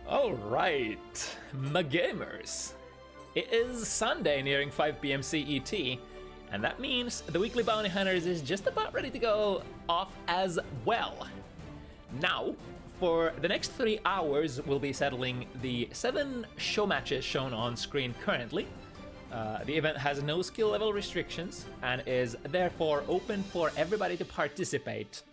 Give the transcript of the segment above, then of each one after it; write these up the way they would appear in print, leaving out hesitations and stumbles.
Alright, my gamers. It is Sunday nearing 5 p.m. CET, and that means the weekly Bounty Hunters is just about ready to go off as well. Now, for the next 3 hours, we'll be settling the 7 show matches shown on screen currently. The event has no skill level restrictions and is therefore open for everybody to participate.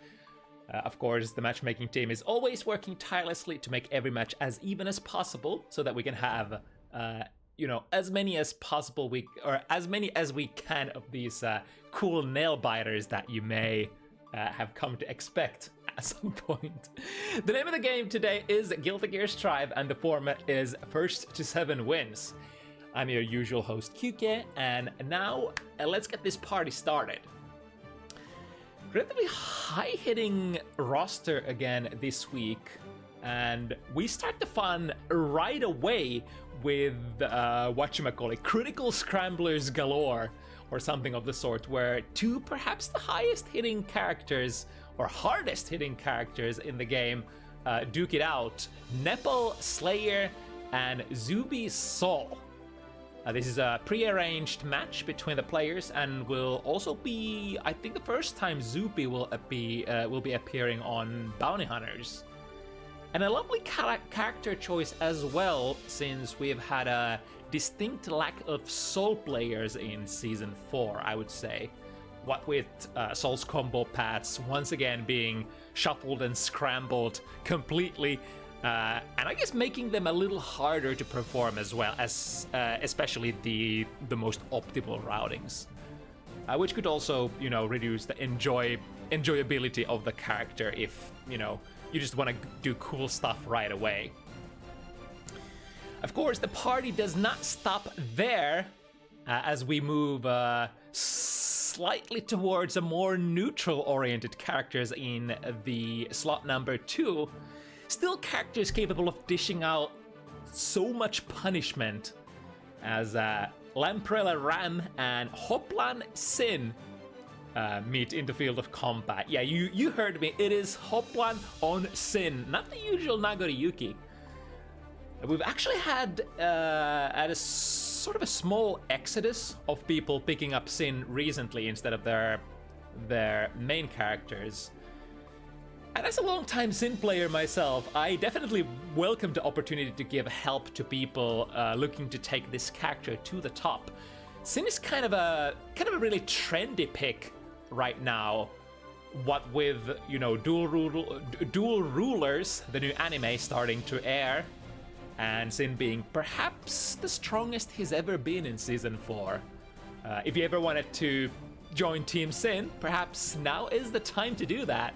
Of course, the matchmaking team is always working tirelessly to make every match as even as possible, so that we can have, as many as possible, as many as we can of these cool nail biters that you may have come to expect at some point. The name of the game today is Guilty Gear Strive, and the format is first to 7 wins. I'm your usual host, QK, and now let's get this party started. Relatively high-hitting roster again this week, and we start the fun right away with critical scramblers galore, or something of the sort, where 2 perhaps the highest hitting characters or hardest hitting characters in the game duke it out: Nepal Slayer and ZUBI Sol. This is a pre-arranged match between the players, and will also be, I think, the first time ZUBI will be appearing on Bounty Hunters. And a lovely character choice as well, since we've had a distinct lack of Sol players in Season 4, I would say. What with Sol's combo paths once again being shuffled and scrambled completely, and I guess making them a little harder to perform as well, as especially the most optimal routings, which could also, reduce the enjoyability of the character if, you just want to do cool stuff right away. Of course, the party does not stop there, as we move slightly towards a more neutral-oriented characters in the slot number 2. Still characters capable of dishing out so much punishment, as Lamprella Ram and Hoplan Sin meet in the field of combat. Yeah, you heard me. It is Hoplan on Sin, not the usual Nagori Yuki. We've actually had a sort of a small exodus of people picking up Sin recently instead of their main characters. And as a long-time Sin player myself, I definitely welcome the opportunity to give help to people looking to take this character to the top. Sin is kind of a really trendy pick right now. What with Dual Rulers, the new anime starting to air, and Sin being perhaps the strongest he's ever been in Season 4. If you ever wanted to join Team Sin, perhaps now is the time to do that.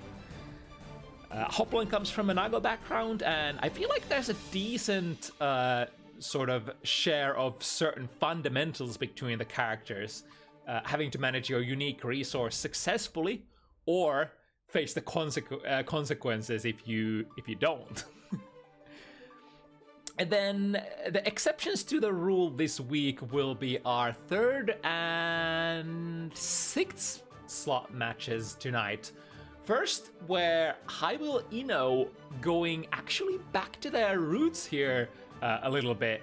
Hoplan comes from a Nago background, and I feel like there's a decent sort of share of certain fundamentals between the characters, having to manage your unique resource successfully, or face the consequences if you don't. And then the exceptions to the rule this week will be our 3rd and 6th slot matches tonight. First, where HiWill Ino going actually back to their roots here a little bit.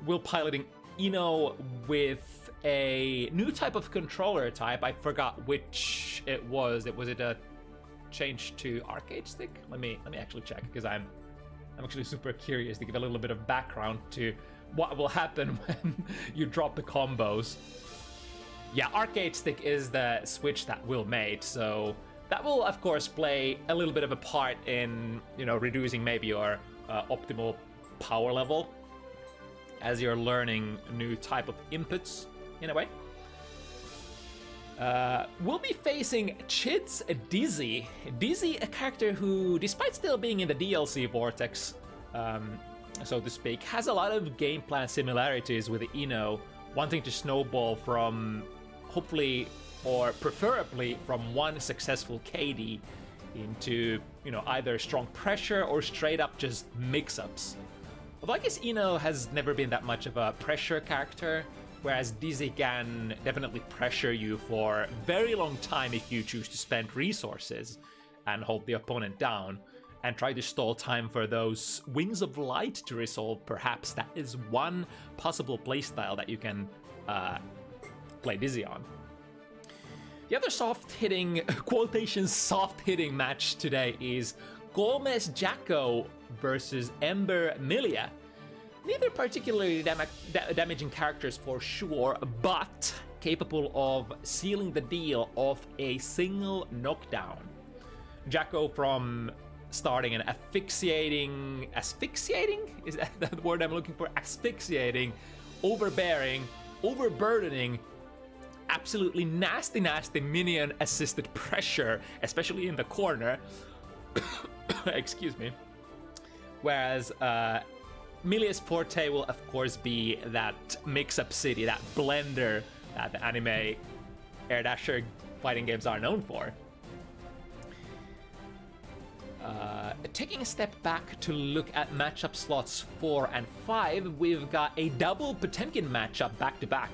Will piloting Ino with a new type of controller type. I forgot which it was. Was it a change to arcade stick? Let me actually check, because I'm actually super curious to give a little bit of background to what will happen when you drop the combos. Yeah, arcade stick is the switch that Will made, so that will, of course, play a little bit of a part in, reducing maybe your optimal power level as you're learning a new type of inputs, in a way. We'll be facing Chidz Dizzy. Dizzy, a character who, despite still being in the DLC vortex, so to speak, has a lot of game plan similarities with Ino, wanting to snowball from, hopefully, or preferably from one successful KD into, either strong pressure or straight up just mix-ups. Although I guess Ino has never been that much of a pressure character, whereas Dizzy can definitely pressure you for a very long time if you choose to spend resources and hold the opponent down. and try to stall time for those Wings of Light to resolve. Perhaps that is one possible playstyle that you can play Dizzy on. The other soft-hitting, quotations soft-hitting match today is Koolmees Jacko versus Ember Milia. Neither particularly damaging characters for sure, but capable of sealing the deal off a single knockdown. Jacko from starting an asphyxiating? Is that the word I'm looking for? Asphyxiating, overbearing, overburdening, absolutely nasty minion assisted pressure, especially in the corner. Excuse me. Whereas Milia's forte will of course be that mix-up city, that blender that the anime Air Dasher fighting games are known for. Taking a step back to look at matchup slots 4 and 5, we've got a double Potemkin matchup back-to-back.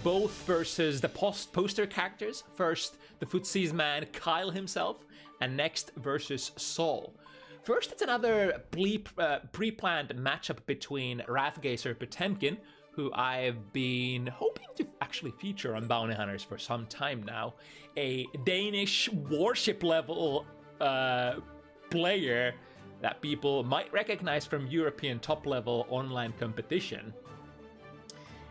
Both versus the poster characters. First, the Footsie's man Kyle himself, and next versus Sol. First, it's another pre-planned matchup between Wrathgazer Potemkin, who I've been hoping to actually feature on Bounty Hunters for some time now. A Danish warship level player that people might recognize from European top-level online competition.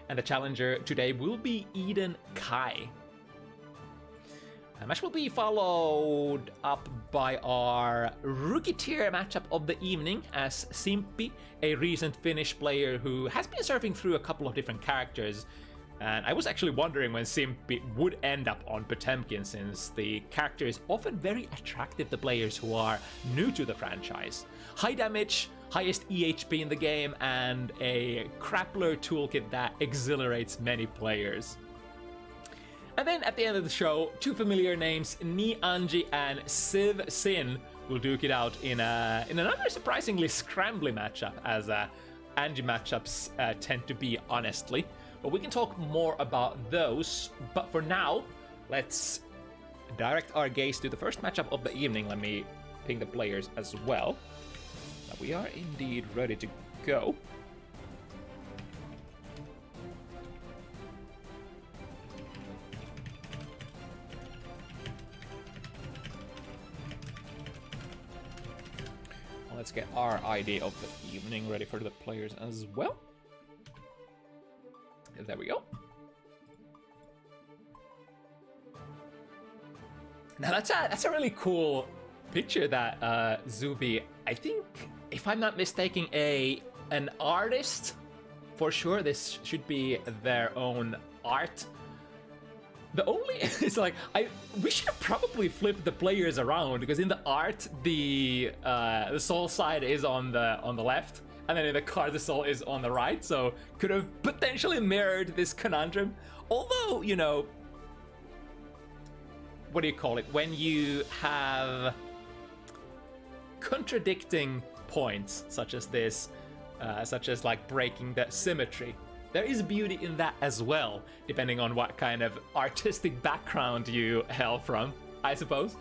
And the challenger today will be Eden Kai. The match will be followed up by our rookie tier matchup of the evening as Simppi, a recent Finnish player who has been surfing through a couple of different characters. And I was actually wondering when Simppi would end up on Potemkin, since the character is often very attractive to players who are new to the franchise. High damage, highest EHP in the game, and a grappler toolkit that exhilarates many players. And then at the end of the show, two familiar names, Ni Anji and Civ Sin, will duke it out in another surprisingly scrambly matchup, as Anji matchups tend to be, honestly. But we can talk more about those. But for now, let's direct our gaze to the first matchup of the evening. Let me ping the players as well. Now we are indeed ready to go. Let's get our ID of the evening ready for the players as well. There we go. Now that's a really cool picture that ZUBI, I think, if I'm not mistaken, an artist for sure. This should be their own art. The only it's like we should have probably flipped the players around, because in the art the soul side is on the left, and then in the card the soul is on the right, so could have potentially mirrored this conundrum. Although, you know, what do you call it, when you have contradicting points such as this, such as like breaking the symmetry, there is beauty in that as well, depending on what kind of artistic background you hail from, I suppose.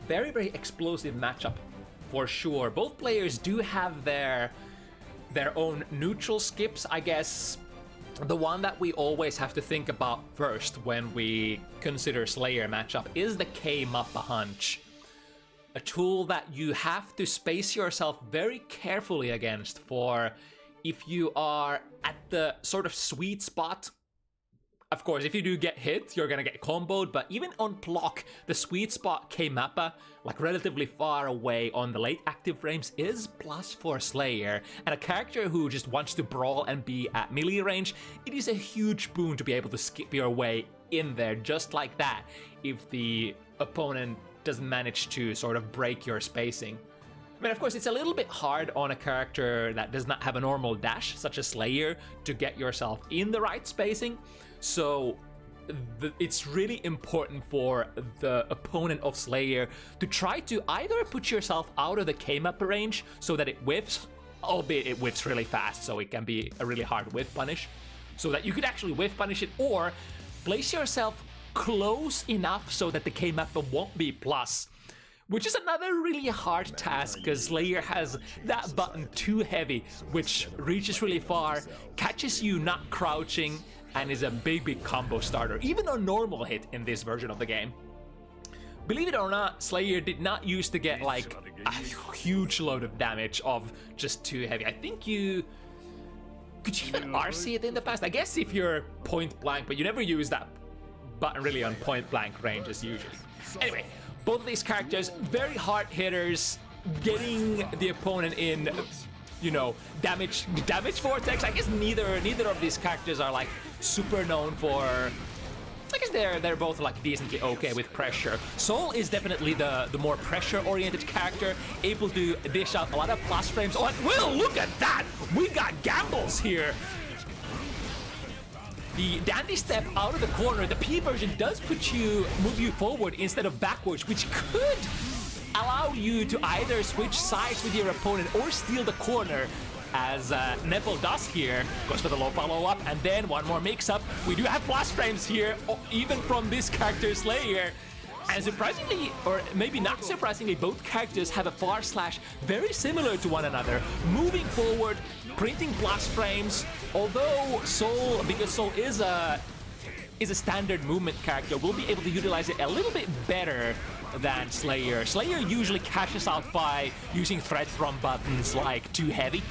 Very, very explosive matchup for sure. Both players do have their own neutral skips. I guess the one that we always have to think about first when we consider Slayer matchup is the K-Mappa Hunch. A tool that you have to space yourself very carefully against, for if you are at the sort of sweet spot. Of course, if you do get hit, you're gonna get comboed, but even on block, the sweet spot K-Mappa, like relatively far away on the late active frames, is plus for Slayer. And a character who just wants to brawl and be at melee range, it is a huge boon to be able to skip your way in there just like that, if the opponent doesn't manage to sort of break your spacing. I mean, of course, it's a little bit hard on a character that does not have a normal dash, such as Slayer, to get yourself in the right spacing. So it's really important for the opponent of Slayer to try to either put yourself out of the K-Mappa range so that it whiffs, albeit it whiffs really fast, so it can be a really hard whiff punish, so that you could actually whiff punish it, or place yourself close enough so that the K-Mappa won't be plus. which is another really hard task because Slayer has that button too heavy, which reaches really far, catches you not crouching, and is a big combo starter, even on normal hit in this version of the game. Believe it or not, Slayer did not used to get like a huge load of damage of just too heavy. I think you could even RC it in the past. I guess if you're point blank, but you never use that button really on point blank ranges usually. Anyway, both of these characters, very hard hitters, getting the opponent in, you know, damage vortex. I guess neither of these characters are like super known for. I guess they're both like decently okay with pressure. Soul is definitely the more pressure-oriented character, able to dish out a lot of plus frames. Oh, well, look at that! We got gambles here. The dandy step out of the corner, the P version does move you forward instead of backwards, which could allow you to either switch sides with your opponent or steal the corner, as Nepal does here. Goes for the low follow-up, and then one more mix-up. We do have plus frames here, even from this character Slayer. And surprisingly, or maybe not surprisingly, both characters have a far slash very similar to one another. Moving forward, printing plus frames, although Soul, because Soul is a standard movement character, will be able to utilize it a little bit better than Slayer. Slayer usually cashes out by using threat from buttons like too heavy,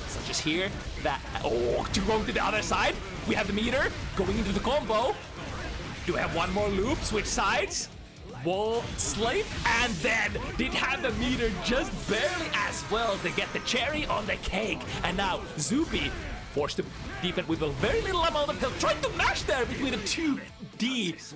such as here, that, to go to the other side, we have the meter going into the combo. Do we have one more loop, switch sides, wall slate, and then did have the meter just barely as well to get the cherry on the cake. And now ZUBI forced to defend with a very little amount of health, trying to mash there between the 2D,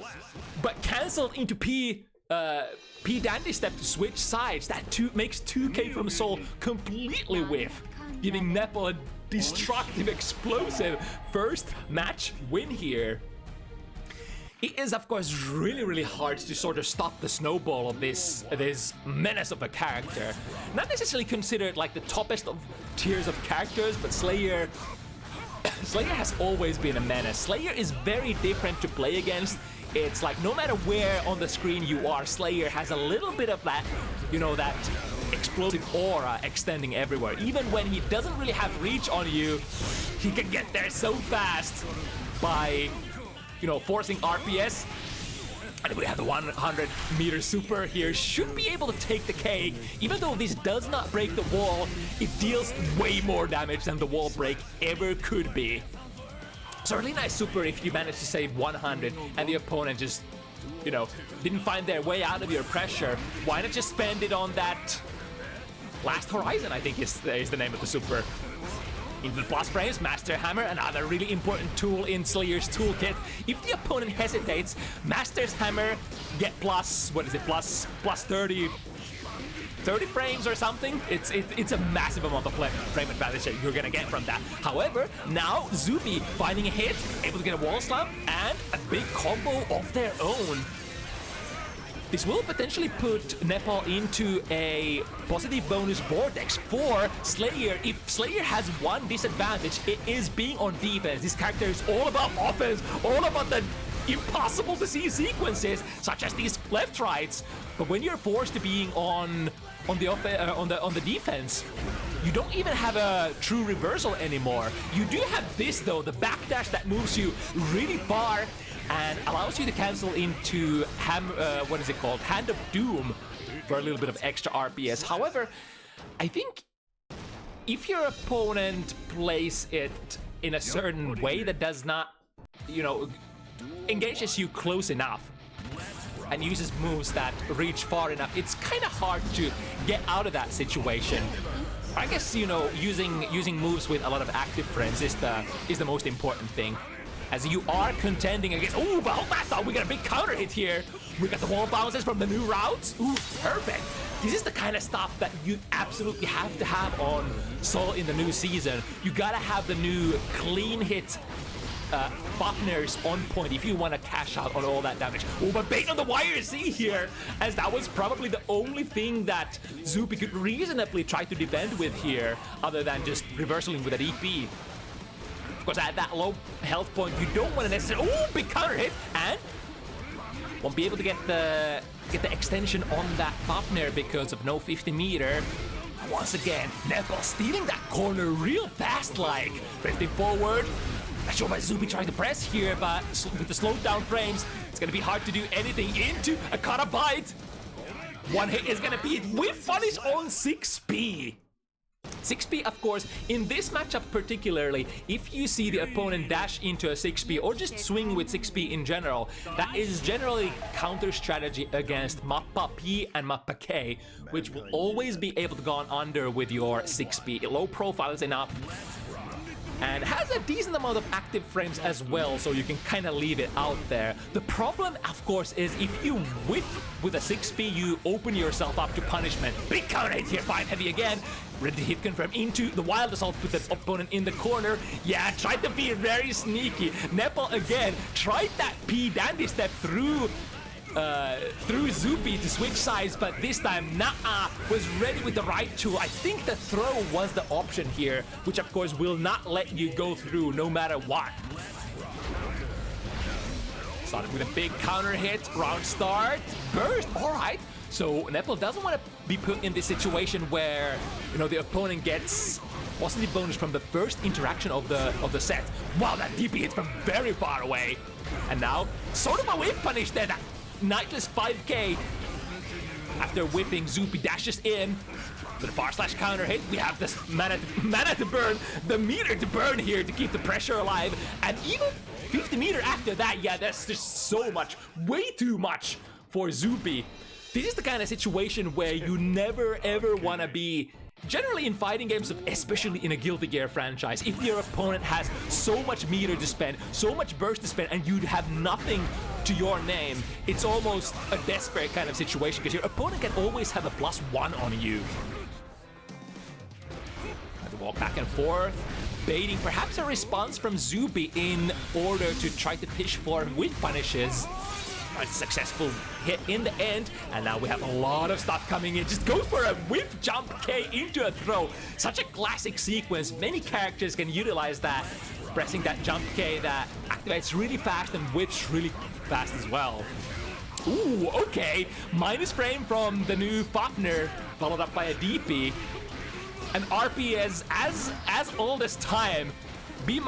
but cancelled into P dandy step to switch sides. That makes 2k from Soul completely whiff, giving Nepal a destructive, explosive first match win here. It is, of course, really hard to sort of stop the snowball of this menace of a character. Not necessarily considered like the toppest of tiers of characters, but Slayer has always been a menace. Slayer is very different to play against. It's like no matter where on the screen you are, Slayer has a little bit of that, you know, that explosive aura extending everywhere. Even when he doesn't really have reach on you, he can get there so fast by, you know, forcing RPS. And we have the 100-meter super here, should be able to take the cake. Even though this does not break the wall, it deals way more damage than the wall break ever could be. So really nice super if you manage to save 100 and the opponent just, you know, didn't find their way out of your pressure. Why not just spend it on that Last Horizon, I think is the name of the super. Into the plus frames, Master Hammer, another really important tool in Slayer's toolkit. If the opponent hesitates, Master's Hammer get plus, what is it, plus 30 frames or something. It's a massive amount of frame advantage that you're gonna get from that. However, now ZUBI finding a hit, able to get a wall slam, and a big combo of their own. This will potentially put Nepal into a positive bonus vortex for Slayer. If Slayer has one disadvantage, it is being on defense. This character is all about offense, all about the impossible to see sequences, such as these left rights. But when you're forced to being on the defense, you don't even have a true reversal anymore. You do have this though, the backdash that moves you really far and allows you to cancel into Hand of Doom for a little bit of extra RPS. However, I think if your opponent plays it in a certain way that does not, you know, engages you close enough and uses moves that reach far enough, it's kind of hard to get out of that situation. I guess, you know, using moves with a lot of active friends is the most important thing. As you are contending against, ooh, but hold that thought, we got a big counter hit here. We got the wall bounces from the new routes. Ooh, perfect. This is the kind of stuff that you absolutely have to have on Soul in the new season. You gotta have the new clean hit buffners on point if you want to cash out on all that damage. Oh, but bait on the wire Z here, as that was probably the only thing that ZUBI could reasonably try to defend with here, other than just reversaling with an EP. Because at that low health point, you don't want to necessarily... Oh, big counter hit, and Won't be able to get the extension on that Fafnir because of no 50 meter. Once again, Nepal stealing that corner real fast, like drifting forward. Not sure why ZUBI trying to press here, but with the slowed down frames, it's gonna be hard to do anything into a Kata bite. One hit is gonna be it with punish on 6P. 6P, of course, in this matchup particularly, if you see the opponent dash into a 6P or just swing with 6P in general, that is generally counter strategy against Mappa P and Mappa K, which will always be able to go on under with your 6P. Low profile is enough. And has a decent amount of active frames as well, so you can kind of leave it out there. The problem, of course, is if you whiff with a 6P, you open yourself up to punishment. Big counter hit here, 5 heavy again. Ready to hit confirm into the wild assault with the opponent in the corner. Yeah, tried to be very sneaky. Nepal again tried that P dandy step through ZUBI to switch sides, but this time was ready with the right tool. I think the throw was the option here, which of course will not let you go through no matter what. Started with a big counter hit, round start, burst, all right. So Nepal doesn't want to be put in this situation where, you know, the opponent gets positive bonus from the first interaction of the set. Wow, that DP hits from very far away. And now, sort of a whip punish there. That Nightless 5K. After whipping, ZUBI dashes in. With a far slash counter hit, we have this mana to burn, the meter to burn here to keep the pressure alive. And even 50 meter after that, yeah, that's just so much, way too much for ZUBI. This is the kind of situation where you never ever want to be. Generally in fighting games, especially in a Guilty Gear franchise, if your opponent has so much meter to spend, so much burst to spend, and you have nothing to your name, it's almost a desperate kind of situation, because your opponent can always have a +1 on you. Have to walk back and forth, baiting perhaps a response from ZUBI in order to try to fish for whiff punishes. A successful hit in the end, and now we have a lot of stuff coming in. Just goes for a whiff jump K into a throw. Such a classic sequence. Many characters can utilize that, pressing that jump K that activates really fast and whips really fast as well. Ooh, okay. Minus frame from the new Fafnir, followed up by a DP. An RP is as old as time. B-,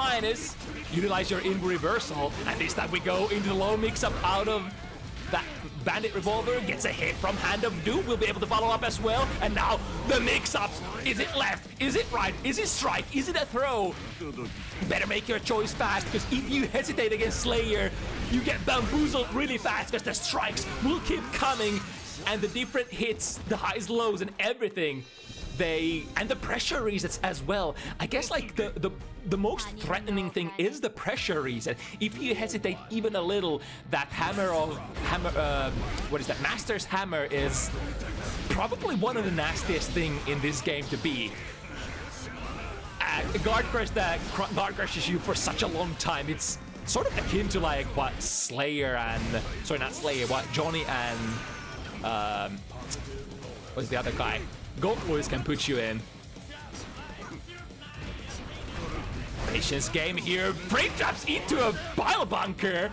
utilize your in reversal, and this time we go into the low mix-up out of that Bandit Revolver, gets a hit from Hand of Doom, we'll be able to follow up as well, and now the mix-ups, is it left, is it right, is it strike, is it a throw? Better make your choice fast, because if you hesitate against Slayer, you get bamboozled really fast, because the strikes will keep coming, and the different hits, the highs, lows, and everything, and the pressure resets as well. I guess like the most threatening thing is the pressure reset. If you hesitate even a little, that Master's Hammer is probably one of the nastiest thing in this game to be. Guard crush that guard crushes you for such a long time. It's sort of akin to like what Slayer and what Johnny and what's the other guy? Gold Boys can put you in. Patience game here. Frame traps into a bile bunker.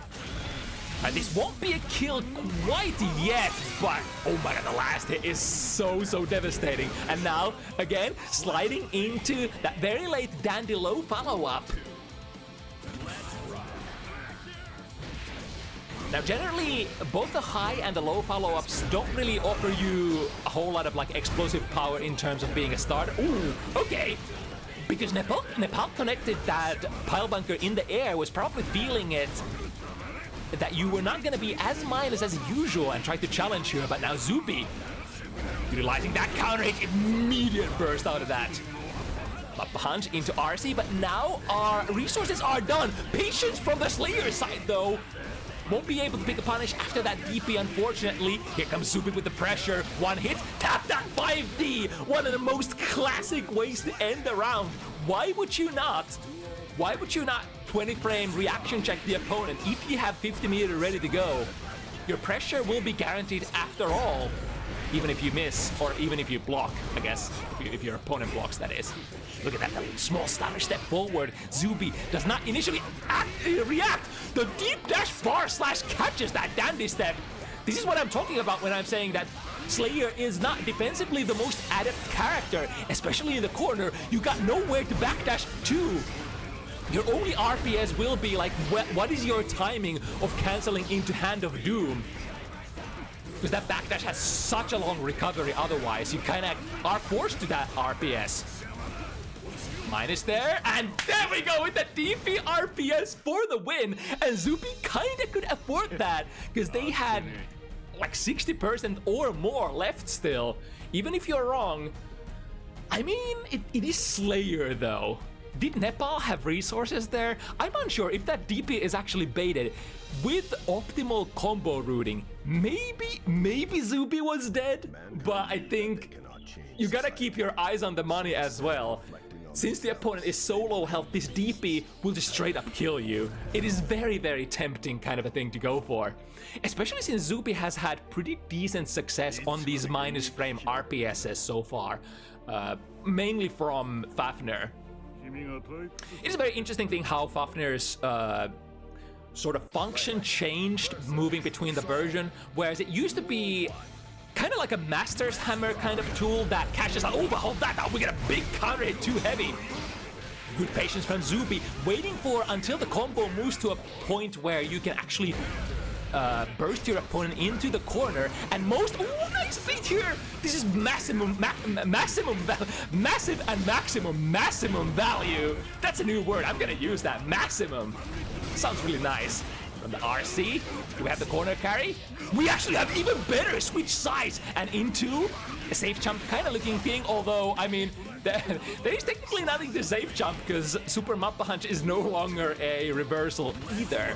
And this won't be a kill quite yet, but oh my god, the last hit is so devastating. And now, again, sliding into that very late dandy low follow-up. Now, generally, both the high and the low follow-ups don't really offer you a whole lot of like explosive power in terms of being a starter. Ooh, okay. Because Nepal connected that pile bunker in the air, was probably feeling it, that you were not going to be as minus as usual and tried to challenge here, but now ZUBI, utilizing that counter hit, immediate burst out of that. A punch into RC, but now our resources are done. Patience from the Slayer side, though. Won't be able to pick a punish after that DP, unfortunately. Here comes ZUBI with the pressure. One hit, tap that 5D. One of the most classic ways to end the round. Why would you not 20 frame reaction check the opponent if you have 50 meter ready to go? Your pressure will be guaranteed after all. even if you miss, or even if you block, I guess, if your opponent blocks, that is. Look at that small stutter step forward. ZUBI does not initially react. The deep dash bar slash catches that dandy step. This is what I'm talking about when I'm saying that Slayer is not defensively the most adept character, especially in the corner. You got nowhere to backdash to. Your only RPS will be like, what is your timing of canceling into Hand of Doom? Because that backdash has such a long recovery otherwise. You kind of are forced to that RPS. Minus there, and there we go with the DP RPS for the win. And ZUBI kind of could afford that because they had like 60% or more left still. Even if you're wrong, I mean, it is Slayer though. Did Nepal have resources there? I'm unsure if that DP is actually baited. With optimal combo routing, maybe ZUBI was dead, but I think you gotta keep your eyes on the money as well. Since the opponent is so low health, this DP will just straight up kill you. It is very, very tempting kind of a thing to go for. Especially since ZUBI has had pretty decent success on these minus frame RPSs so far. Mainly from Fafnir. It's a very interesting thing how Fafnir's sort of function changed moving between the version, whereas it used to be kind of like a Master's Hammer kind of tool that catches out. Oh, but hold that out. We get a big counter hit, too heavy. Good patience from ZUBI, waiting for until the combo moves to a point where you can actually burst your opponent into the corner. And most, oh, nice beat here. This is massive and maximum value. That's a new word. I'm gonna use that. Maximum. Sounds really nice. From the RC, do we have the corner carry? We actually have even better switch sides and into a safe jump kind of looking thing, although, I mean, there is technically nothing to safe jump because Super Mappa Punch is no longer a reversal either.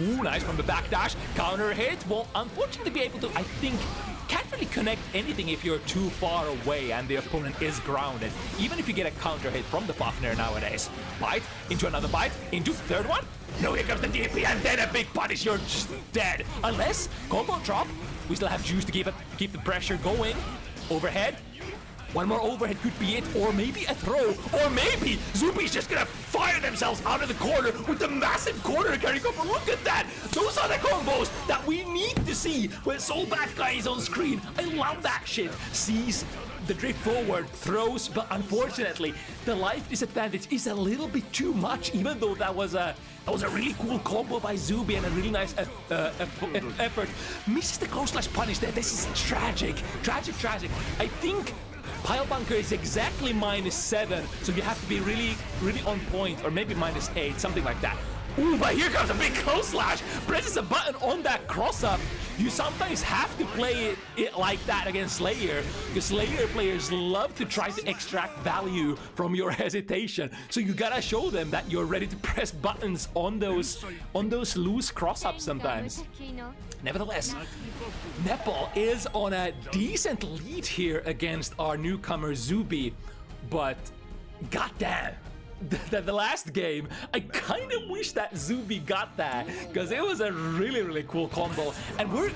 Ooh, nice from the backdash. Counter hit. Well, unfortunately be able to, I think, can't really connect anything if you're too far away and the opponent is grounded. Even if you get a counter hit from the Fafnir nowadays. Bite, into another bite, into third one. No, here comes the DP and then a big punish. You're just dead. Unless combo drop. We still have juice to keep the pressure going. Overhead. One more overhead could be it, or maybe a throw, or maybe ZUBI's just gonna fire themselves out of the corner with the massive corner carry combo. Look at that! Those are the combos that we need to see when Soul Bad Guy is on screen. I love that shit. Sees the drift forward, throws, but unfortunately, the life disadvantage is a little bit too much, even though that was a really cool combo by ZUBI and a really nice effort. Misses the close slash punish there. This is tragic. Tragic. I think Pile Bunker is exactly -7, so you have to be really on point, or maybe -8, something like that. Ooh, but here comes a big close slash. Presses a button on that cross-up. You sometimes have to play it like that against Slayer, because Slayer players love to try to extract value from your hesitation. So you gotta show them that you're ready to press buttons on those loose cross-ups sometimes. Nevertheless, Nepal is on a decent lead here against our newcomer ZUBI, but goddamn. The last game, I kind of wish that ZUBI got that, because it was a really cool combo. And we're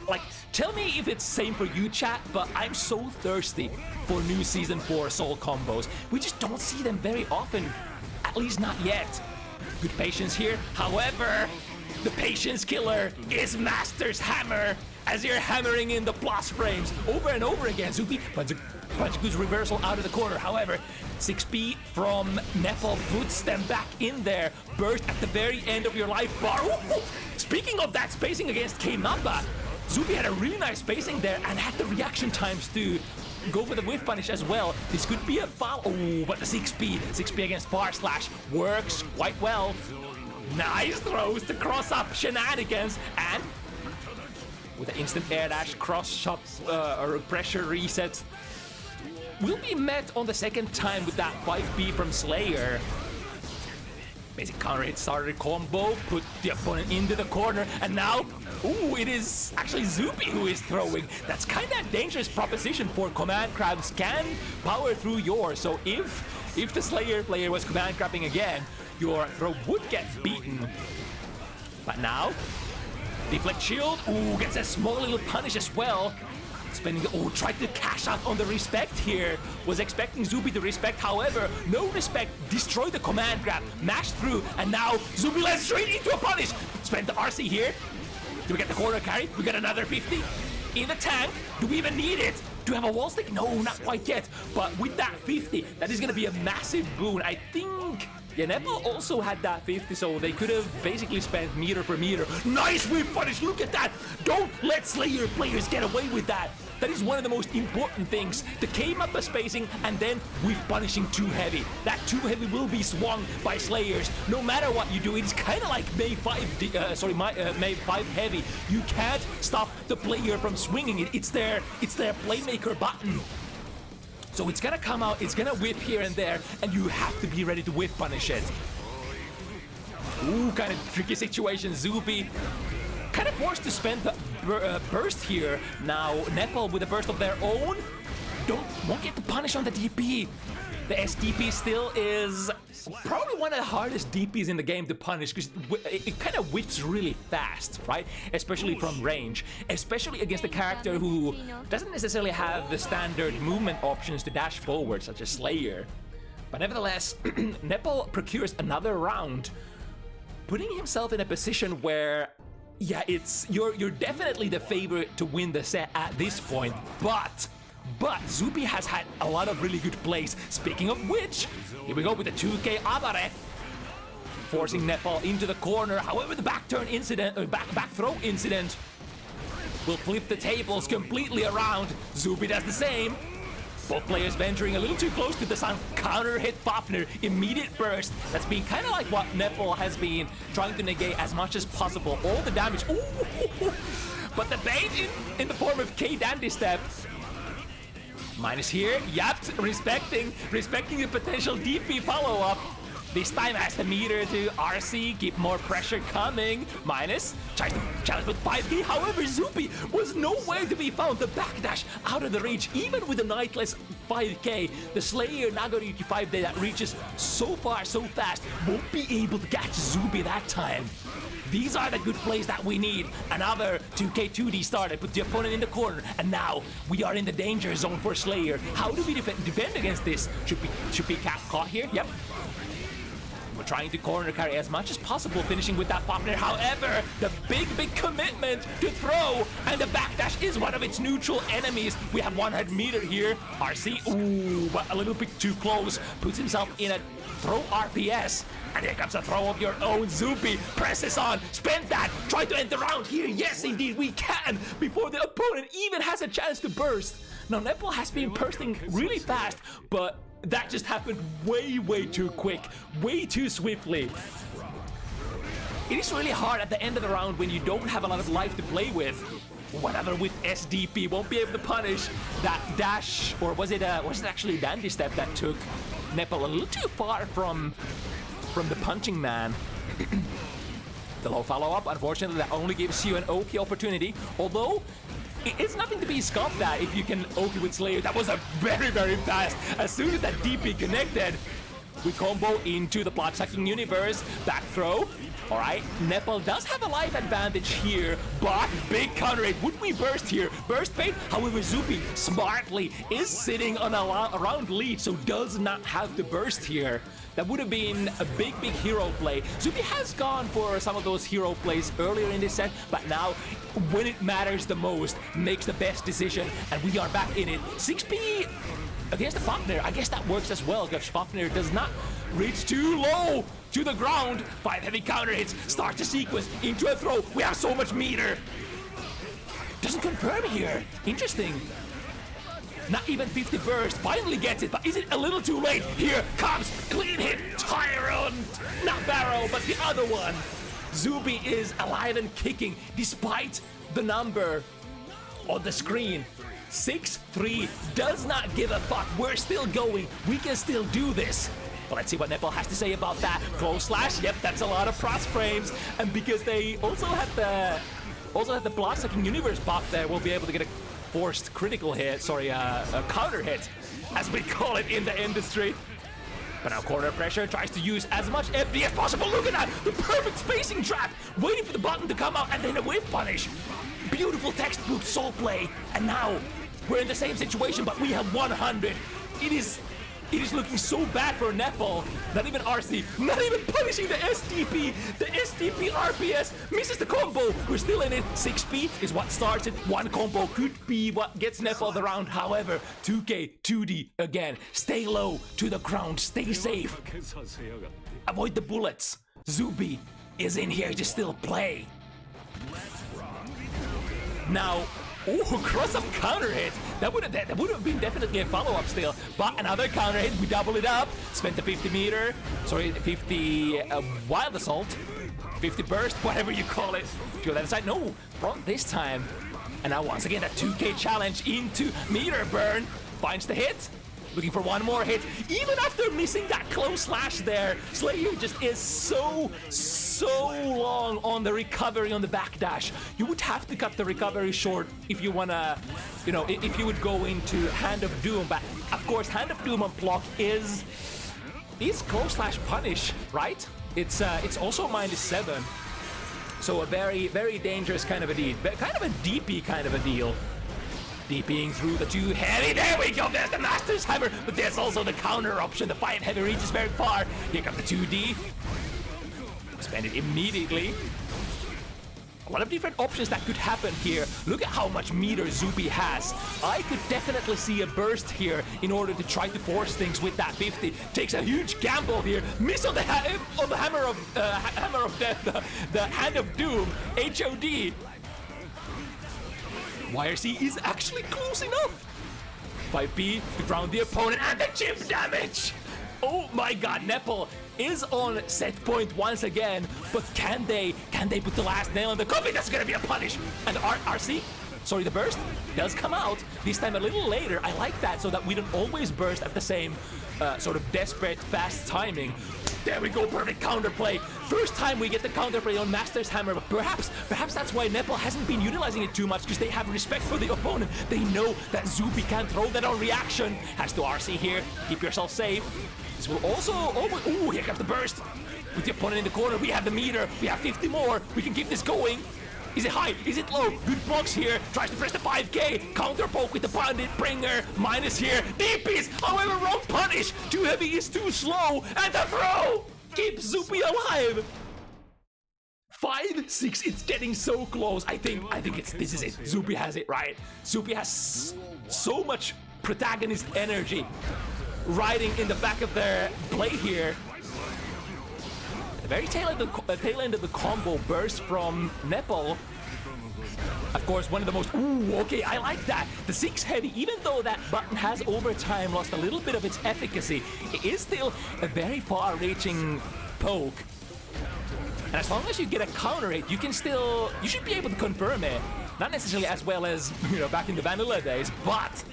like, tell me if it's same for you, chat, but I'm so thirsty for new Season 4 Soul combos. We just don't see them very often, at least not yet. Good patience here, however, the patience killer is Master's Hammer, as you're hammering in the plus frames over and over again. ZUBI, punch a good reversal out of the corner, however, 6P from Nepal puts them back in there. Burst at the very end of your life bar. Ooh. Speaking of that spacing against K-Mappa, ZUBI had a really nice spacing there and had the reaction times to go for the whiff punish as well. This could be a foul. Oh, but the 6P against bar slash works quite well. Nice throws to cross up shenanigans, and with the instant air dash, cross shot or pressure reset, will be met on the second time with that 5B from Slayer. Basic counter hit starter combo, put the opponent into the corner, and now, ooh, it is actually ZUBI who is throwing. That's kind of a dangerous proposition, for command crabs can power through yours. So if the Slayer player was command crabbing again, your throw would get beaten. But now, deflect shield, ooh, gets a small little punish as well. Spending tried to cash out on the respect here. Was expecting ZUBI to respect, however, no respect. Destroyed the command grab, mashed through, and now ZUBI lands straight into a punish. Spend the RC here. Do we get the corner carry? We got another 50 in the tank. Do we even need it? Do we have a wall stick? No, not quite yet. But with that 50, that is going to be a massive boon. I think, yeah, Nepal also had that 50, so they could have basically spent meter for meter. Nice whip punish, look at that. Don't let Slayer players get away with that. That is one of the most important things. The K-Mappa spacing and then whip punishing too heavy. That too heavy will be swung by Slayers. No matter what you do, it's kind of like May 5 heavy. You can't stop the player from swinging it. It's their playmaker button. So it's gonna come out, it's gonna whip here and there, and you have to be ready to whip punish it. Ooh, kind of tricky situation. ZUBI kind of forced to spend the burst here. Now Nepal with a burst of their own won't get the punish on the DP. The SDP still is probably one of the hardest DPs in the game to punish because it kind of whips really fast, right? Especially from range, especially against a character who doesn't necessarily have the standard movement options to dash forward, such as Slayer. But nevertheless, Nepal procures another round, putting himself in a position where, yeah, you're definitely the favorite to win the set at this point, but ZUBI has had a lot of really good plays. Speaking of which, here we go with the 2K Abare, forcing Nepal into the corner. However, the back turn incident, or back throw incident, will flip the tables completely around. ZUBI does the same. Both players venturing a little too close to the sun. Counter hit Fafnir, immediate burst. That's been kind of like what Nepal has been trying to negate as much as possible. All the damage. Ooh. But the bait in the form of K Dandy Step. Minus here, yep, respecting the potential DP follow-up. This time has the meter to RC, keep more pressure coming. Minus, tries to challenge with 5K, however, ZUBI was nowhere to be found. The backdash out of the reach, even with the Nightless 5K. The Slayer Nagoriyuki 5K that reaches so far, so fast, won't be able to catch ZUBI that time. These are the good plays that we need. Another 2K2D started, put the opponent in the corner, and now we are in the danger zone for Slayer. How do we defend against this? Should be caught here? Yep. We're trying to corner carry as much as possible, finishing with that Fafnir. However, the big commitment to throw, and the backdash is one of its neutral enemies. We have 100 meter here. RC, ooh, but a little bit too close. Puts himself in a throw RPS. And here comes a throw of your own. ZUBI presses on, spend that, try to end the round here. Yes, indeed, we can, before the opponent even has a chance to burst. Now, Nepal has been bursting really fast, but that just happened way too quick, way too swiftly. It is really hard at the end of the round when you don't have a lot of life to play with. Whatever with SDP, won't be able to punish that dash, or was it actually Dandy Step that took Nepal a little too far from the punching man. The low follow-up, unfortunately, that only gives you an OK opportunity, although it's nothing to be scoffed at if you can OK with Slayer. That was a very fast. As soon as that DP connected, we combo into the blood-sucking universe. Back throw. All right, Nepal does have a life advantage here, but big counter rate. Would we burst here? Burst bait. However, ZUBI smartly is sitting on a round lead, so does not have to burst here. That would have been a big hero play. ZUBI has gone for some of those hero plays earlier in this set, but now, when it matters the most, makes the best decision, and we are back in it. 6P against the Fafnir. I guess that works as well, because Fafnir does not reach too low to the ground. 5 heavy counter hits, start the sequence into a throw. We have so much meter. Doesn't confirm here. Interesting. Not even 50 burst, finally gets it, but is it a little too late? Here comes clean hit, Tyrant, not Barrow, but the other one. ZUBI is alive and kicking despite the number on the screen. 6-3, does not give a fuck. We're still going, we can still do this. But let's see what Nepal has to say about that. Close slash, yep, that's a lot of cross frames, and because they also had the blood-sucking universe buff there, we'll be able to get a forced critical hit, a counter hit, as we call it in the industry. But now corner pressure tries to use as much FD as possible. Look at that, the perfect spacing trap, waiting for the button to come out and then a whiff punish. Beautiful textbook soul play, and now We're in the same situation, but we have 100. It is looking so bad for Nepal. Not even RC, not even punishing the SDP. The SDP RPS misses the combo. We're still in it. 6P is what starts it. One combo could be what gets Nepal the round. However, 2K, 2D again. Stay low to the ground. Stay safe. Avoid the bullets. ZUBI is in here to still play. Now, cross-up counter hit. That would have been definitely a follow-up still. But another counter hit, we double it up. Spent the 50 wild assault. 50 burst, whatever you call it. To the other side, no, front this time. And now once again, that 2K challenge into meter burn. Finds the hit. Looking for one more hit. Even after missing that close slash there, Slayer just is so long on the recovery on the backdash. You would have to cut the recovery short if you wanna, if you would go into Hand of Doom. But of course, Hand of Doom on block is close slash punish, right? It's also -7. So a very, very dangerous kind of a deal. Kind of a DP kind of a deal. DPing through the 2 heavy. There we go. There's the Master's Hammer. But there's also the counter option. The 5 heavy reaches very far. Here comes the 2D. Spend it immediately. A lot of different options that could happen here. Look at how much meter ZUBI has. I could definitely see a burst here in order to try to force things with that 50. Takes a huge gamble here. Miss on the hammer of death. The Hand of Doom. HOD. YRC is actually close enough. 5P to ground the opponent and the chip damage. Oh my god, Nepal is on set point once again, but can they put the last nail in the coffin? That's gonna be a punish. And RC, sorry, the burst does come out, this time a little later. I like that, so that we don't always burst at the same sort of desperate, fast timing. There we go, perfect counterplay. First time we get the counterplay on Master's Hammer, but perhaps that's why Nepal hasn't been utilizing it too much, because they have respect for the opponent. They know that ZUBI can throw that on reaction. Has to RC here, keep yourself safe. This will also, ooh, here comes the burst. With the opponent in the corner, we have the meter, we have 50 more, we can keep this going. Is it high? Is it low? Good blocks here. Tries to press the 5K. Counter poke with the Bandit Bringer. Minus here. DPs. However, wrong punish. Too heavy is too slow. And the throw keeps ZUBI alive. 5-6. It's getting so close. I think this is it. ZUBI has it right. ZUBI has so much protagonist energy riding in the back of their blade here. The very tail end of the combo burst from Nepal. Of course, one of the most... Ooh, okay, I like that. The 6 heavy, even though that button has over time lost a little bit of its efficacy, it is still a very far-reaching poke. And as long as you get a counter hit, you should be able to confirm it. Not necessarily as well as, back in the vanilla days, but...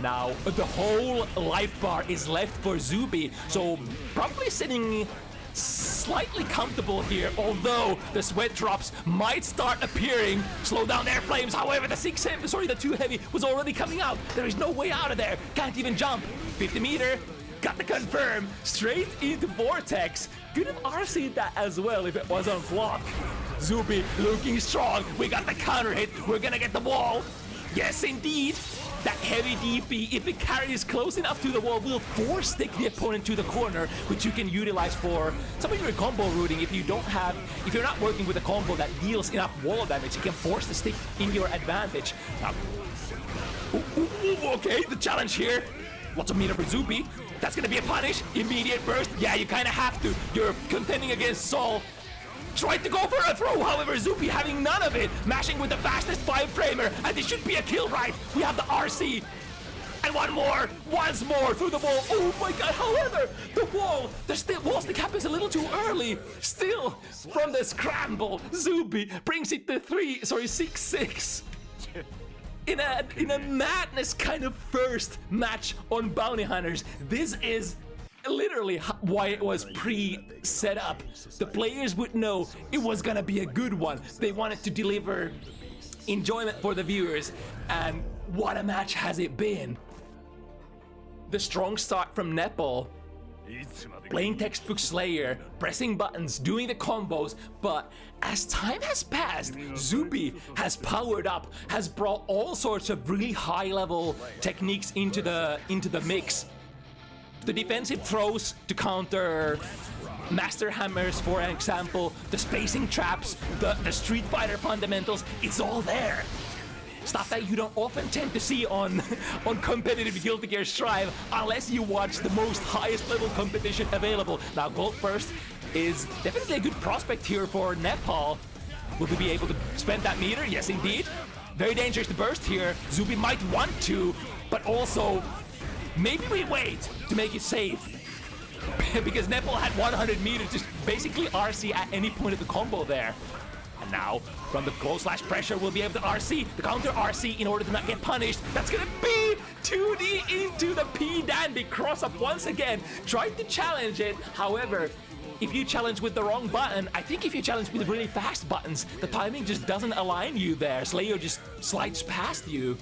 Now, the whole life bar is left for ZUBI, so probably sitting slightly comfortable here, although the sweat drops might start appearing. Slow down air flames, however, the 2 heavy was already coming out. There is no way out of there, can't even jump. 50 meter, got the confirm, straight into Vortex. Could have RC'd that as well if it was on block. ZUBI looking strong, we got the counter hit, we're gonna get the wall. Yes, indeed. That heavy DP, if it carries close enough to the wall, will force stick the opponent to the corner, which you can utilize for some of your combo routing. If you're not working with a combo that deals enough wall damage, you can force the stick in your advantage. Now, okay, the challenge here. Lots of meter for ZUBI. That's gonna be a punish. Immediate burst. Yeah, you kind of have to. You're contending against Sol. Tried to go for a throw, however, ZUBI having none of it, mashing with the fastest 5-framer, and this should be a kill, right? We have the RC, and once more through the wall. Oh my god, however, the wall stick happens a little too early. Still, from the scramble, ZUBI brings it to 6-6. In a madness kind of first match on Bounty Hunters. This is literally why it was pre-set up. The players would know it was gonna be a good one. They wanted to deliver enjoyment for the viewers, and what a match has it been. The strong start from Nepal Plain textbook Slayer, pressing buttons, doing the combos, but as time has passed, ZUBI has powered up, has brought all sorts of really high-level techniques into the mix. The defensive throws to counter Master Hammers, for example, the spacing traps, the Street Fighter fundamentals, it's all there. Stuff that you don't often tend to see on competitive Guilty Gear Strive unless you watch the most highest level competition available. Now Gold Burst is definitely a good prospect here for Nepal. Will he be able to spend that meter? Yes indeed. Very dangerous to burst here. ZUBI might want to, but also maybe we wait to make it safe. Because Nepal had 100 meters, just basically RC at any point of the combo there. And now, from the close slash pressure, we'll be able to RC, the counter RC in order to not get punished. That's gonna be 2D into the P-Dandy cross-up once again. Tried to challenge it, however, if you challenge with the wrong button, I think if you challenge with really fast buttons, the timing just doesn't align you there. Slayer just slides past you.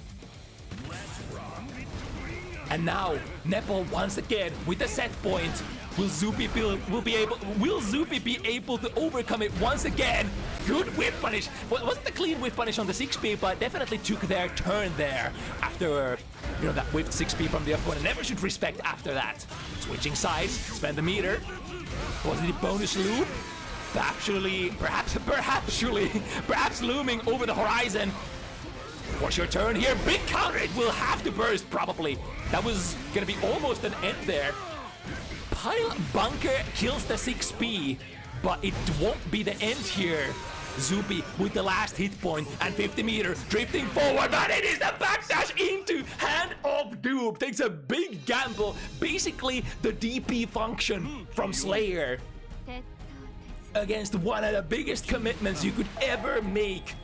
And now, Nepal once again with the set point. Will ZUBI be able to overcome it once again? Good whip punish. Well, it wasn't a clean whip punish on the 6P, but definitely took their turn there after, that whipped 6P from the opponent. Never should respect after that. Switching sides, spend the meter. Positive bonus loop. Perhaps looming over the horizon. What's your turn here? Big counter. It will have to burst, probably. That was gonna be almost an end there. Pile Bunker kills the 6P, but it won't be the end here. ZUBI with the last hit point and 50 meters drifting forward, but it is the backdash into Hand of Doom. Takes a big gamble, basically the DP function from Slayer against one of the biggest commitments you could ever make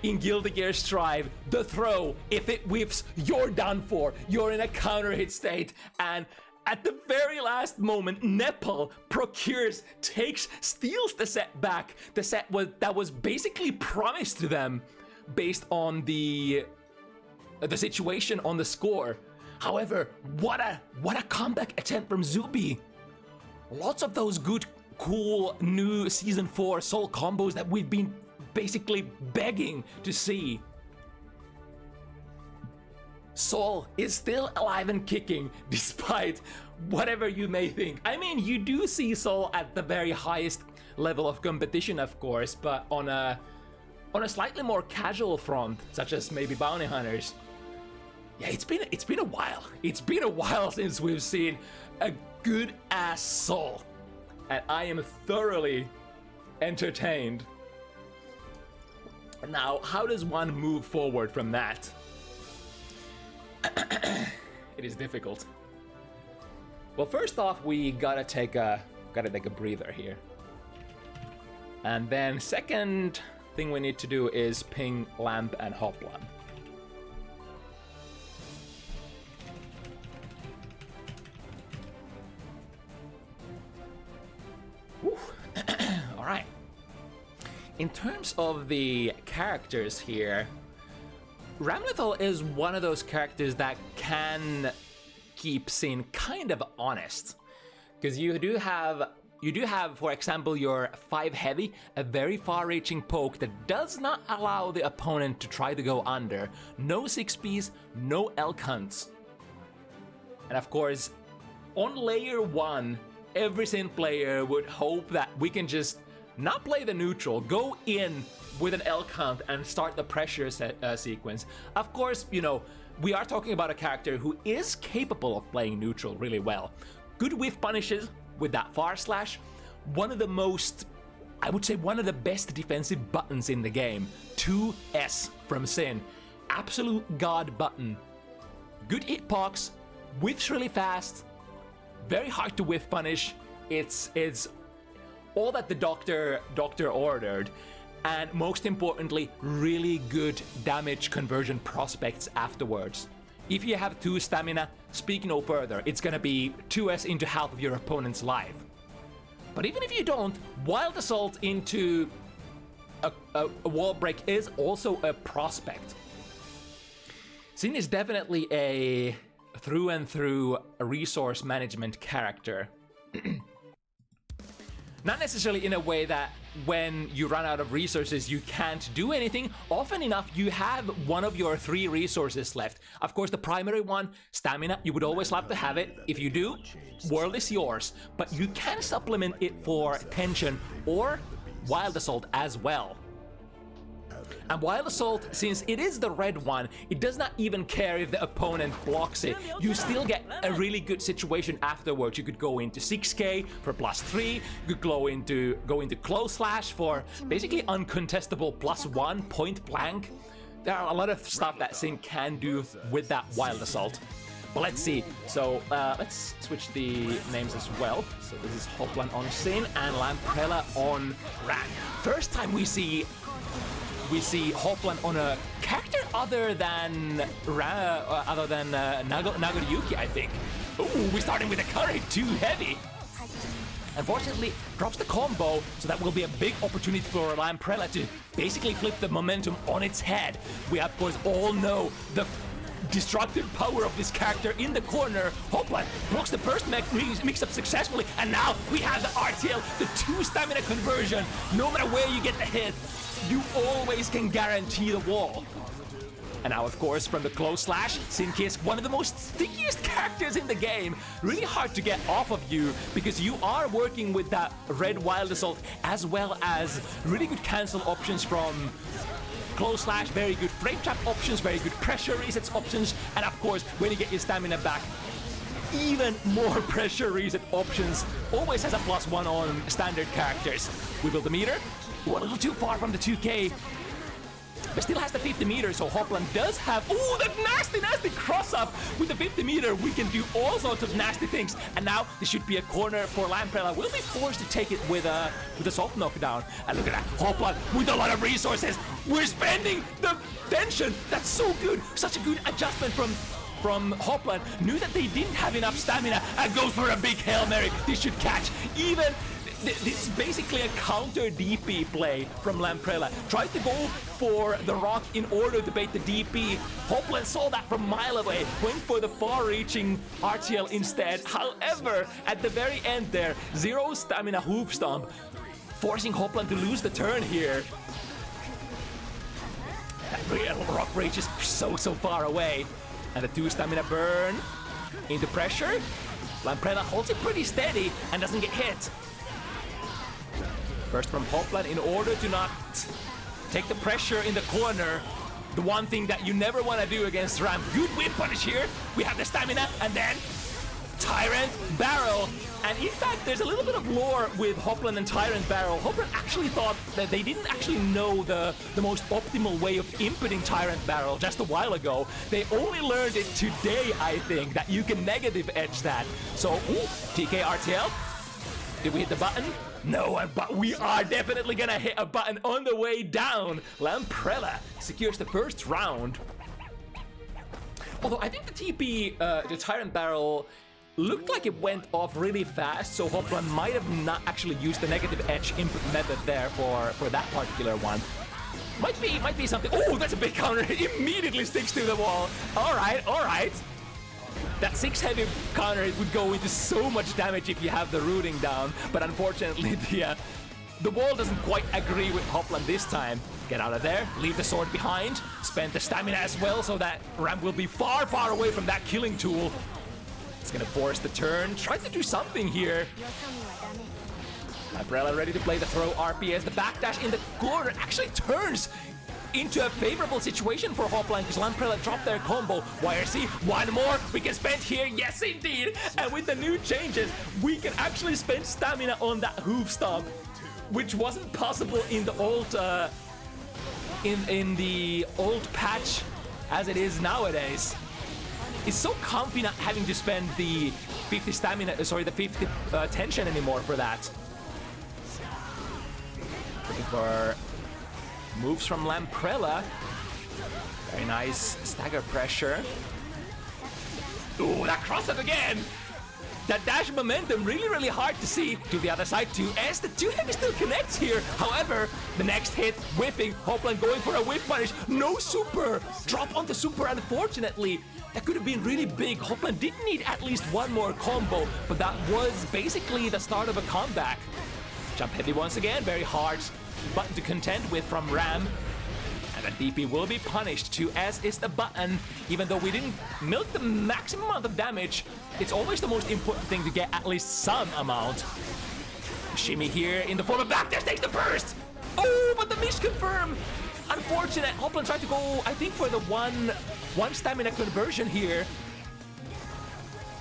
in Guilty Gear Strive. The throw, if it whiffs, you're done for. You're in a counter hit state, and at the very last moment, Nepal steals the set back. The set that was basically promised to them based on the situation on the score. However, what a comeback attempt from ZUBI. Lots of those good, cool new Season 4 Soul combos that we've been basically begging to see. Soul is still alive and kicking despite whatever you may think. I mean, you do see Soul at the very highest level of competition, of course, but on a slightly more casual front, such as maybe Bounty Hunters. Yeah, it's been a while. It's been a while since we've seen a good ass Soul, and I am thoroughly entertained. Now, how does one move forward from that? It is difficult. Well, first off, we gotta take a breather here. And then second thing we need to do is ping Lamp and Hoplan. All right. In terms of the characters here, Ramlethal is one of those characters that can keep Sin kind of honest, because you do have, for example, your 5 heavy, a very far-reaching poke that does not allow the opponent to try to go under. No 6Ps, no elk hunts. And of course, on layer 1, every Sin player would hope that we can just not play the neutral, go in with an elk hunt and start the pressure sequence. Of course, we are talking about a character who is capable of playing neutral really well. Good whiff punishes with that far slash. One of the best defensive buttons in the game. 2S from Sin. Absolute god button. Good hitbox, whiffs really fast, very hard to whiff punish. It's all that the doctor ordered. And most importantly, really good damage conversion prospects afterwards. If you have 2 stamina, speak no further. It's gonna be 2S into half of your opponent's life. But even if you don't, Wild Assault into a wall break is also a prospect. Sin is definitely a through and through resource management character. Not necessarily in a way that when you run out of resources you can't do anything. Often enough you have one of your 3 resources left. Of course the primary one, stamina, you would always love to have it. If you do, world is yours. But you can supplement it for tension or wild assault as well. And Wild Assault, since it is the red one, it does not even care if the opponent blocks it. You still get a really good situation afterwards. You could go into 6k for +3, you could go into Close Slash for basically uncontestable +1 point blank. There are a lot of stuff that Sin can do with that Wild Assault. But let's see. So let's switch the names as well. So this is Hoplan on Sin and lamprella on Ran. First time we see Hoplan on a character other than Nagoriyuki, I think. Ooh, we're starting with a curry, too heavy. Unfortunately, drops the combo, so that will be a big opportunity for lamprella to basically flip the momentum on its head. We of course all know the destructive power of this character in the corner. Hoplan blocks the first mix-up successfully, and now we have the RTL, the 2 stamina conversion. No matter where you get the hit, you always can guarantee the wall. And now, of course, from the Close Slash, Sinkisk, one of the most stickiest characters in the game. Really hard to get off of you, because you are working with that red Wild Assault, as well as really good cancel options from Close Slash, very good frame trap options, very good pressure resets options, and of course, when you get your stamina back, even more pressure reset options. Always has a +1 on standard characters. We build the meter. Ooh, a little too far from the 2k. But still has the 50 meters, so Hoplan does have... Ooh, that nasty cross-up! With the 50 meter, we can do all sorts of nasty things. And now, this should be a corner for lamprella. We'll be forced to take it with a soft knockdown. And look at that, Hoplan with a lot of resources. We're spending the tension. That's so good. Such a good adjustment from Hoplan. Knew that they didn't have enough stamina and goes for a big Hail Mary. This should catch. Even... This is basically a counter DP play from lamprella. Tried to go for the rock in order to bait the DP. Hoplan saw that from a mile away, went for the far-reaching RTL instead. However, at the very end there, 0 stamina hoof stomp, forcing Hoplan to lose the turn here. That real rock rage is so far away. And the 2 stamina burn into pressure. Lamprella holds it pretty steady and doesn't get hit. First from Hoplan in order to not take the pressure in the corner. The one thing that you never want to do against Ram. Good whip punish here. We have the stamina and then Tyrant Barrel. And in fact, there's a little bit of lore with Hoplan and Tyrant Barrel. Hoplan actually thought that they didn't actually know the most optimal way of inputting Tyrant Barrel just a while ago. They only learned it today, I think, that you can negative edge that. So, ooh, TK RTL. Did we hit the button? No, but we are definitely gonna hit a button on the way down. Lamprella secures the first round. Although I think the TP, the Tyrant Barrel, looked like it went off really fast, so Hoplan might have not actually used the negative edge input method there for that particular one. Might be something. Oh, that's a big counter. It immediately sticks to the wall. All right. That 6 heavy counter would go into so much damage if you have the rooting down, but unfortunately the wall doesn't quite agree with Hoplan this time. Get out of there, leave the sword behind, spend the stamina as well so that Ram will be far away from that killing tool. It's gonna force the turn, try to do something here. Lamprella ready to play the throw RPS, the backdash in the corner actually turns into a favorable situation for Hoplan because Lamprella dropped their combo. YRC, one more we can spend here, yes indeed! And with the new changes, we can actually spend stamina on that hoof stomp, which wasn't possible in the old in the old patch as it is nowadays. It's so comfy not having to spend the 50 stamina, sorry, the 50 tension anymore for that. Looking for moves from Lamprella. Very nice stagger pressure. Ooh, that cross-up again! that dash momentum, really hard to see. To the other side, 2S, the 2 heavy still connects here. However, the next hit, whiffing, Hoplan going for a whiff punish. No super, drop on the super, unfortunately. That could have been really big. Hoplan did need at least one more combo, but that was basically the start of a comeback. Jump heavy once again, very hard button to contend with from Ram. And the DP will be punished. 2S is the button. Even though we didn't milk the maximum amount of damage, it's always the most important thing to get at least some amount. Shimmy here in the form of backdash takes the burst! Oh, but the misconfirm! Unfortunate. Hoplan tried to go, I think, for the one stamina conversion here.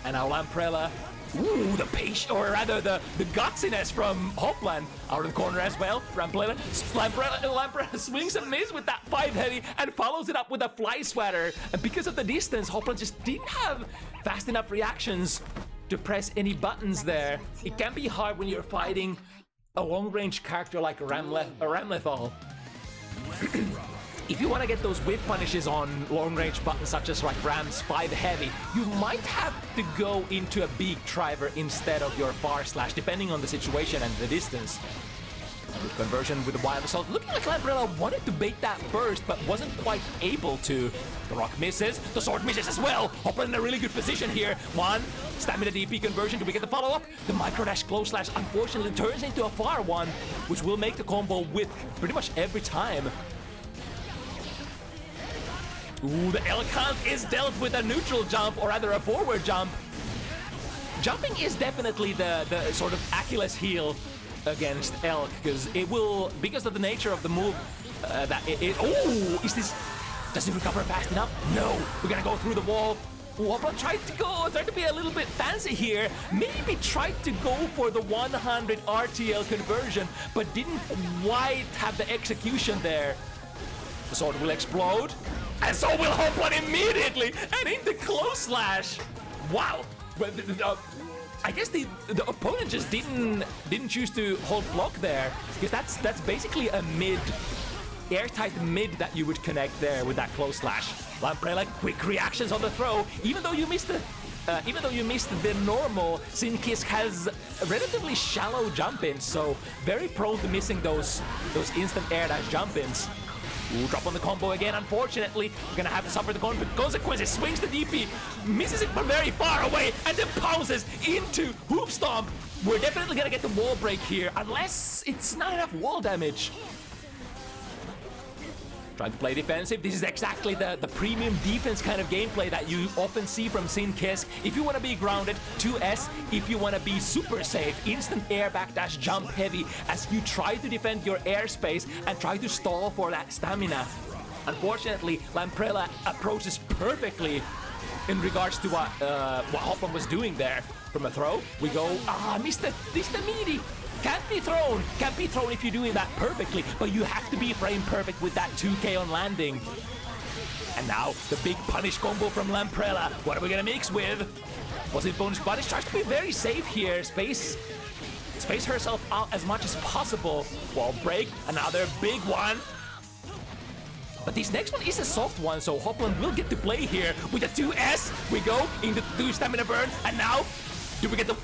And now Lamprella. Ooh, the patience, or rather the gutsiness from Hoplan out of the corner as well. Lamprella swings and misses with that 5 heavy and follows it up with a fly swatter. And because of the distance, Hoplan just didn't have fast enough reactions to press any buttons there. It can be hard when you're fighting a long-range character like Ramlethal. If you want to get those whip punishes on long-range buttons such as like Ram's 5 heavy, you might have to go into a big driver instead of your far slash, depending on the situation and the distance. Good conversion with the wild assault. Looking like Lamprella wanted to bait that burst, but wasn't quite able to. The rock misses, the sword misses as well. Hoplan in a really good position here. One, stamina DP conversion. Do we get the follow-up? The micro dash close slash unfortunately turns into a far one, which will make the combo with pretty much every time. Ooh, the L count is dealt with a neutral jump, or rather a forward jump. Jumping is definitely the sort of Achilles heel against Elk, because it will, because of the nature of the move, oh, is this, does it recover fast enough? No, we're gonna go through the wall. Hoplan tried to be a little bit fancy here. Maybe tried to go for the 100 RTL conversion, but didn't quite have the execution there. The sword will explode, and so will Hoplan immediately, and into close slash. Wow. I guess the opponent just didn't choose to hold block there, because that's basically a airtight mid that you would connect there with that close slash. Lamprella, quick reactions on the throw. Even though you missed the normal, Sinkisk has a relatively shallow jump-ins, so very prone to missing those instant air dash jump-ins. Ooh, drop on the combo again, unfortunately. We're gonna have to suffer the consequences. Swings the DP, misses it from very far away, and then pounces into Hoop Stomp. We're definitely gonna get the wall break here, unless it's not enough wall damage. Trying to play defensive. This is exactly the premium defense kind of gameplay that you often see from Sinkisk. If you want to be grounded, 2S. If you want to be super safe, instant air backdash jump heavy as you try to defend your airspace and try to stall for that stamina. Unfortunately, Lamprella approaches perfectly in regards to what Hoplan was doing there. From a throw, we go, missed the meaty. Can't be thrown if you're doing that perfectly, but you have to be frame perfect with that 2K on landing. And now, the big punish combo from Lamprella. What are we gonna mix with? Was it bonus punish? Tries to be very safe here. Space herself out as much as possible. Wall break, another big one. But this next one is a soft one, so Hoplan will get to play here. With the 2S, we go into 2 stamina burn, and now, do we get the...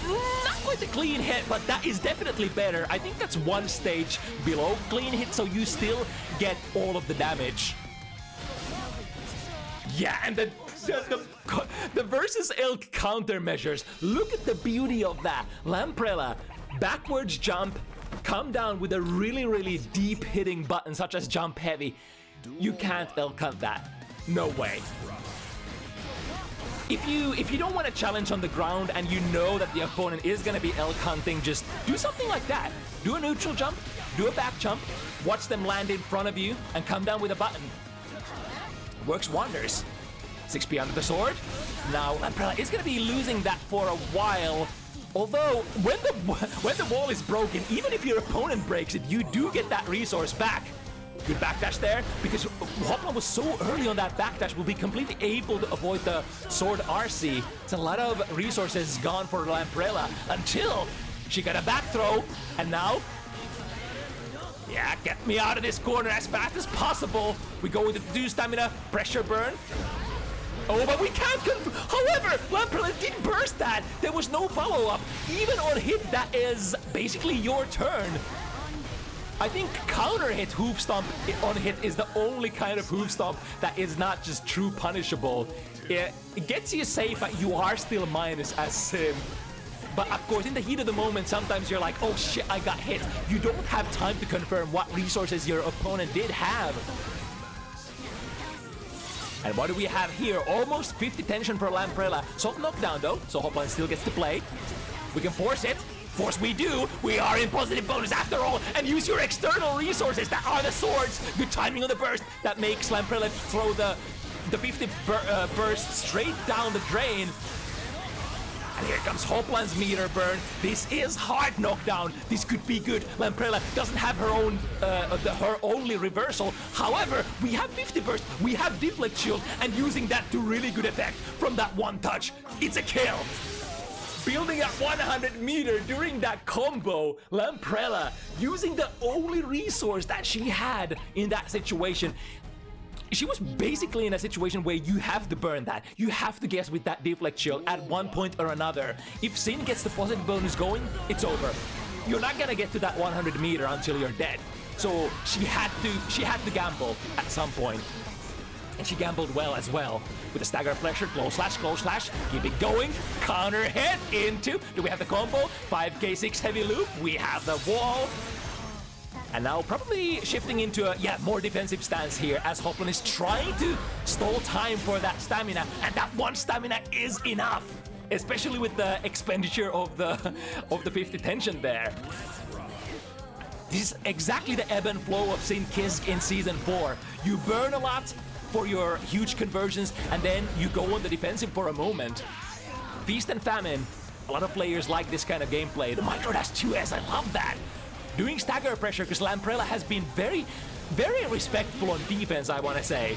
Not quite the clean hit, but that is definitely better. I think that's one stage below clean hit, so you still get all of the damage. Yeah, and the versus Elk countermeasures. Look at the beauty of that. Lamprella, backwards jump, come down with a really deep hitting button such as jump heavy. You can't Elk hunt that. No way. If you don't want to challenge on the ground and you know that the opponent is going to be elk hunting, just do something like that. Do a neutral jump, do a back jump, watch them land in front of you, and come down with a button. Works wonders. 6P under the sword. Now Lamprella is going to be losing that for a while. Although when the wall is broken, even if your opponent breaks it, you do get that resource back. Good backdash there, because Hoplan was so early on that backdash, will be completely able to avoid the sword RC. It's a lot of resources gone for Lamprella until she got a back throw, and now, yeah, get me out of this corner as fast as possible. We go with the 2 stamina, pressure burn. Oh, but we can't however, lamprella did burst that. There was no follow-up. Even on hit, that is basically your turn. I think counter hit hoof stomp on hit is the only kind of hoof stomp that is not just true punishable. It gets you safe, but you are still minus as Sim. But of course, in the heat of the moment, sometimes you're like, oh shit, I got hit. You don't have time to confirm what resources your opponent did have. And what do we have here? Almost 50 tension for lamprella. Soft knockdown though, so Hoplan still gets to play. We can force it. Force we do. We are in positive bonus after all. And use your external resources that are the swords. Good timing on the burst that makes lamprella throw the 50 burst straight down the drain. And here comes Hoplan's meter burn. This is hard knockdown. This could be good. Lamprella doesn't have her own, her only reversal. However, we have 50 burst, we have deflect shield, and using that to really good effect from that one touch. It's a kill. Building at 100 meter during that combo, Lamprella using the only resource that she had in that situation. She was basically in a situation where you have to burn that. You have to guess with that deflect shield at one point or another. If Sin gets the positive bonus going, it's over. You're not gonna get to that 100 meter until you're dead. So she had to gamble at some point. And she gambled well as well. With a stagger pressure, close slash, keep it going. Counter hit into, do we have the combo? 5k6 heavy loop, we have the wall. And now probably shifting into a more defensive stance here as Hoplan is trying to stall time for that stamina, and that one stamina is enough, especially with the expenditure of the 50 tension there. This is exactly the ebb and flow of Sin Kisk in Season 4. You burn a lot for your huge conversions, and then you go on the defensive for a moment. Feast and famine. A lot of players like this kind of gameplay. The micro dash 2S, I love that. Doing stagger pressure, because Lamprella has been very, very respectful on defense, I want to say.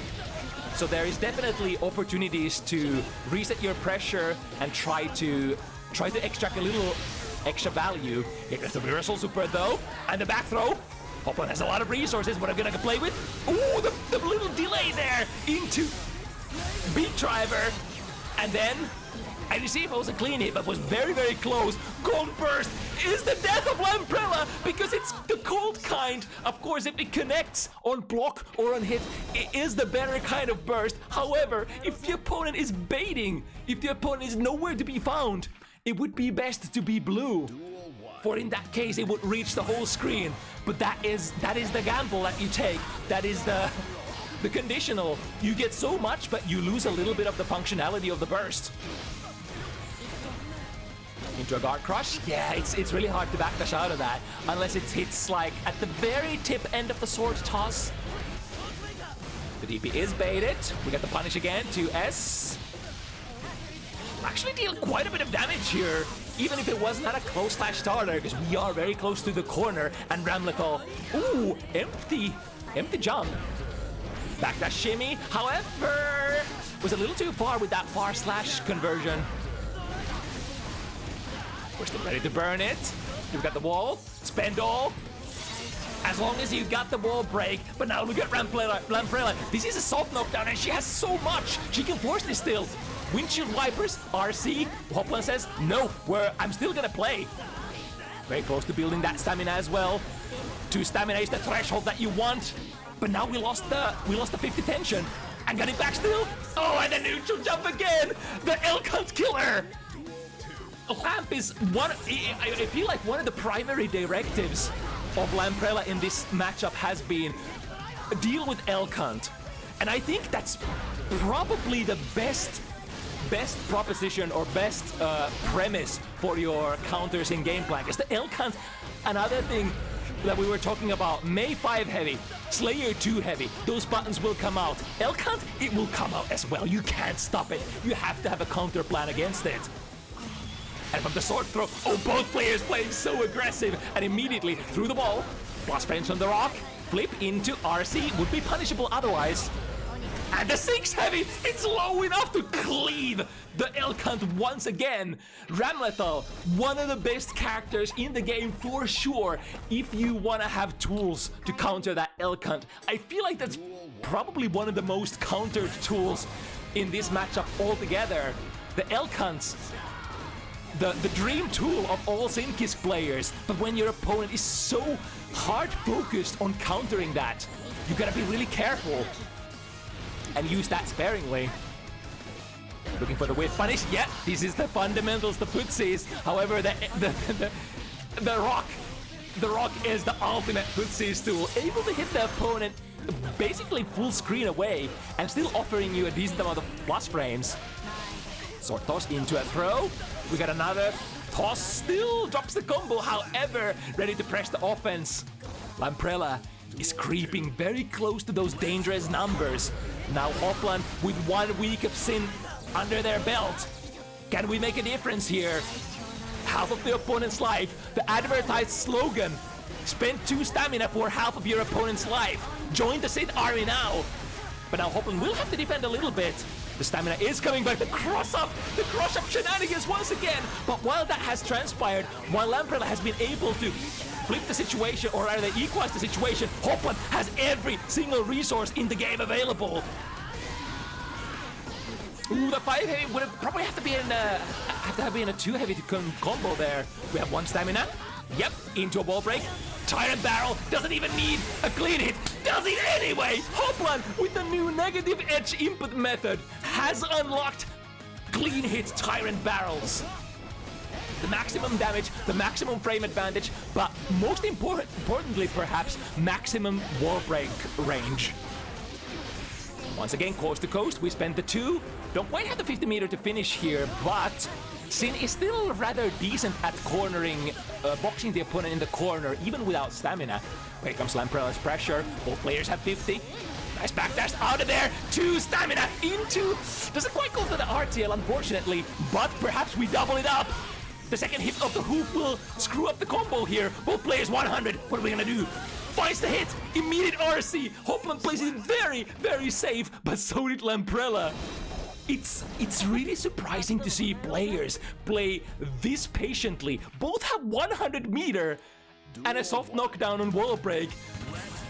So there is definitely opportunities to reset your pressure and try to extract a little extra value. Here goes the reversal super though, and the back throw. Hoplan has a lot of resources, what I'm gonna play with. Ooh, the little delay there into beat driver, and then I didn't see if it was a clean hit, but was very, very close. Cold burst is the death of Lamprella because it's the cold kind. Of course, if it connects on block or on hit, it is the better kind of burst. However, if the opponent is baiting, if the opponent is nowhere to be found, it would be best to be blue. For in that case, it would reach the whole screen. But that is the gamble that you take. That is the conditional. You get so much, but you lose a little bit of the functionality of the burst. Into a guard crush? Yeah, it's really hard to backdash out of that unless it hits like at the very tip end of the sword toss. The DP is baited. We got the punish again to S. Actually deal quite a bit of damage here, even if it was not a close slash starter, because we are very close to the corner. And Ramlethal, ooh, empty jump. Backdash shimmy, however, was a little too far with that far slash conversion. We're still ready to burn it. You've got the wall. Spend all. As long as you got the wall break. But now look at Lamprella. This is a soft knockdown and she has so much. She can force this still. Windshield wipers, RC. Hoplan says, no, I'm still gonna play. Very close to building that stamina as well. 2 stamina is the threshold that you want. But now we lost the 50 tension. And got it back still. Oh, and the neutral jump again. The L-Cunt killer. Lamp is I feel like one of the primary directives of Lamprella in this matchup has been deal with L-Cunt. And I think that's probably the best proposition or best premise for your counters in game plan. Because the L-Cunt, another thing that we were talking about, May 5 heavy, Slayer 2 heavy, those buttons will come out. L-Cunt, it will come out as well. You can't stop it. You have to have a counter plan against it. And from the sword throw, oh, both players playing so aggressive, and immediately through the ball, plus frames on the rock, flip into RC, would be punishable otherwise. And the 6 heavy, it's low enough to cleave the L-Cunt once again. Ramlethal, one of the best characters in the game for sure, if you want to have tools to counter that L-Cunt. I feel like that's probably one of the most countered tools in this matchup altogether. The Elk Hunts, the dream tool of all Sinkisk players, but when your opponent is so hard focused on countering that, you gotta be really careful and use that sparingly. Looking for the whiff punish. Yeah, this is the fundamentals, the footsies. However, the rock is the ultimate footsies tool, able to hit the opponent basically full screen away and still offering you a decent amount of plus frames. Sword toss into a throw. We got another toss, still drops the combo, however, ready to press the offense. Lamprella is creeping very close to those dangerous numbers. Now Hoplan with 1 week of Sin under their belt. Can we make a difference here? Half of the opponent's life. The advertised slogan. Spend 2 stamina for half of your opponent's life. Join the Sith army now. But now Hoplan will have to defend a little bit. The stamina is coming back. The cross-up shenanigans once again. But while that has transpired, while Lamprella has been able to flip the situation, or rather equalize the situation, Hoplan has every single resource in the game available. Ooh, the 5 heavy would probably have to be in a 2 heavy to combo there. We have 1 stamina. Yep, into a wall break. Tyrant Barrel doesn't even need a clean hit. Does it anyway! Hoplan with the new negative edge input method has unlocked clean hit Tyrant Barrels. The maximum damage, the maximum frame advantage, but most importantly perhaps, maximum wall break range. Once again, coast to coast, we spent the 2. Don't quite have the 50 meter to finish here, but Sin is still rather decent at cornering, boxing the opponent in the corner, even without stamina. Here comes Lamprella's pressure. Both players have 50. Nice backdash out of there. 2 stamina into... Doesn't quite go for the RTL, unfortunately, but perhaps we double it up. The second hit of the hoop will screw up the combo here. Both players 100. What are we gonna do? Finds the hit. Immediate RC. Hoplan plays it very, very safe, but so did Lamprella. It's really surprising to see players play this patiently. Both have 100 meter and a soft knockdown on wall break.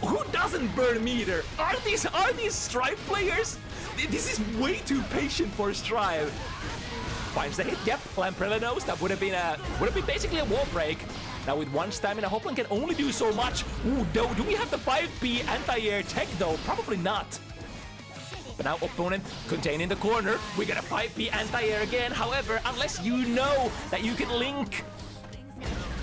Who doesn't burn meter? Are these Strive players? This is way too patient for Strive. Finds the hit. Yep, Lamprella knows that would have been basically a wall break. Now with 1 stamina, Hoplan can only do so much. Ooh, do we have the 5P anti-air tech though? Probably not. But now opponent contained in the corner. We got a 5P anti-air again. However, unless you know that you can link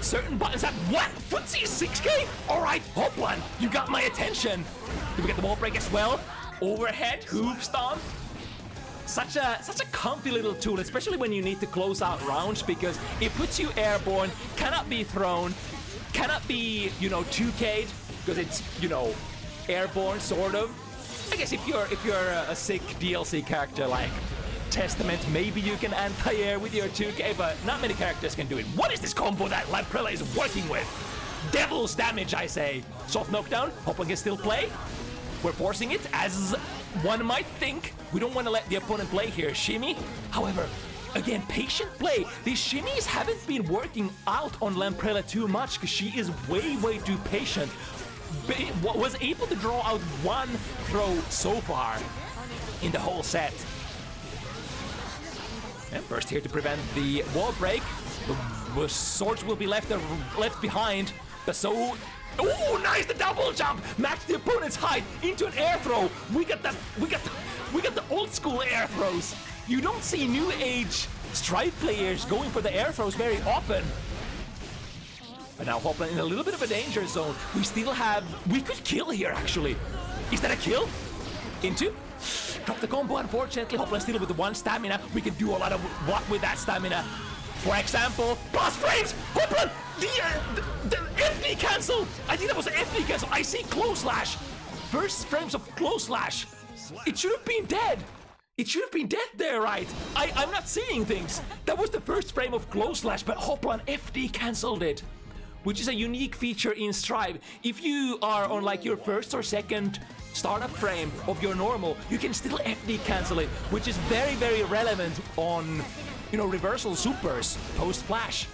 certain buttons at what? Footsie is 6K? Alright, Hoplan, you got my attention. Do we get the wall break as well? Overhead, hoof stomp. Such a comfy little tool, especially when you need to close out rounds, because it puts you airborne, cannot be thrown, cannot be, 2K'd, because it's, airborne, sort of. I guess if you're a sick DLC character like Testament, maybe you can anti-air with your 2K, but not many characters can do it. What is this combo that Lamprella is working with? Devil's damage, I say. Soft knockdown, Hoplan can still play. We're forcing it, as one might think. We don't want to let the opponent play here. Shimmy, however, again, patient play. These shimmies haven't been working out on Lamprella too much because she is way, way too patient. Was able to draw out 1 throw so far in the whole set. And first here to prevent the wall break. The swords will be left behind. Oh, nice, the double jump! Match the opponent's height into an air throw. We got the old school air throws. You don't see new age Strive players going for the air throws very often. But now Hoplan in a little bit of a danger zone. We could kill here actually. Is that a kill? Into? Drop the combo, unfortunately. Hoplan still with the 1 stamina. We can do a lot of what with that stamina. For example, plus frames! Hoplan! The FD cancel! I think that was an FD cancel. I see close slash. First frames of close slash. It should have been dead. It should have been dead there, right? I'm not seeing things. That was the first frame of close slash, but Hoplan FD cancelled it, which is a unique feature in Strive. If you are on like your first or second startup frame of your normal, you can still FD cancel it, which is very, very relevant on, reversal supers post flash.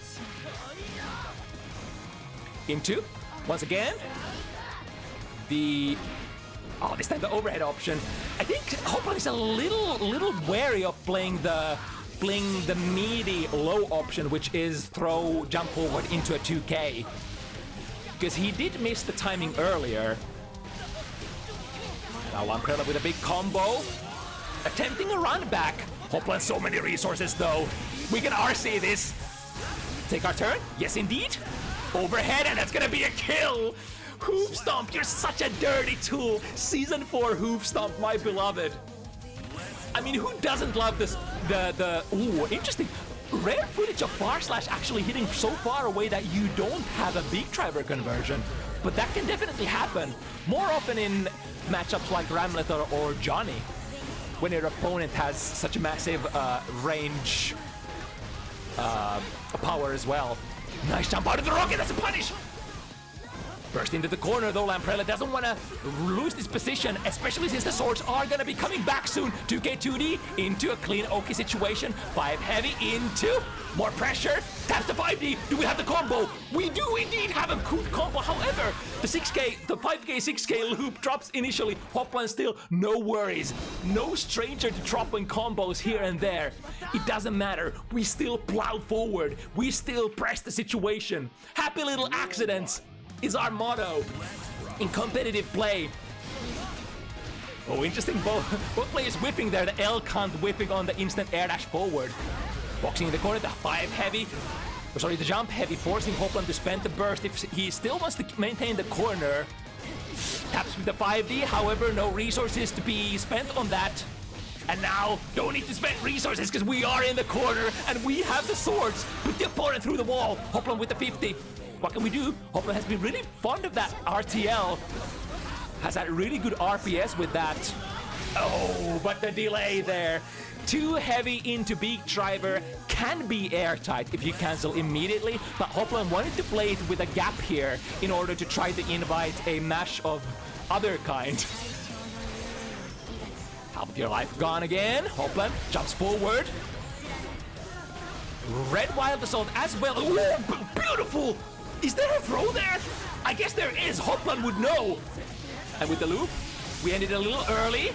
Into, once again, the Oh, this time the overhead option. I think Hoplan is a little wary of playing the meaty low option, which is throw jump forward into a 2K. Because he did miss the timing earlier. Now lamprella with a big combo. Attempting a run back. Hoplan so many resources though. We can RC this. Take our turn. Yes, indeed. Overhead, and that's gonna be a kill. Hoof Stomp, you're such a dirty tool. Season 4 Hoof Stomp, my beloved. I mean, who doesn't love this? Ooh, interesting. Rare footage of // actually hitting so far away that you don't have a big driver conversion. But that can definitely happen. More often in matchups like Ramlet or Johnny. When your opponent has such a massive range power as well. Nice jump out of the rocket, that's a punish! Burst into the corner though, lamprella doesn't want to lose this position, especially since the swords are going to be coming back soon. 2K2D into a clean Oki situation. 5 heavy into more pressure. Taps the 5D. Do we have the combo? We do indeed have a good combo. However, the 5K, 6K loop drops initially. Hoplan still, no worries. No stranger to dropping combos here and there. It doesn't matter. We still plow forward. We still press the situation. Happy little accidents is our motto in competitive play. Oh, interesting. Both players whipping there. The L count whipping on the instant air dash forward. Boxing in the corner, the 5 heavy. Oh, sorry, the jump heavy, forcing Hoplan to spend the burst if he still wants to maintain the corner. Taps with the 5D, however, no resources to be spent on that. And now, don't need to spend resources because we are in the corner and we have the swords. Put the opponent through the wall. Hoplan with the 50. What can we do? Hoplan has been really fond of that RTL. Has had really good RPS with that. Oh, but the delay there. Too heavy into big driver can be airtight if you cancel immediately, but Hoplan wanted to play it with a gap here in order to try to invite a mash of other kind. Half of your life gone again. Hoplan jumps forward. Red Wild Assault as well. Ooh, beautiful! Is there a throw there? I guess there is. Hoplan would know. And with the loop, we ended a little early.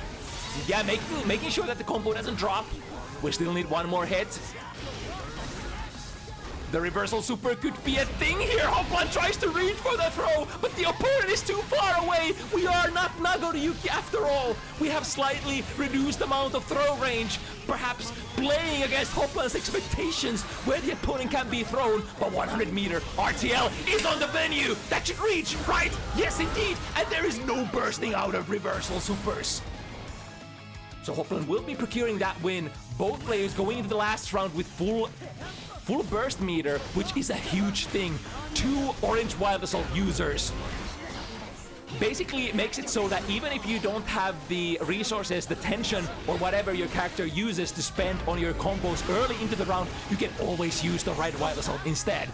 Yeah, making sure that the combo doesn't drop. We still need one more hit. The reversal super could be a thing here. Hoplan tries to reach for the throw, but the opponent is too far away. We are not Nago to Yuki after all. We have slightly reduced amount of throw range. Perhaps playing against Hoplan's expectations where the opponent can be thrown. But 100 meter RTL is on the venue. That should reach, right? Yes, indeed. And there is no bursting out of reversal supers. So Hoplan will be procuring that win. Both players going into the last round with full burst meter, which is a huge thing. 2 Orange Wild Assault users. Basically, it makes it so that even if you don't have the resources, the tension, or whatever your character uses to spend on your combos early into the round, you can always use the Red Wild Assault instead.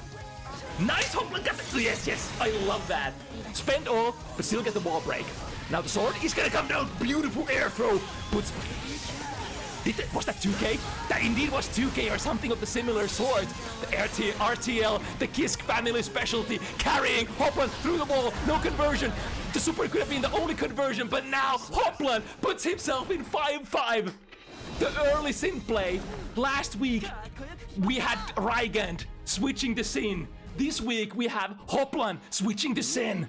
Nice, Hoplan got it! Yes, I love that. Spend all, but still get the wall break. Now the sword is gonna come down. Beautiful air throw. Puts... Was that 2K? That indeed was 2K or something of the similar sort. The RTL, the Kisk family specialty, carrying Hoplan through the wall. No conversion. The super could have been the only conversion, but now Hoplan puts himself in 5-5. The early Sin play. Last week, we had Rygand switching to Sin. This week, we have Hoplan switching to Sin.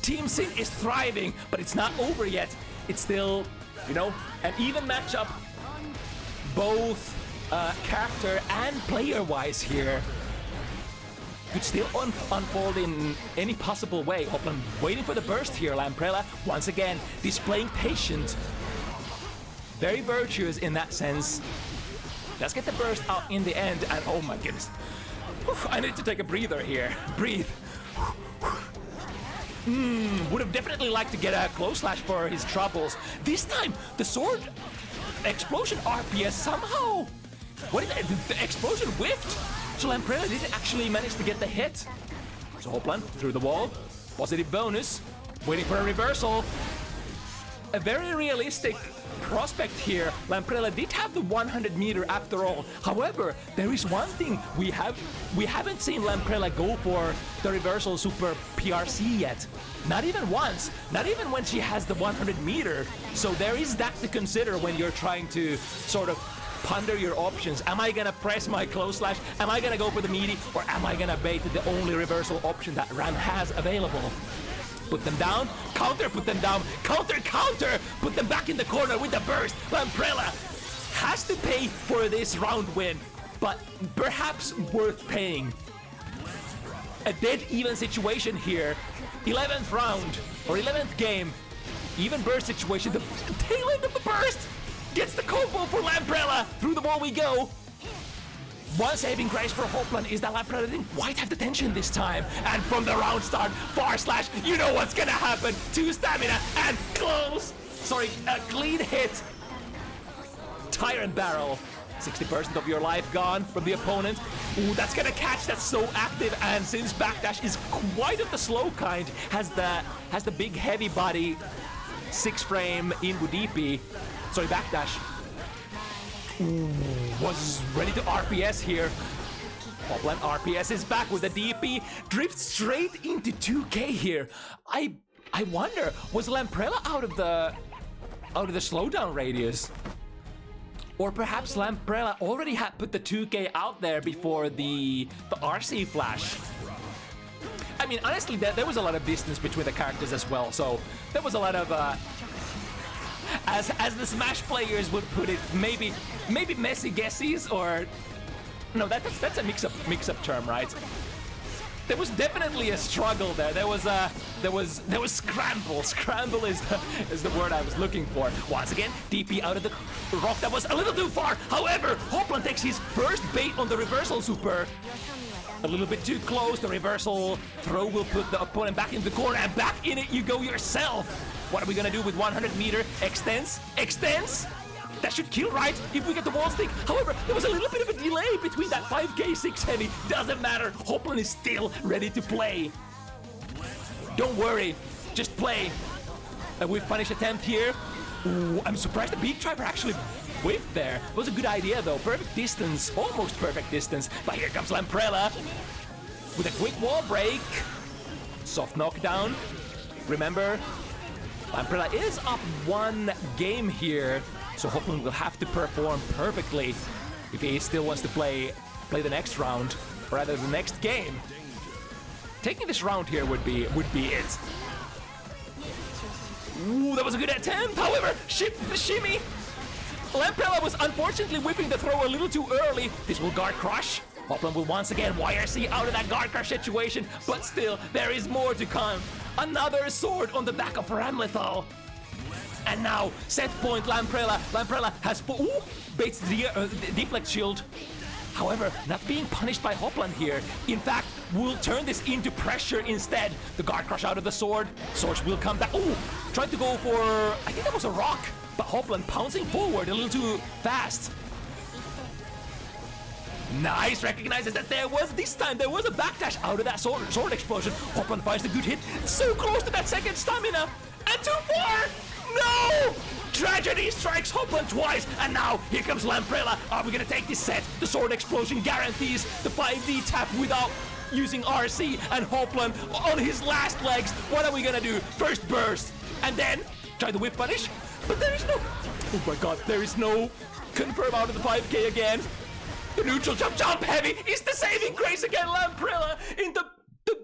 Team Sin is thriving, but it's not over yet. It's still, you know, an even matchup, both character and player-wise here. Could still unfold in any possible way. Hoplan waiting for the burst here. Lamprella, once again, displaying patience. Very virtuous in that sense. Let's get the burst out in the end, and oh my goodness. Whew, I need to take a breather here. Breathe. Would have definitely liked to get a close slash for his troubles. This time, the sword explosion RPS somehow... What is that? The explosion whiffed? So Lamprella didn't actually manage to get the hit. So Hoplan through the wall. Positive bonus. Waiting for a reversal. a very realistic prospect here. Lamprella did have the 100 meter after all. However, there is one thing we haven't seen Lamprella go for the reversal super PRC yet. Not even once. Not even when she has the 100 meter. So there is that to consider when you're trying to sort of ponder your options. Am I gonna press my close slash? Am I gonna go for the meaty? Or am I gonna bait the only reversal option that Ram has available? Put them down, counter, put them down, counter, counter, put them back in the corner with the burst. Lamprella has to pay for this round win, but perhaps worth paying. A dead even situation here. 11th round, or 11th game. Even burst situation, the tail end of the burst gets the combo for Lamprella. Through the wall we go. One saving grace for Hoplan is that Lamprella didn't quite have the tension this time. And from the round start, far slash, you know what's gonna happen. 2 stamina and close. Sorry, a clean hit. Tire and barrel. 60% of your life gone from the opponent. Ooh, that's gonna catch. That's so active. And since backdash is quite of the slow kind, has the big heavy body 6-frame input DP. Sorry, backdash. Ooh, was ready to RPS here. Hoplan RPS is back with the DP. Drifts straight into 2K here. I wonder, was Lamprella out of the slowdown radius? Or perhaps Lamprella already had put the 2K out there before the RC flash. I mean, honestly, there was a lot of distance between the characters as well, so there was a lot of as the Smash players would put it, maybe messy guesses, or no, that's a mix-up term, right? There was definitely a struggle there. There was scramble. Scramble is the word I was looking for. Once again, DP out of the rock. That was a little too far. However, Hoplan takes his first bait on the reversal super. A little bit too close. The reversal throw will put the opponent back in the corner, and back in it you go yourself. What are we gonna do with 100 meter? Extends? Extends? That should kill, right? If we get the wall stick. However, there was a little bit of a delay between that 5K 6 heavy. Doesn't matter. Hoplan is still ready to play. Don't worry. Just play. A whiff punish attempt here. Ooh, I'm surprised the beak driver actually whiffed there. It was a good idea though. Perfect distance. Almost perfect distance. But here comes Lamprella with a quick wall break. Soft knockdown. Remember, Lamprella is up 1 game here. So Hoplan will have to perform perfectly if he still wants to play the next round, or rather the next game. Taking this round here would be it. Ooh, that was a good attempt. However, the shimmy. Lamprella was unfortunately whipping the throw a little too early. This will guard crush. Hoplan will once again YRC out of that guard crush situation, but still, there is more to come. Another sword on the back of Ramlethal. And now, set point Lamprella. Lamprella has baits the deflect shield. However, not being punished by Hoplan here. In fact, will turn this into pressure instead. The guard crush out of the sword. Swords will come back. Ooh, tried to go for, I think that was a rock. But Hoplan pouncing forward a little too fast. Nice, recognizes that this time there was a backdash out of that sword explosion. Hoplan finds the good hit. So close to that second stamina. And too far! No! Tragedy strikes Hoplan twice, and now here comes Lamprella. Are we gonna take this set? The sword explosion guarantees the 5D tap without using RC, and Hoplan on his last legs. What are we gonna do? First burst, and then try the whip punish, but there is no... Oh my god, there is no confirm out of the 5K again. The neutral jump heavy is the saving grace again. Lamprella in the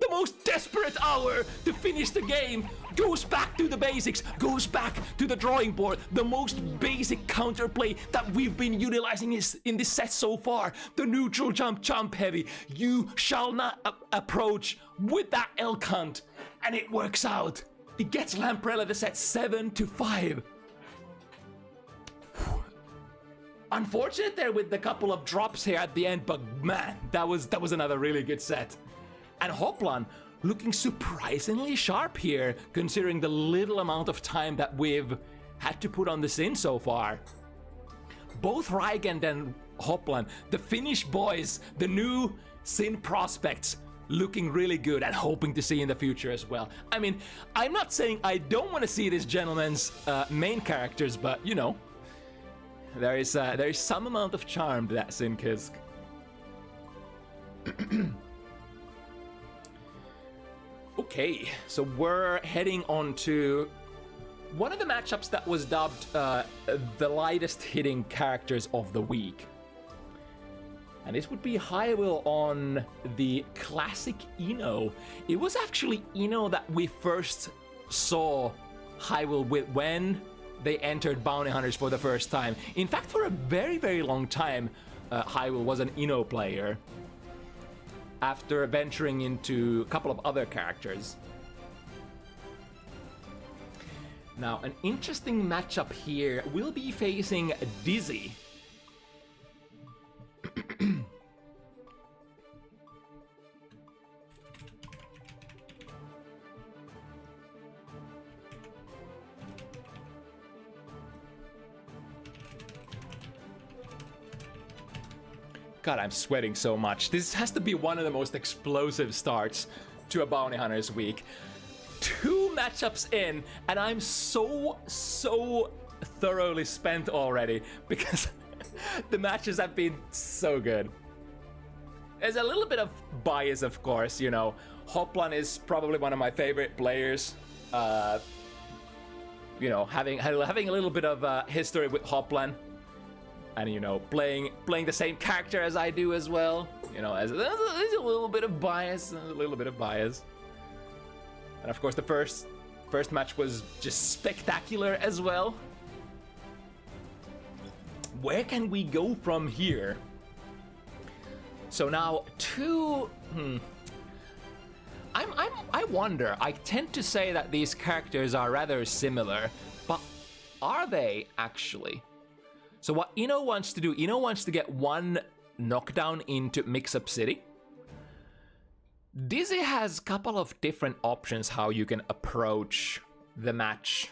most desperate hour to finish the game goes back to the basics, goes back to the drawing board. The most basic counterplay that we've been utilizing is in this set so far. The neutral jump heavy. You shall not approach with that elk hunt, and it works out. It gets Lamprella the set 7-5. Unfortunate there with the couple of drops here at the end, but man, that was another really good set. And Hoplan looking surprisingly sharp here, considering the little amount of time that we've had to put on the Sin so far. Both Raigand and Hoplan, the Finnish boys, the new Sin prospects, looking really good and hoping to see in the future as well. I mean, I'm not saying I don't want to see this gentleman's main characters, but you know, there is some amount of charm to that Sinkisk. Okay, so we're heading on to one of the matchups that was dubbed the lightest hitting characters of the week. And this would be HiWill on the classic Ino. It was actually Ino that we first saw HiWill with when they entered Bounty Hunters for the first time. In fact, for a very, very long time, HiWill was an Ino player after venturing into a couple of other characters. Now, an interesting matchup here will be facing Dizzy. God, I'm sweating so much. This has to be one of the most explosive starts to a Bounty Hunters week. 2 matchups in, and I'm so thoroughly spent already because the matches have been so good. There's a little bit of bias, of course, you know. Hoplan is probably one of my favorite players. You know, having a little bit of history with Hoplan. And, you know, playing the same character as I do as well. You know, there's a little bit of bias, And of course, the first match was just spectacular as well. Where can we go from here? So now I wonder. I tend to say that these characters are rather similar, but are they actually? So what Ino wants to do, Ino wants to get 1 knockdown into Mix-Up City. Dizzy has a couple of different options how you can approach the match.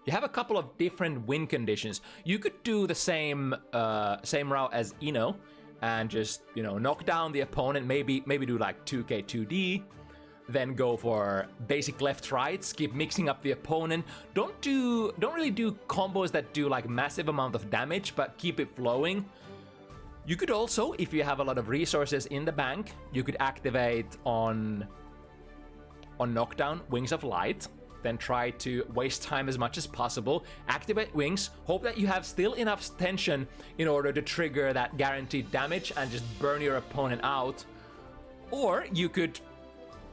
You have a couple of different win conditions. You could do the same route as Ino and just, you know, knock down the opponent, maybe do like 2k 2D, then go for basic left-rights, keep mixing up the opponent. Don't really do combos that do like massive amount of damage, but keep it flowing. You could also, if you have a lot of resources in the bank, you could activate on knockdown Wings of Light, then try to waste time as much as possible, activate Wings, hope that you have still enough tension in order to trigger that guaranteed damage and just burn your opponent out. Or you could,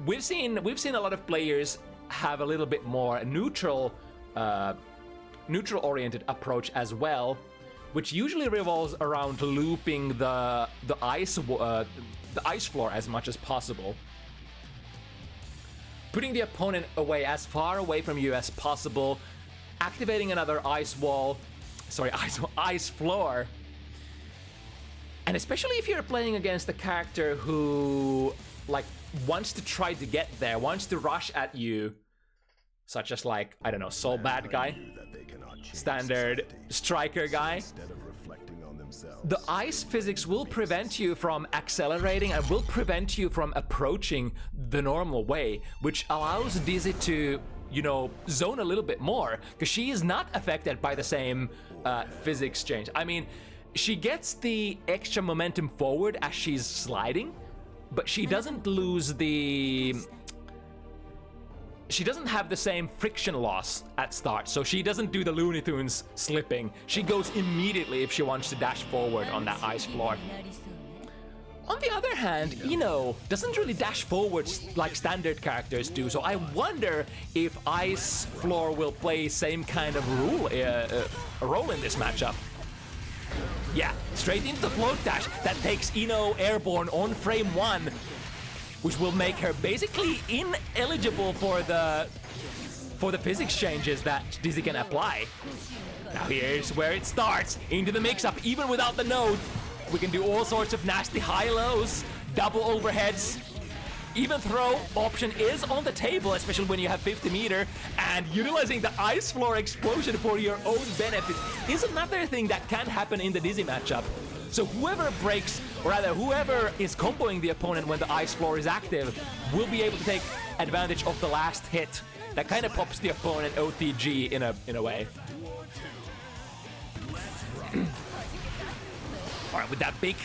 we've seen a lot of players have a little bit more neutral oriented approach as well, which usually revolves around looping the ice floor as much as possible, putting the opponent away as far away from you as possible, activating another ice floor, and especially if you're playing against a character who like wants to try to get there, wants to rush at you, such as like, I don't know, Soul Bad guy, standard striker guy. The ice physics will prevent you from accelerating and will prevent you from approaching the normal way, which allows Dizzy to, you know, zone a little bit more, because she is not affected by the same physics change. I mean, she gets the extra momentum forward as she's sliding, but she doesn't lose the... She doesn't have the same friction loss at start, so she doesn't do the Looney Tunes slipping. She goes immediately if she wants to dash forward on that ice floor. On the other hand, Ino doesn't really dash forwards like standard characters do, so I wonder if ice floor will play same kind of role in this matchup. Yeah, straight into the float dash that takes Ino airborne on frame 1, which will make her basically ineligible for the physics changes that Dizzy can apply. Now here's where it starts, into the mix-up, even without the node. We can do all sorts of nasty high-lows, double overheads. even throw option is on the table, especially when you have 50 meter, and utilizing the ice floor explosion for your own benefit is another thing that can happen in the Dizzy matchup. So whoever breaks, or rather whoever is comboing the opponent when the ice floor is active, will be able to take advantage of the last hit. That kind of pops the opponent OTG in a way. Alright, with that big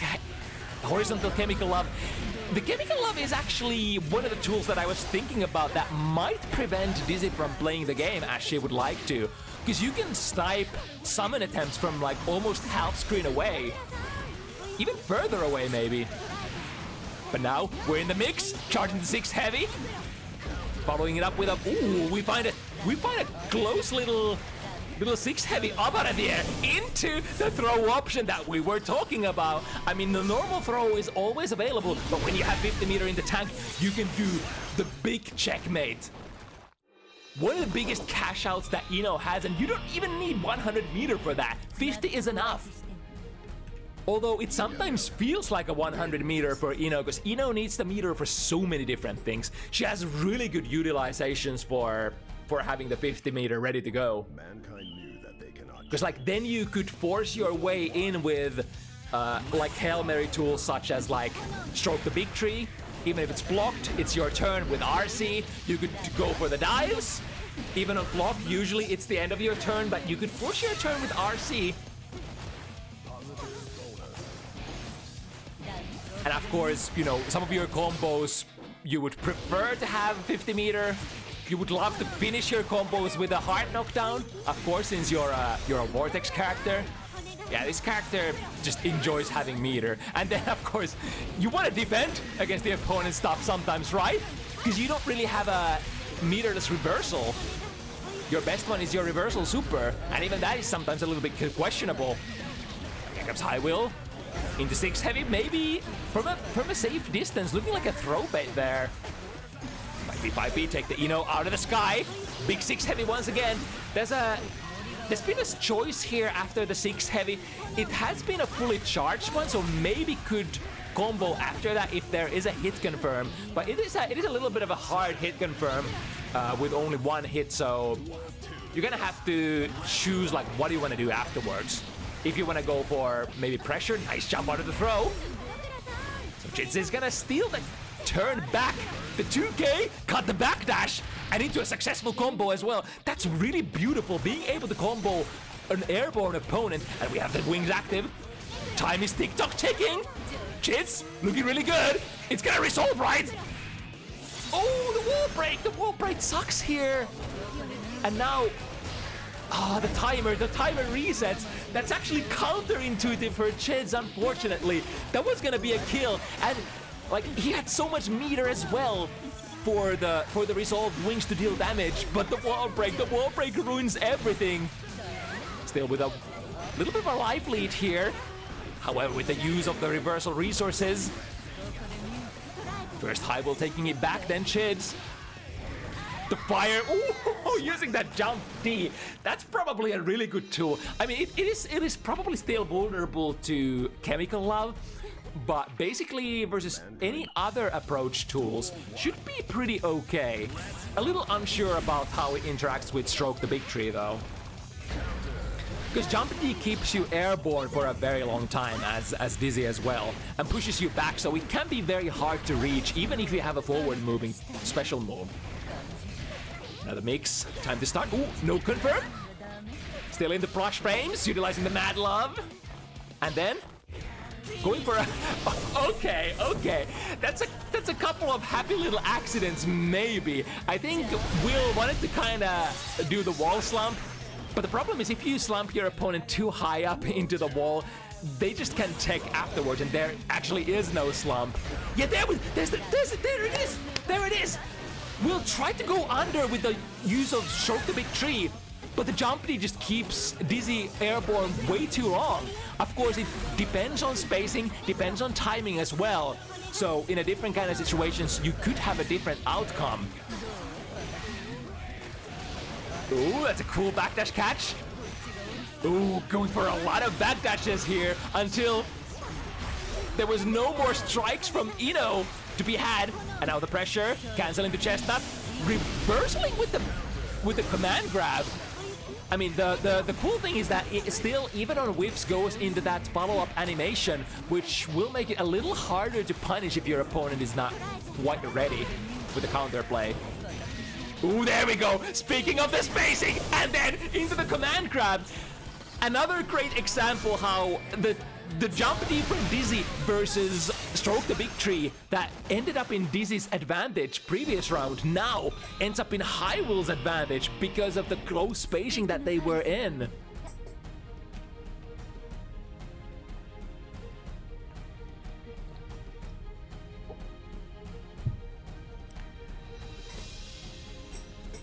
horizontal chemical love. The chemical love is actually one of the tools that I was thinking about that might prevent Dizzy from playing the game as she would like to. Because you can snipe summon attempts from like almost half screen away. Even further away maybe. But now we're in the mix, charging the 6 heavy. Following it up with a, ooh, we find a close little 6 heavy up out of the air into the throw option that we were talking about. I mean, the normal throw is always available, but when you have 50 meter in the tank, you can do the big checkmate. One of the biggest cash outs that Ino has, and you don't even need 100 meter for that. 50 is enough. Although it sometimes feels like a 100 meter for Ino, because Ino needs the meter for so many different things. She has really good utilizations for having the 50 meter ready to go. Because like then you could force your way in with like Hail Mary tools such as like Stroke the Big Tree. Even if it's blocked, it's your turn with RC. You could go for the dives. Even on block, usually it's the end of your turn, but you could force your turn with RC. And of course, you know, some of your combos you would prefer to have 50 meter. You would love to finish your combos with a hard knockdown. Of course, since you're a Vortex character. Yeah, this character just enjoys having meter. And then, of course, you want to defend against the opponent's stuff sometimes, right? Because you don't really have a meterless reversal. Your best one is your reversal super. And even that is sometimes a little bit questionable. Here comes HiWill. Into 6 heavy, maybe from a safe distance, looking like a throw bait there. Might be 5B, take the Ino out of the sky. Big 6 heavy once again. There's been a choice here after the 6 heavy. It has been a fully charged one, so maybe could combo after that if there is a hit confirm. But it is a little bit of a hard hit confirm with only one hit, so you're gonna have to choose like what do you want to do afterwards. If you want to go for maybe pressure, nice jump out of the throw. So Chidz is gonna steal the turn back. The 2K, cut the backdash, and into a successful combo as well. That's really beautiful, being able to combo an airborne opponent. And we have the wings active. Time is TikTok ticking. Chidz, looking really good. It's gonna resolve, right? Oh, the wall break. The wall break sucks here. And now, the timer resets. That's actually counterintuitive for Chidz, unfortunately. That was gonna be a kill, and like he had so much meter as well for the resolved wings to deal damage, but the wall break ruins everything. Still with a little bit of a life lead here. However, with the use of the reversal resources. First HiWill taking it back, then Chidz. The fire, ooh, using that jump D. That's probably a really good tool. I mean, it is probably still vulnerable to chemical love, but basically versus any other approach tools should be pretty okay. A little unsure about how it interacts with Stroke the Big Tree though. Because Jump D keeps you airborne for a very long time as Dizzy as well, and pushes you back, so it can be very hard to reach even if you have a forward moving special move. Another mix, time to start. Ooh, no confirm. Still in the brush frames, utilizing the Mad Love. And then, going for a, okay. That's a couple of happy little accidents, maybe. I think Will wanted to kinda do the wall slump. But the problem is if you slump your opponent too high up into the wall, they just can tech afterwards, and there actually is no slump. Yeah, there it is. Will try to go under with the use of Stroke the Big Tree, but the jump D just keeps Dizzy airborne way too long. Of course, it depends on spacing, depends on timing as well. So in a different kind of situations, you could have a different outcome. Ooh, that's a cool backdash catch. Ooh, going for a lot of backdashes here until there was no more strikes from Ino. to be had. And now the pressure, canceling the chestnut, reversing with the command grab. I mean, the cool thing is that it still, even on whiffs, goes into that follow-up animation, which will make it a little harder to punish if your opponent is not quite ready with the counterplay. Ooh, there we go! Speaking of the spacing! And then into the command grab! Another great example how the jump D from Dizzy versus Stroke the Big Tree that ended up in Dizzy's advantage previous round now ends up in HiWill's advantage because of the close spacing that they were in.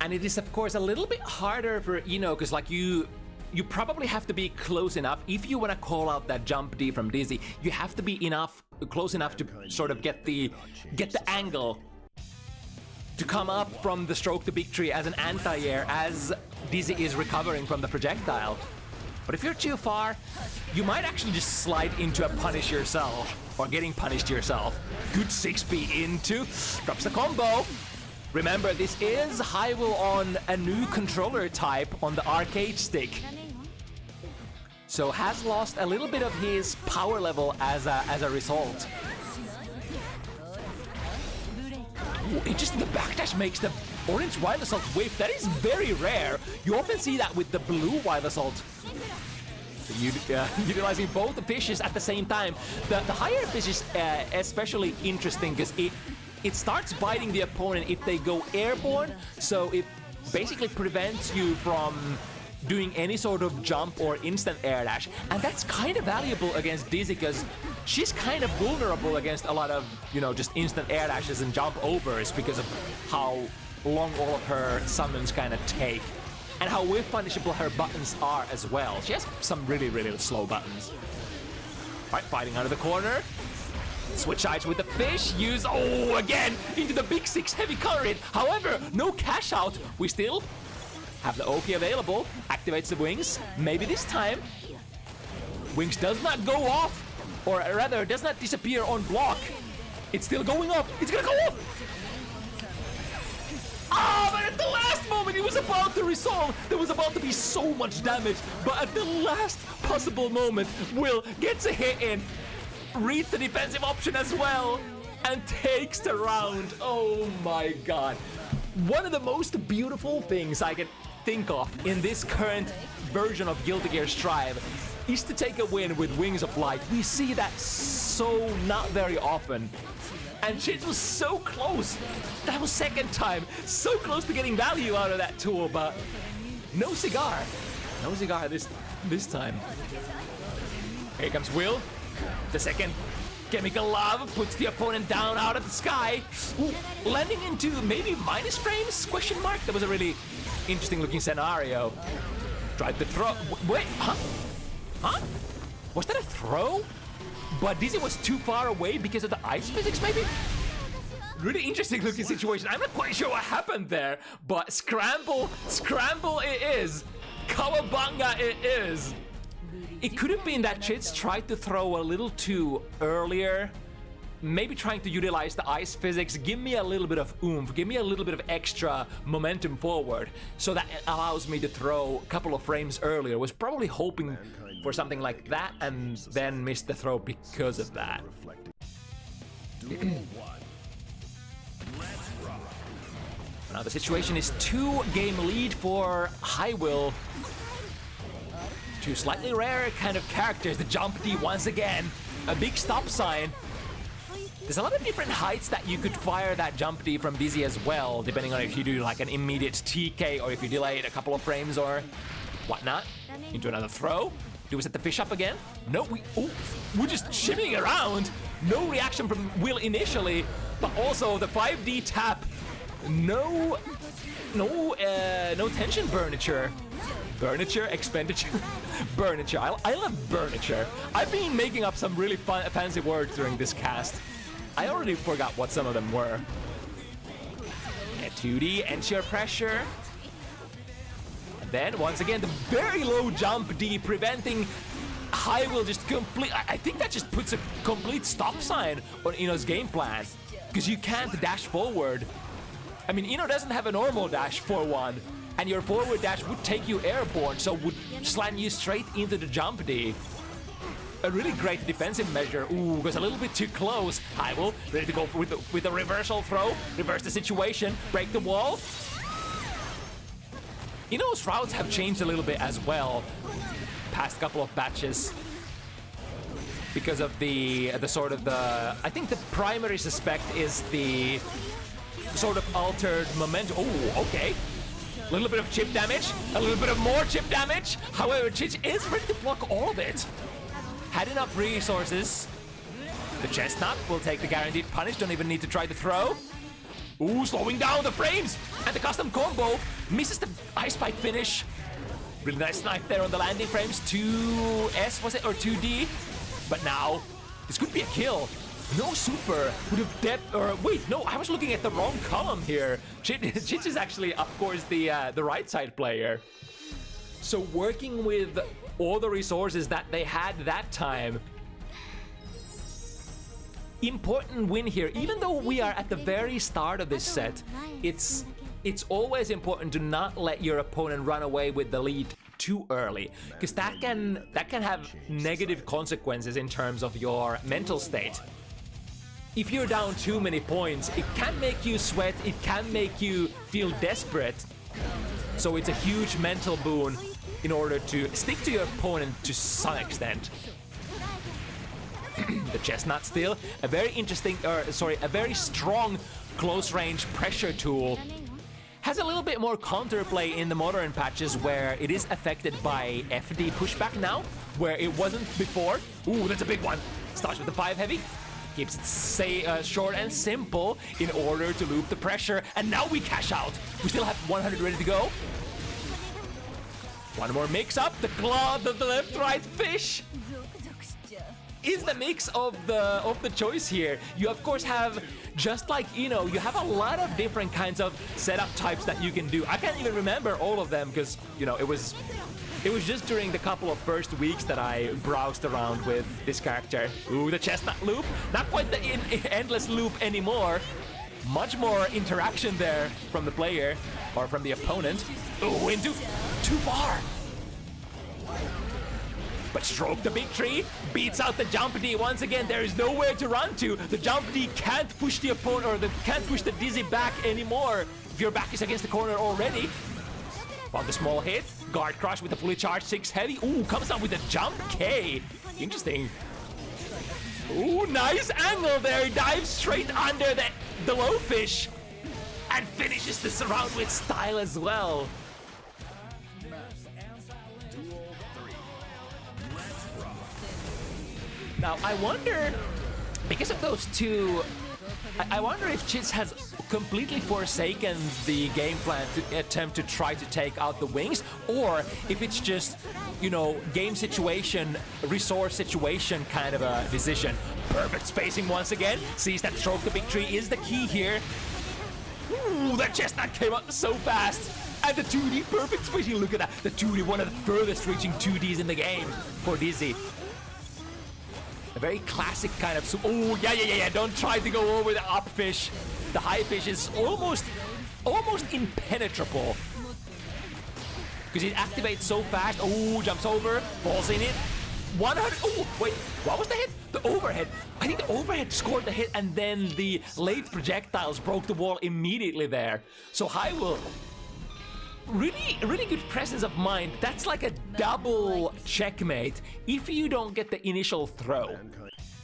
And it is, of course, a little bit harder for, you know, because like you probably have to be close enough. If you want to call out that jump D from Dizzy, you have to be close enough to sort of get the angle to come up from the Stroke the Big Tree as an anti-air as Dizzy is recovering from the projectile. But if you're too far, you might actually just slide into a punish yourself, or getting punished yourself. Good 6B into, drops the combo. Remember, this is HiWill on a new controller type on the arcade stick. So has lost a little bit of his power level as a result. Ooh, interesting, the backdash makes the orange Wild Assault whiff. That is very rare. You often see that with the blue Wild Assault. So utilizing both the fishes at the same time. The higher fish is especially interesting because it starts biting the opponent if they go airborne, so it basically prevents you from doing any sort of jump or instant air dash. And that's kind of valuable against Dizzy because she's kind of vulnerable against a lot of, you know, just instant air dashes and jump overs because of how long all of her summons kind of take. And how whiff punishable her buttons are as well. She has some really, really slow buttons. Alright, fighting out of the corner. Switch sides with the fish, use, oh, again, into the big 6 heavy color hit. However, no cash out. We still have the Oki available. Activates the wings. Maybe this time. Wings does not go off, or rather, does not disappear on block. It's still going up. It's gonna go off. Ah, but at the last moment, it was about to resolve. There was about to be so much damage, but at the last possible moment, Will gets a hit in. Reads the defensive option as well and takes the round. Oh my god. One of the most beautiful things I can think of in this current version of Guilty Gear Strive is to take a win with Wings of Light. We see that so not very often. And Chidz was so close. That was second time. So close to getting value out of that tool, but no cigar. No cigar this time. Here comes Will. The second chemical love puts the opponent down out of the sky. Ooh, landing into maybe minus frames, question mark? That was a really interesting looking scenario. Tried to throw, wait, huh? Huh? Was that a throw? But Dizzy was too far away because of the ice physics maybe? Really interesting looking situation. I'm not quite sure what happened there, but scramble it is. Kawabanga it is. It could have been that Chidz tried to throw a little too earlier, maybe trying to utilize the ice physics, give me a little bit of oomph, give me a little bit of extra momentum forward, so that it allows me to throw a couple of frames earlier. Was probably hoping for something like that and then missed the throw because of that. Now the situation is 2-game lead for HiWill. Two slightly rarer kind of characters. The jump D once again. A big stop sign. There's a lot of different heights that you could fire that jump D from Dizzy as well, depending on if you do like an immediate TK or if you delay it a couple of frames or whatnot. Into another throw. Do we set the fish up again? No, we're just shimmying around. No reaction from Will initially, but also the 5D tap. No tension burniture. Burniture, expenditure, burniture. I love burniture. I've been making up some really fancy words during this cast. I already forgot what some of them were. A 2D, ensure pressure. And then, once again, the very low jump D preventing HiWill just complete... I think that just puts a complete stop sign on Ino's game plan. because you can't dash forward. I mean, Ino doesn't have a normal dash for one, and your forward dash would take you airborne, so would slam you straight into the jump D. A really great defensive measure. Ooh, goes a little bit too close. HiWill ready to go with a reversal throw, reverse the situation, break the wall. Ino's routes have changed a little bit as well past couple of batches because of the sort of the, I think the primary suspect is the sort of altered momentum. Oh, okay. A little bit of chip damage, a little bit of more chip damage. However, Chidz is ready to block all of it. Had enough resources. The chestnut will take the guaranteed punish, don't even need to try to throw. Ooh, slowing down the frames! And the custom combo misses the ice spike finish. Really nice snipe there on the landing frames. 2S was it, or 2D? But now, this could be a kill. No super would have or wait, no, I was looking at the wrong column here. Chidz is actually, of course, the right side player. So working with all the resources that they had that time. Important win here. Even though we are at the very start of this set, it's always important to not let your opponent run away with the lead too early, because that can have negative consequences in terms of your mental state. If you're down too many points, it can make you sweat, it can make you feel desperate. So it's a huge mental boon in order to stick to your opponent to some extent. The chestnut still a very interesting, a very strong close range pressure tool. Has a little bit more counterplay in the modern patches where it is affected by FD pushback now, where it wasn't before. Ooh, that's a big one. Starts with the 5 heavy. Keeps it short and simple in order to loop the pressure. And now we cash out. We still have 100 ready to go. One more mix up. The claw, the left-right fish is the mix of the choice here. You of course have, just like Ino, you have a lot of different kinds of setup types that you can do. I can't even remember all of them because, you know, it was just during the couple of first weeks that I browsed around with this character. Ooh, the chestnut loop. Not quite the endless loop anymore. Much more interaction there from the player or from the opponent. Ooh, into too far. But stroke the big tree, beats out the jump D once again. There is nowhere to run to. The jump D can't push the opponent, or can't push the dizzy back anymore. If your back is against the corner already. Found the small hit. Guard crush with the fully charged 6 heavy. Ooh, comes down with a jump K. Interesting. Ooh, nice angle there. Dives straight under the low fish. And finishes this round with style as well. Now, I wonder, because of those two, I wonder if Chidz has completely forsaken the game plan to attempt to try to take out the wings, or if it's just, you know, game situation, resource situation kind of a decision. Perfect spacing once again. Sees that stroke the big tree is the key here. Ooh, that chestnut came up so fast. And the 2D, perfect spacing. Look at that. The 2D, one of the furthest reaching 2Ds in the game for Dizzy. A very classic kind of... Oh, yeah. Don't try to go over the up fish. The high fish is almost impenetrable. Because it activates so fast. Oh, jumps over, falls in it. 100... Oh, wait, what was the hit? The overhead. I think the overhead scored the hit, and then the late projectiles broke the wall immediately there. So HiWill... Really good presence of mind. That's like a double checkmate. If you don't get the initial throw,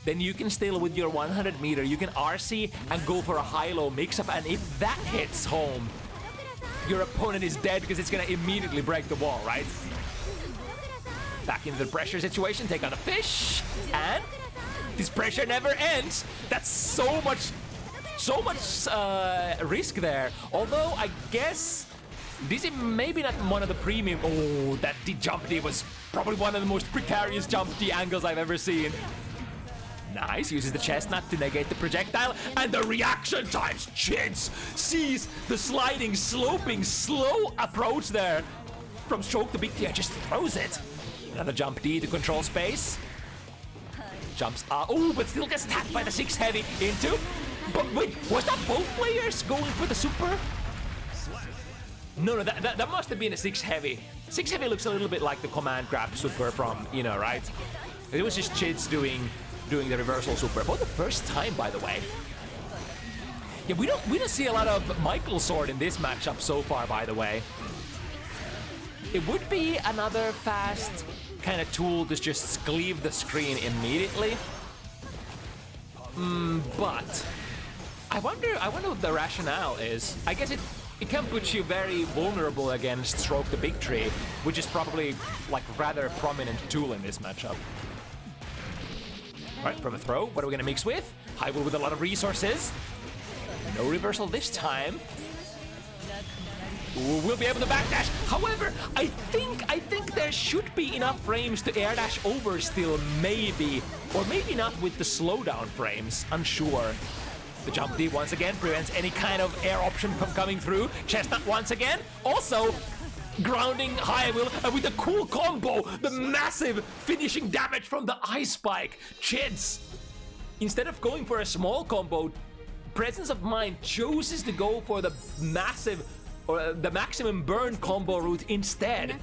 then you can still, with your 100 meter, you can RC and go for a high-low mix-up, and if that hits home, your opponent is dead because it's gonna immediately break the wall, right? Back into the pressure situation, take out a fish, and this pressure never ends. That's so much risk there. Although I guess this is maybe not one of the premium. Oh, that jump D was probably one of the most precarious jump D angles I've ever seen. Nice, uses the chestnut to negate the projectile, and the reaction times. Chidz sees the sliding, sloping, slow approach there from stroke the big D, just throws it. Another jump D to control space. Jumps up, oh, but still gets tapped by the 6 heavy into But wait, was that both players going for the super? No, that must have been a 6 heavy. 6 heavy looks a little bit like the command grab super from, you know, right? It was just Chidz doing the reversal super for the first time, by the way. Yeah, we don't see a lot of Michael Sword in this matchup so far, by the way. It would be another fast kind of tool to just cleave the screen immediately. But I wonder what the rationale is. I guess it can put you very vulnerable against Stroke the Big Tree, which is probably like rather prominent tool in this matchup. Right, from a throw, what are we gonna mix with? HiWill with a lot of resources. No reversal this time. Ooh, we'll be able to backdash. However, I think there should be enough frames to air dash over still, maybe. Or maybe not with the slowdown frames, unsure. The jump D once again prevents any kind of air option from coming through. Chestnut once again, also grounding HiWill with a cool combo. The massive finishing damage from the Ice Spike. Chidz, instead of going for a small combo, Presence of Mind chooses to go for the massive or the maximum burn combo route instead.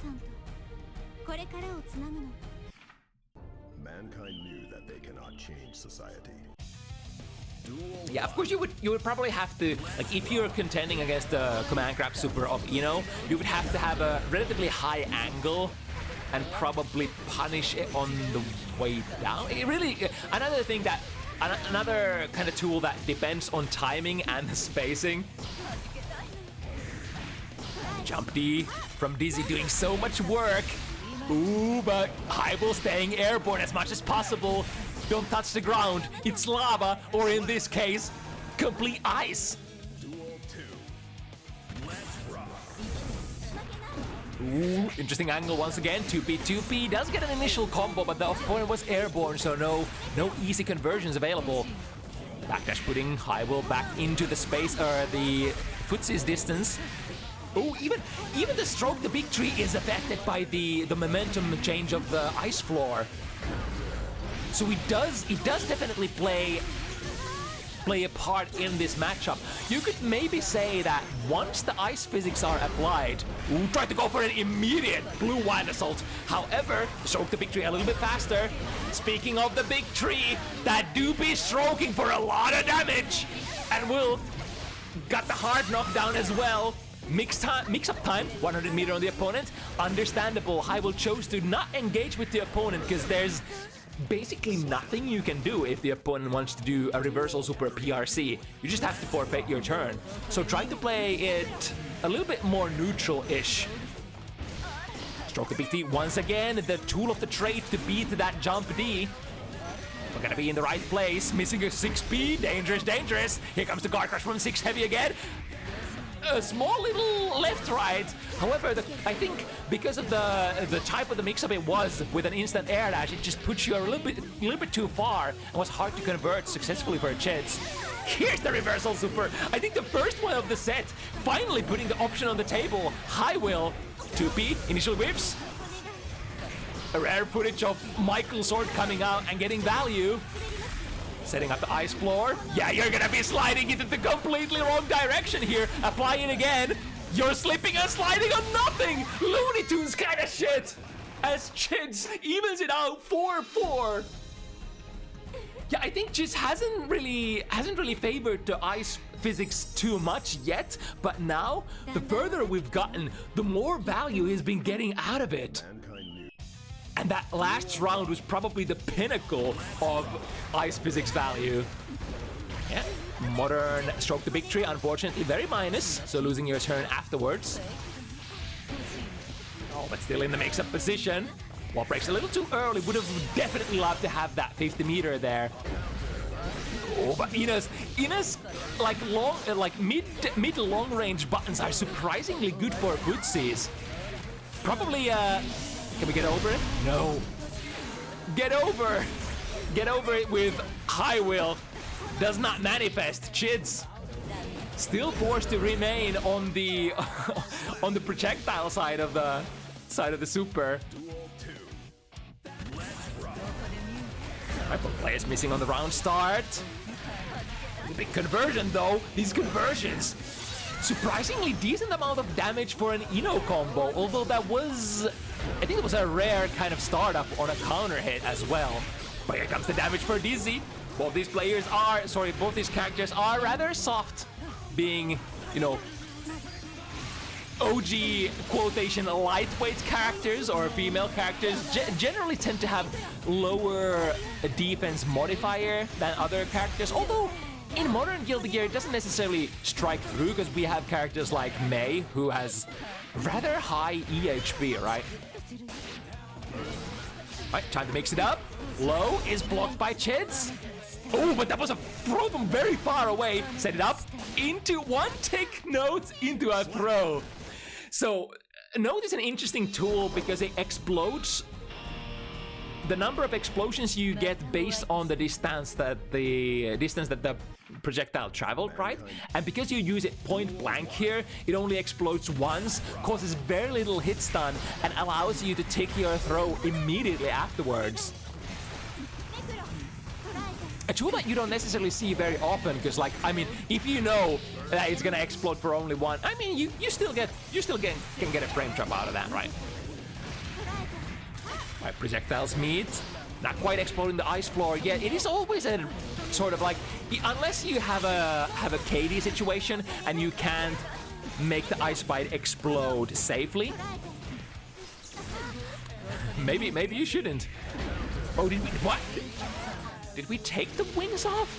Mankind knew that they cannot change society. Yeah, of course you would probably have to, like, if you're contending against the command grab super of Ino, you would have to have a relatively high angle and probably punish it on the way down. It really, another thing that, another kind of tool that depends on timing and the spacing. Jump D from Dizzy doing so much work. Ooh, but HiWill staying airborne as much as possible. Don't touch the ground. It's lava, or in this case, complete ice. Ooh, interesting angle once again. 2P does get an initial combo, but the opponent was airborne, so no easy conversions available. Backdash putting HiWill back into the space, or the footsie's distance. Oh, even the Stroke the Big Tree is affected by the momentum change of the ice floor. So it does definitely play a part in this matchup. You could maybe say that once the ice physics are applied, ooh, try to go for an immediate blue wild assault. However, Stroke the Big Tree a little bit faster. Speaking of the Big Tree, that do be stroking for a lot of damage, and will got the hard knockdown as well. Mix-up time, 100 meter on the opponent. Understandable, HiWill chose to not engage with the opponent because there's basically nothing you can do if the opponent wants to do a reversal super PRC. You just have to forfeit your turn. So trying to play it a little bit more neutral-ish. Stroke the Big T once again, the tool of the trade to beat that jump D. We're gonna be in the right place, missing a 6P, dangerous, dangerous. Here comes the guard crush from 6 heavy again. A small little left-right. However, I think because of the type of the mix-up it was with an instant air dash, it just puts you a little bit too far and was hard to convert successfully for Chidz. Here's the reversal super. I think the first one of the set, finally putting the option on the table. HiWill, 2P, initial whips. A rare footage of Michael Sword coming out and getting value. Setting up the ice floor. Yeah, you're gonna be sliding into the completely wrong direction here. Apply it again. You're slipping and sliding on nothing. Looney Tunes kind of shit. As Chidz evens it out 4-4. Yeah, I think Chidz hasn't really favored the ice physics too much yet, but now the further we've gotten, the more value he's been getting out of it. And that last round was probably the pinnacle of ice physics value. Yeah, modern Stroke the Big Tree, unfortunately very minus, so losing your turn afterwards. Oh, but still in the mix-up position. Wall breaks a little too early, would have definitely loved to have that 50 meter there. Oh, but Ina's like mid long range buttons are surprisingly good for footsies. Probably can we get over it? No. Get over it with HiWill. Does not manifest. Chidz still forced to remain on the on the projectile side of the super. Right, both players missing on the round start. Big conversion though. These conversions. Surprisingly decent amount of damage for an Ino combo, although that was, I think it was a rare kind of startup on a counter hit as well. But here comes the damage for Dizzy. Both these characters are rather soft, being, you know, OG quotation lightweight characters or female characters generally tend to have lower defense modifier than other characters, although in modern Guilty Gear it doesn't necessarily strike through because we have characters like Mei who has rather high EHP, right? Right, time to mix it up. Low is blocked by Chidz. Oh, but that was a throw from very far away. Set it up into one tick note into a throw. So, note is an interesting tool because it explodes. The number of explosions you get based on the distance that the projectile traveled, right? And because you use it point blank here, it only explodes once, causes very little hit stun, and allows you to take your throw immediately afterwards. A tool that you don't necessarily see very often, because, like, I mean, if you know that it's gonna explode for only one, I mean, you still can get a frame trap out of that, right? Right, projectiles meet, not quite exploding the ice floor yet. It is always a sort of like, unless you have a KD situation and you can't make the ice bite explode safely. Maybe you shouldn't. Oh, did we what? Did we take the wings off?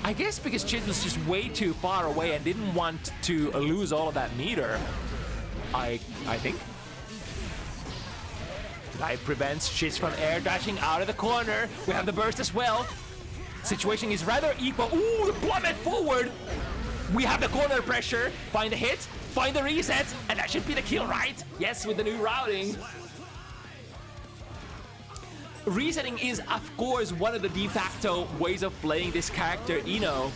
I guess because Chidz was just way too far away and didn't want to lose all of that meter. I think. Light prevents Chidz from air dashing out of the corner. We have the burst as well. Situation is rather equal. Ooh, the plummet forward. We have the corner pressure. Find the hit, find the reset, and that should be the kill, right? Yes, with the new routing. Resetting is, of course, one of the de facto ways of playing this character, Ino.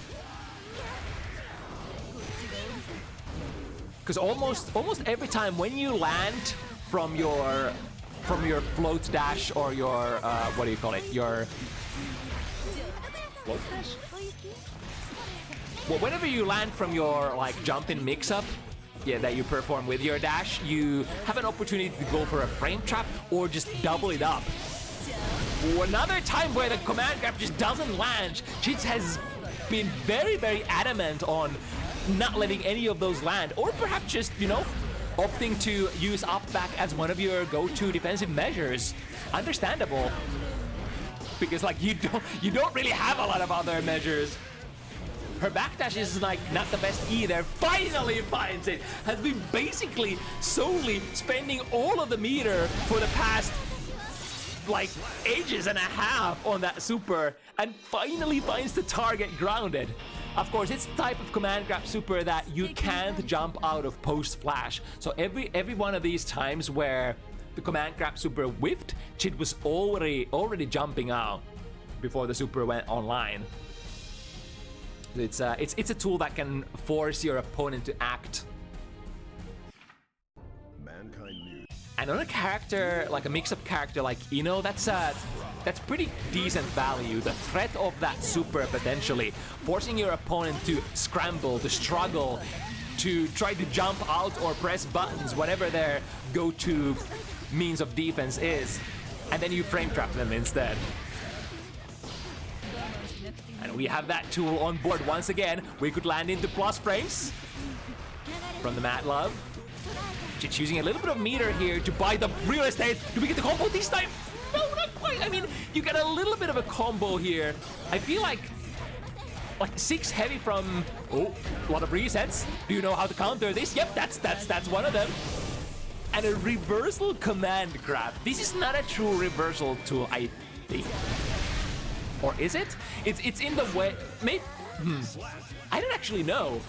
Because almost every time when you land from your float dash or your what do you call it? Your float dash? Well, whenever you land from your like jump in mix-up, yeah, that you perform with your dash, you have an opportunity to go for a frame trap or just double it up. Another time where the command grab just doesn't land. Chidz has been very, very adamant on not letting any of those land, or perhaps just, you know, opting to use up back as one of your go-to defensive measures. Understandable, because like you don't really have a lot of other measures. Her backdash is like not the best either. Finally finds it. Has been basically solely spending all of the meter for the past like ages and a half on that super, and finally finds the target grounded. Of course, it's the type of command grab super that you can't jump out of post flash. So every one of these times where the command grab super whiffed, Chidz was already jumping out before the super went online. It's a tool that can force your opponent to act. And on a character, like a mix-up character like Ino, that's pretty decent value. The threat of that super potentially forcing your opponent to scramble, to struggle, to try to jump out or press buttons, whatever their go-to means of defense is, and then you frame trap them instead. And we have that tool on board once again. We could land into plus frames from the Mad Love. Chidz using a little bit of meter here to buy the real estate. Do we get the combo this time? No, not quite. I mean, you get a little bit of a combo here. I feel like 6 heavy from a lot of resets. Do you know how to counter this? Yep, that's one of them. And a reversal command grab. This is not a true reversal tool, I think. Or is it? It's in the way. Maybe. I don't actually know.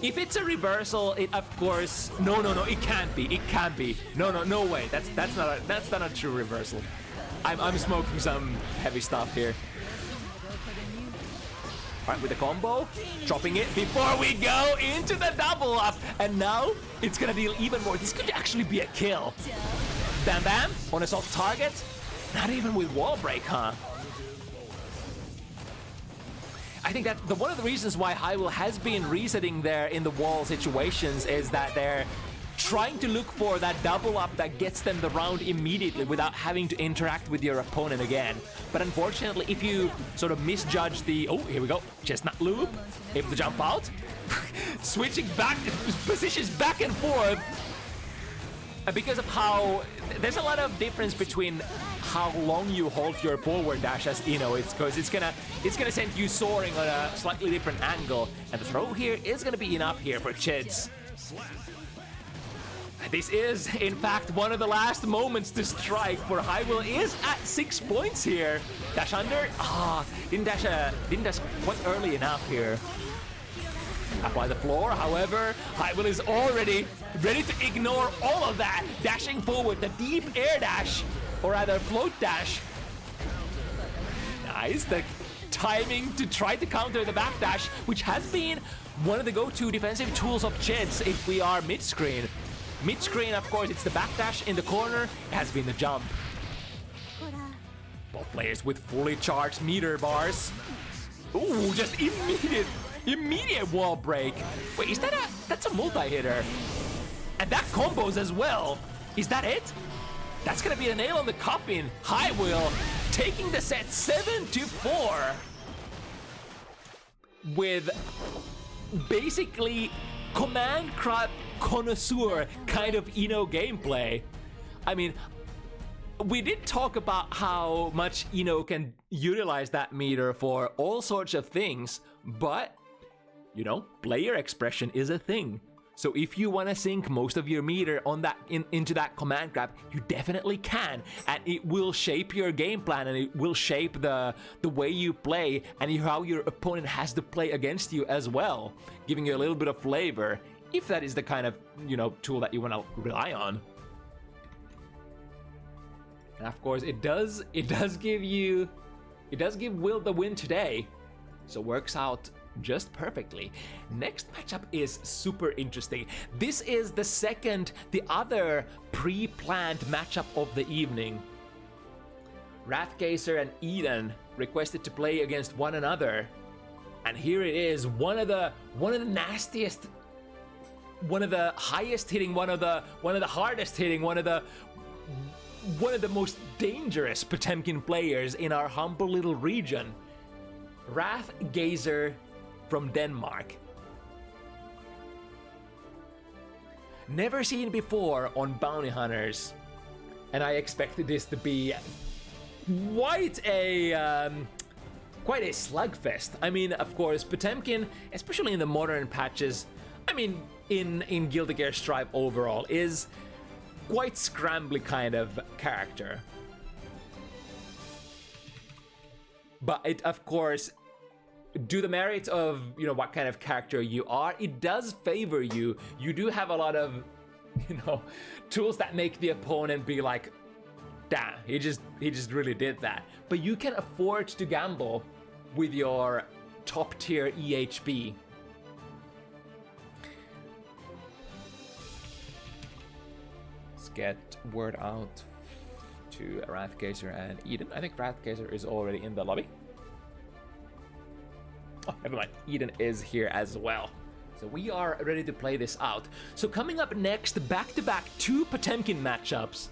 If it's a reversal, it of course no, it can't be. It can't be. No way. That's not a true reversal. I'm smoking some heavy stuff here. Alright, with the combo, dropping it before we go into the double up, and now it's gonna deal even more. This could actually be a kill. Bam bam on a soft target. Not even with wall break, huh? I think that one of the reasons why HiWill has been resetting there in the wall situations is that they're trying to look for that double up that gets them the round immediately without having to interact with your opponent again. But unfortunately, if you sort of misjudge the... Oh, here we go. Chestnut loop. Able to jump out. Switching back, positions back and forth. Because of how... There's a lot of difference between how long you hold your forward dash as Ino. It's because it's gonna send you soaring on a slightly different angle. And the throw here is gonna be enough here for Chidz. This is, in fact, one of the last moments to strike for HiWill is at 6 points here. Dash under? Didn't dash quite early enough here. Up by the floor, however, HiWill is already ready to ignore all of that. Dashing forward, the deep air dash, or rather float dash. Nice, the timing to try to counter the back dash, which has been one of the go-to defensive tools of Chidz if we are mid-screen. Mid-screen, of course, it's the backdash. In the corner, it has been the jump. Both players with fully charged meter bars. Ooh, just immediate wall break. Wait, is that that's a multi-hitter? And that combos as well. Is that it? That's gonna be a nail on the coffin. HiWill taking the set 7-4 with basically command crab connoisseur kind of Ino gameplay. I mean, we did talk about how much Ino can utilize that meter for all sorts of things, but, you know, player expression is a thing. So if you want to sink most of your meter on that into that command grab, you definitely can, and it will shape your game plan, and it will shape the way you play and how your opponent has to play against you as well, giving you a little bit of flavor, if that is the kind of, you know, tool that you want to rely on. And of course, it does give Will the win today, so works out just perfectly. Next matchup is super interesting. This is the other pre-planned matchup of the evening. Wrathgazer and Eden requested to play against one another, and here it is, one of the nastiest, one of the highest hitting, one of the hardest hitting, one of the most dangerous Potemkin players in our humble little region. Wrathgazer from Denmark. Never seen before on Bounty Hunters, and I expected this to be quite a slugfest. I mean, of course, Potemkin, especially in the modern patches, I mean, in Guilty Gear Strive overall, is quite scrambly kind of character. But it, of course, due to the merit of, you know, what kind of character you are, it does favor you. You do have a lot of, you know, tools that make the opponent be like, damn, he just really did that. But you can afford to gamble with your top tier EHP. Let's get word out to Wrathgazer and Eden. I think Wrathgazer is already in the lobby. Oh, never mind. Eden is here as well. So we are ready to play this out. So coming up next, back-to-back 2 Potemkin matchups.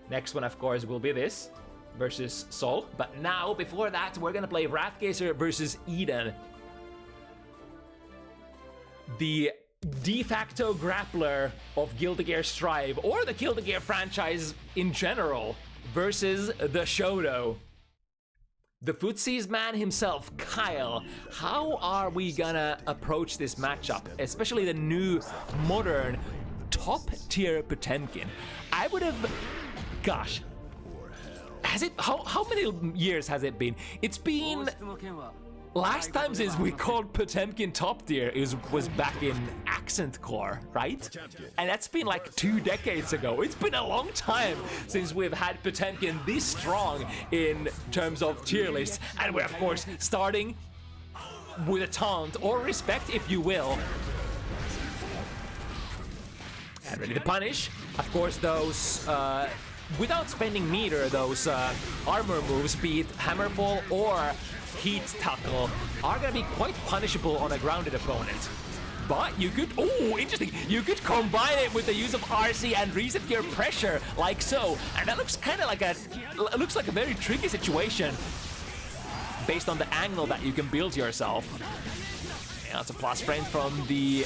Next one, of course, will be this versus Sol. But now, before that, we're gonna play Wrathgazer versus Eden. The de facto grappler of Guilty Gear Strive, or the Guilty Gear franchise in general, versus the Shoto. The Footsie's man himself, Kyle. How are we gonna approach this matchup? Especially the new, modern, top-tier Potemkin. I would have... Gosh. Has it... How many years has it been? It's been... Last time since we called Potemkin top tier was back in Accent Core, right? And that's been like 2 decades ago. It's been a long time since we've had Potemkin this strong in terms of tier lists. And we're, of course, starting with a taunt, or respect, if you will. And ready to punish. Of course, those... without spending meter, those armor moves, be it Hammerfall or heat tackle are going to be quite punishable on a grounded opponent. But you could, oh, interesting, you could combine it with the use of RC and reset your pressure like so. And that looks kind of like a very tricky situation based on the angle that you can build yourself. And that's a plus frame from the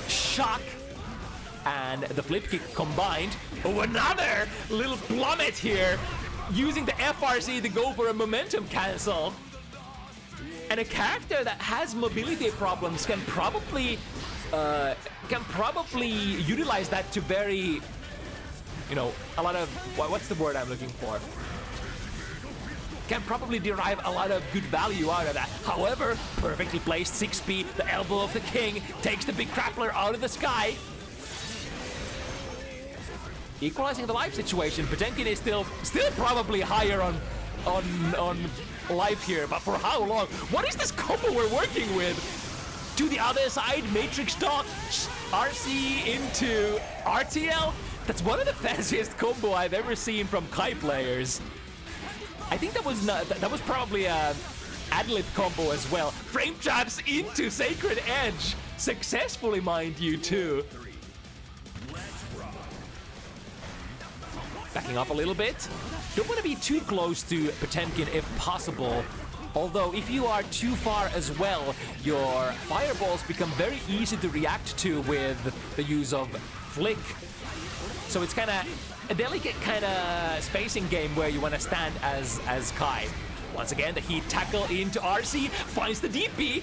shock and the flip kick combined. Oh, another little plummet here, using the FRC to go for a momentum cancel. And a character that has mobility problems can probably utilize that to very, you know, a lot of, what's the word I'm looking for? Can probably derive a lot of good value out of that. However, perfectly placed 6P, the elbow of the king, takes the big grappler out of the sky. Equalizing the life situation, Potemkin is still probably higher on life here, but for how long? What is this combo we're working with? To the other side, Matrix Dodge, RC into RTL. That's one of the fanciest combo I've ever seen from Kai players. I think that was probably a ad-lib combo as well. Frame traps into Sacred Edge, successfully, mind you, too. Backing off a little bit. Don't want to be too close to Potemkin if possible. Although if you are too far as well, your fireballs become very easy to react to with the use of flick. So it's kind of a delicate kind of spacing game where you want to stand as Kai. Once again, the heat tackle into RC finds the DP.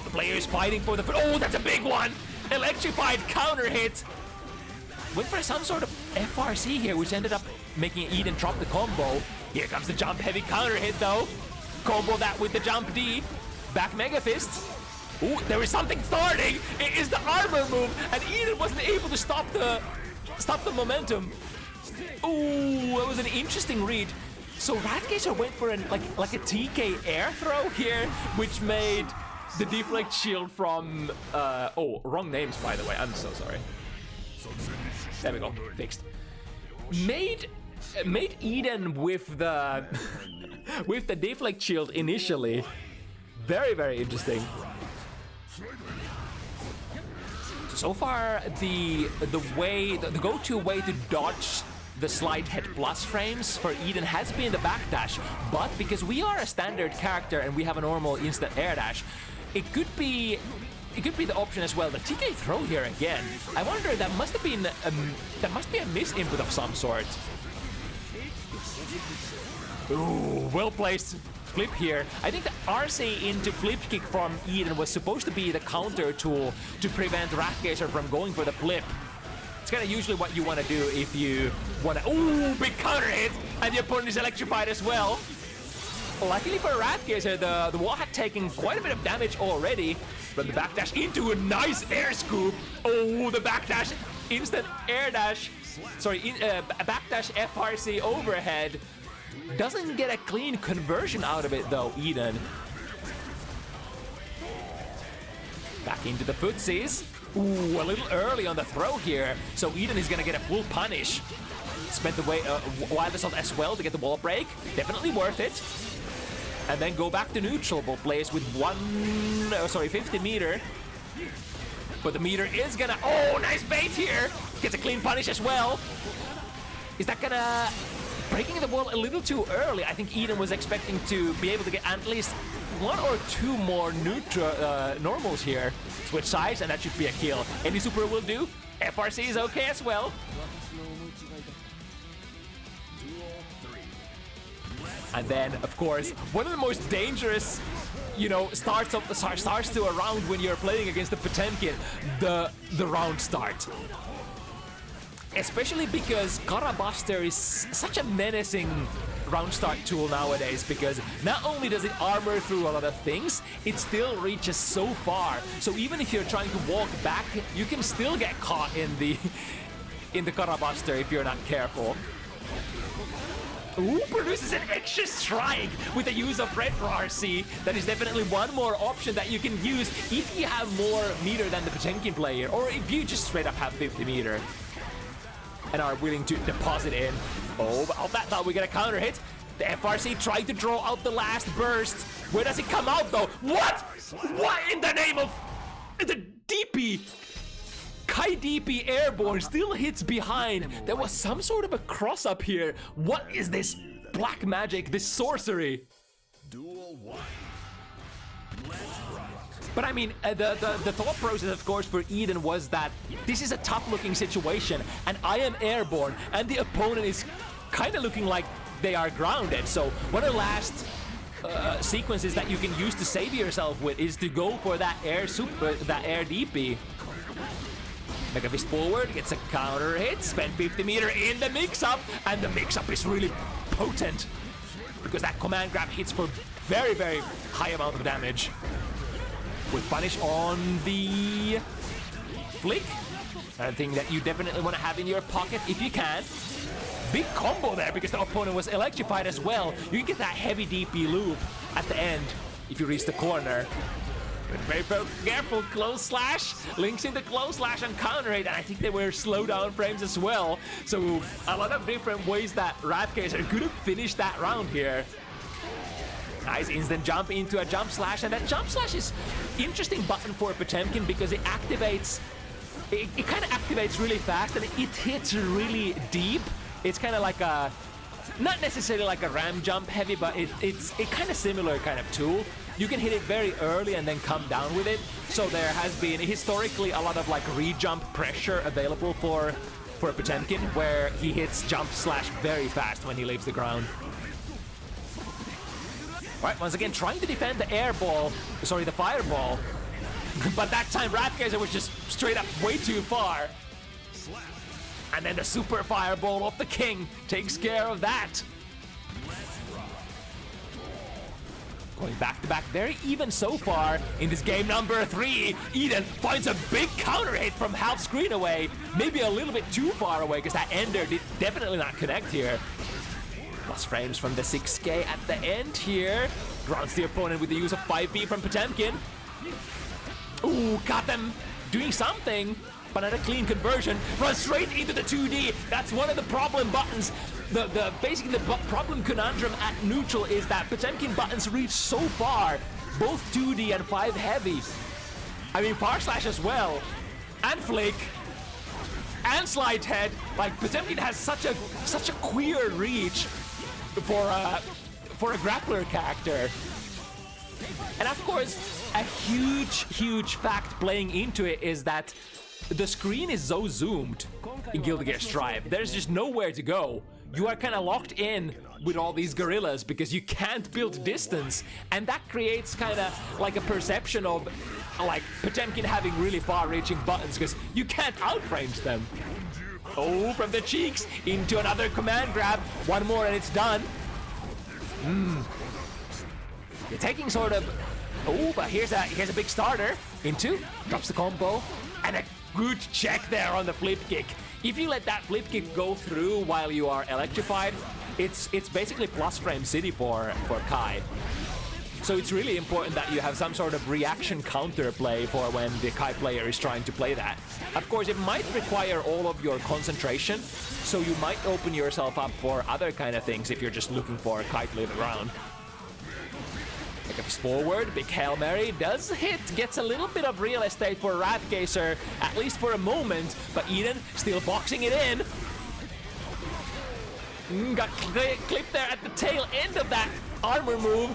The player is fighting for the... Oh, that's a big one! Electrified counter hit. Went for some sort of FRC here, which ended up making Eden drop the combo. Here comes the jump heavy counter hit though. Combo that with the jump D. Back Mega Fist. Ooh, there is something starting. It is the armor move, and Eden wasn't able to stop the momentum. Ooh, that was an interesting read. So Wrathgazer went for like a TK air throw here, which made the deflect shield from oh, wrong names by the way. I'm so sorry. There we go, fixed. Made Eden with the with the deflect shield initially very interesting. So far, the go-to way to dodge the slide head plus frames for Eden has been the backdash, but because we are a standard character and we have a normal instant air dash, it could be the option as well. The TK throw here again. I wonder, that must be a miss input of some sort. Ooh, well placed flip here. I think the RC into flip kick from Eden was supposed to be the counter tool to prevent Wrathgazer from going for the flip. It's kind of usually what you want to do if you want to... Ooh, big counter hit! And the opponent is electrified as well. Luckily for Wrathgazer, the wall had taken quite a bit of damage already. But the backdash into a nice air scoop. Oh, the backdash, instant air dash. Sorry, backdash FRC overhead. Doesn't get a clean conversion out of it though, Eden. Back into the footsies. Ooh, a little early on the throw here. So Eden is gonna get a full punish. Spent the way Wild Assault as well to get the wall break. Definitely worth it. And then go back to neutral. Both players with 50 meter. But the meter is gonna... Oh, nice bait here. Gets a clean punish as well. Is that gonna... Breaking the wall a little too early. I think Eden was expecting to be able to get at least one or two more normals here. Switch sides, and that should be a kill. Any super will do. FRC is okay as well. And then, of course, one of the most dangerous, you know, starts to a round when you're playing against the Potemkin, the round start. Especially because Karabuster is such a menacing round start tool nowadays, because not only does it armor through a lot of things, it still reaches so far. So even if you're trying to walk back, you can still get caught in the Karabuster if you're not careful. Ooh, produces an extra strike with the use of Retro RC. That is definitely one more option that you can use if you have more meter than the Potemkin player, or if you just straight up have 50 meter and are willing to deposit in. Oh, but off that thought we get a counter hit. The FRC tried to draw out the last burst. Where does it come out though? What? What in the name of the DP? Kai DP airborne still hits behind. There was some sort of a cross up here. What is this black magic, this sorcery? Duel 1. But I mean, the thought process, of course, for Eden was that this is a tough-looking situation, and I am airborne, and the opponent is kind of looking like they are grounded. So one of the last sequences that you can use to save yourself with is to go for that air DP. Make a fist forward, gets a counter hit, spend 50 meter in the mix-up, and the mix-up is really potent because that command grab hits for very, very high amount of damage. With punish on the flick, a thing that you definitely want to have in your pocket if you can. Big combo there because the opponent was electrified as well. You can get that heavy DP loop at the end if you reach the corner. But very careful, close slash, links into close slash and counter it, and I think they were slow down frames as well. So a lot of different ways that Wrathgazer could have finished that round here. Nice instant jump into a jump slash, and that jump slash is interesting button for Potemkin because it activates, it kind of activates really fast and it hits really deep. It's kind of like a, not necessarily like a ram jump heavy, but it's kind of similar kind of tool. You can hit it very early and then come down with it. So there has been historically a lot of like re-jump pressure available for Potemkin, where he hits jump slash very fast when he leaves the ground. Alright, once again trying to defend the the fireball. But that time Wrathgazer was just straight up way too far. And then the super fireball of the king takes care of that. Going back to back, very even so far in this game number 3. Eden finds a big counter hit from half screen away. Maybe a little bit too far away because that ender did definitely not connect here. Plus frames from the 6K at the end here. Grounds the opponent with the use of 5B from Potemkin. Ooh, got them doing something, but not a clean conversion. Runs straight into the 2D. That's one of the problem buttons. Basically the problem conundrum at neutral is that Potemkin buttons reach so far, both 2D and 5 heavy. I mean, far slash as well, and flick, and slide head. Like Potemkin has such a queer reach for a grappler character. And of course, a huge fact playing into it is that the screen is so zoomed in Guilty Gear Strive. There's just nowhere to go. You are kind of locked in with all these gorillas because you can't build distance, and that creates kind of like a perception of like Potemkin having really far-reaching buttons because you can't outrange them. Oh, from the cheeks into another command grab. One more and it's done. You're taking sort of. Oh, but here's a big starter. Into drops the combo and a good check there on the flip kick. If you let that flip kick go through while you are electrified, it's basically plus frame city for Kai. So it's really important that you have some sort of reaction counter play for when the Kai player is trying to play that. Of course, it might require all of your concentration, so you might open yourself up for other kind of things if you're just looking for Kai to live around. Pick up his forward, big Hail Mary, does hit, gets a little bit of real estate for Wrathgazer, at least for a moment, but Eden still boxing it in. Got clipped there at the tail end of that armor move.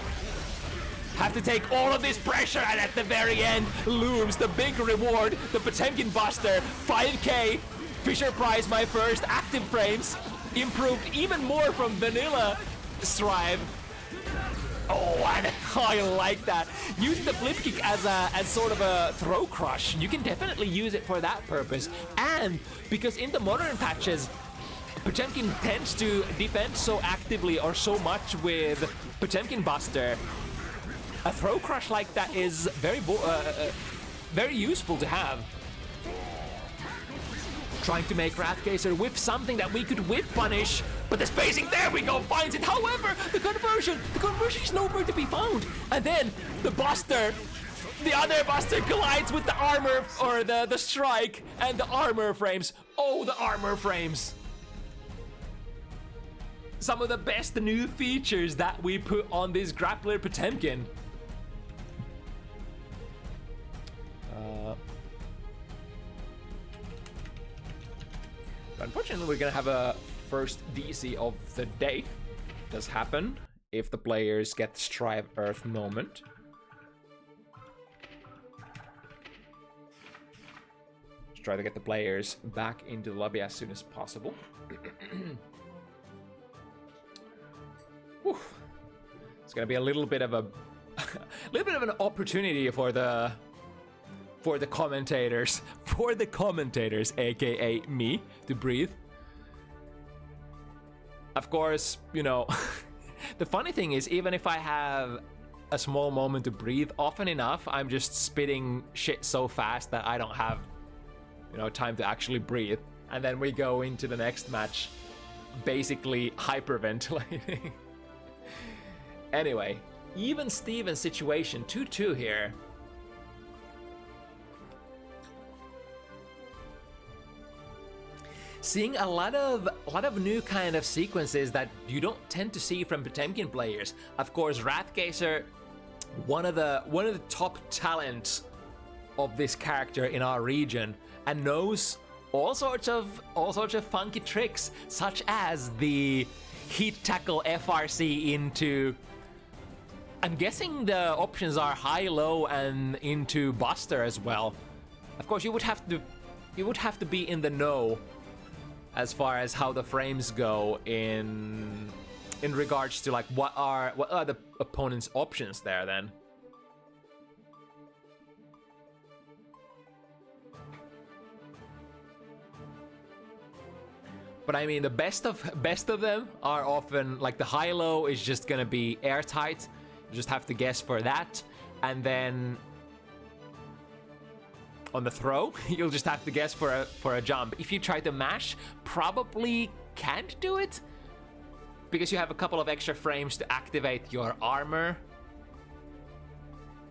Have to take all of this pressure, and at the very end looms the big reward, the Potemkin Buster, 5K, Fisher Price, my first active frames, improved even more from vanilla Strive. Oh, and I like that. Using the flip kick as sort of a throw crush, you can definitely use it for that purpose. And because in the modern patches, Potemkin tends to defend so actively or so much with Potemkin Buster, a throw crush like that is very useful to have. Trying to make Wrathgazer whiff something that we could whiff punish, but the spacing, there we go, finds it. However, the conversion is nowhere to be found. And then the Buster, the other Buster collides with the armor, or the strike, and the armor frames. Oh, the armor frames. some of the best new features that we put on this grappler Potemkin. Unfortunately, we're gonna have a first DC of the day. Does happen if the players get Strive Earth moment. Let's try to get the players back into the lobby as soon as possible. Whew. It's gonna be a little bit of a an opportunity for the commentators, aka me, to breathe. Of course, you know, the funny thing is, even if I have a small moment to breathe, often enough, I'm just spitting shit so fast that I don't have, you know, time to actually breathe. And then we go into the next match, basically hyperventilating. Anyway, even Steven situation, 2-2 here. Seeing a lot of new kind of sequences that you don't tend to see from Potemkin players. Of course, Wrathgazer, one of the top talents of this character in our region, and knows all sorts of funky tricks, such as the heat tackle FRC into. I'm guessing the options are high, low, and into Buster as well. Of course, you would have to be in the know as far as how the frames go in regards to like what are the opponent's options there then. But I mean, the best of them are often like the high-low is just gonna be airtight. You just have to guess for that, and then on the throw, you'll just have to guess for a jump. If you try to mash, probably can't do it because you have a couple of extra frames to activate your armor.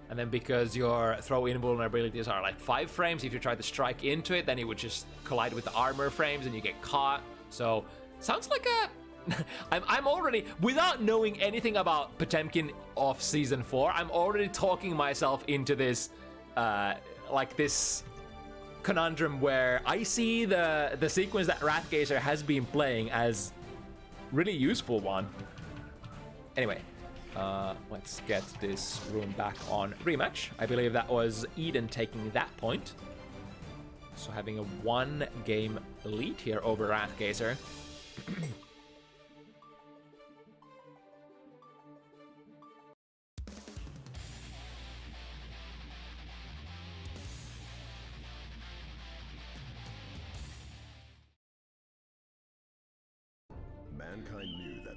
And then because your throw invulnerabilities are like 5 frames, if you try to strike into it, then it would just collide with the armor frames and you get caught. So, sounds like a... I'm already, without knowing anything about Potemkin of Season 4, I'm already talking myself into this, like this conundrum where I see the sequence that Wrathgazer has been playing as really useful one. Anyway, let's get this room back on rematch. I believe that was Eden taking that point. So having a 1-game lead here over Wrathgazer.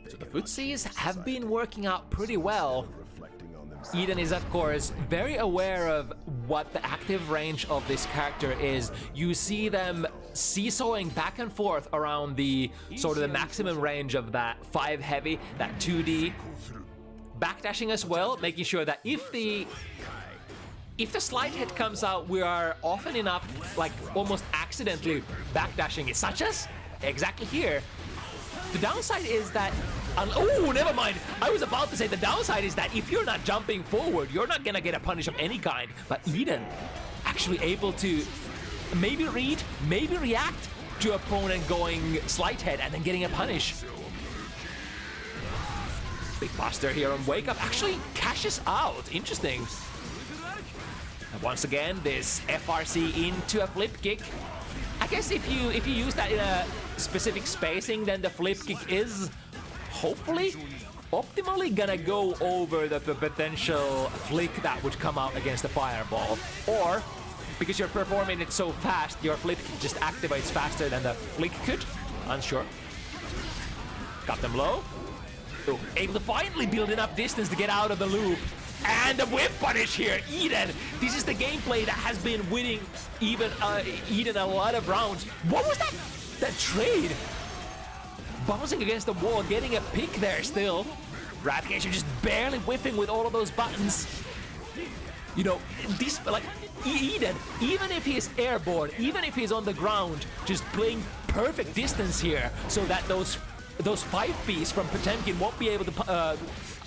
So the footsies have been working out pretty well. Eden is, of course, very aware of what the active range of this character is. You see them seesawing back and forth around the sort of the maximum range of that 5 heavy, that 2D. Backdashing as well, making sure that if the slide hit comes out, we are often enough, like almost accidentally backdashing it, such as exactly here. The downside is that, oh, never mind. I was about to say the downside is that if you're not jumping forward, you're not gonna get a punish of any kind. But Eden actually able to maybe read, maybe react to opponent going slight head and then getting a punish. Big Buster here on Wake Up actually cashes out. Interesting. And once again, this FRC into a flip kick. I guess if you use that in a specific spacing, then the flip kick is hopefully optimally gonna go over the potential flick that would come out against the fireball. Or because you're performing it so fast, your flip kick just activates faster than the flick could. Unsure. Got them low. Ooh, able to finally build enough distance to get out of the loop. And the whip punish here, Eden. This is the gameplay that has been winning even Eden a lot of rounds. What was that? That trade? Bouncing against the wall, getting a pick there still. Wrathgazer just barely whiffing with all of those buttons. You know, this, like, Eden, even if he's airborne, even if he's on the ground, just playing perfect distance here so that those those 5Ps from Potemkin won't be able to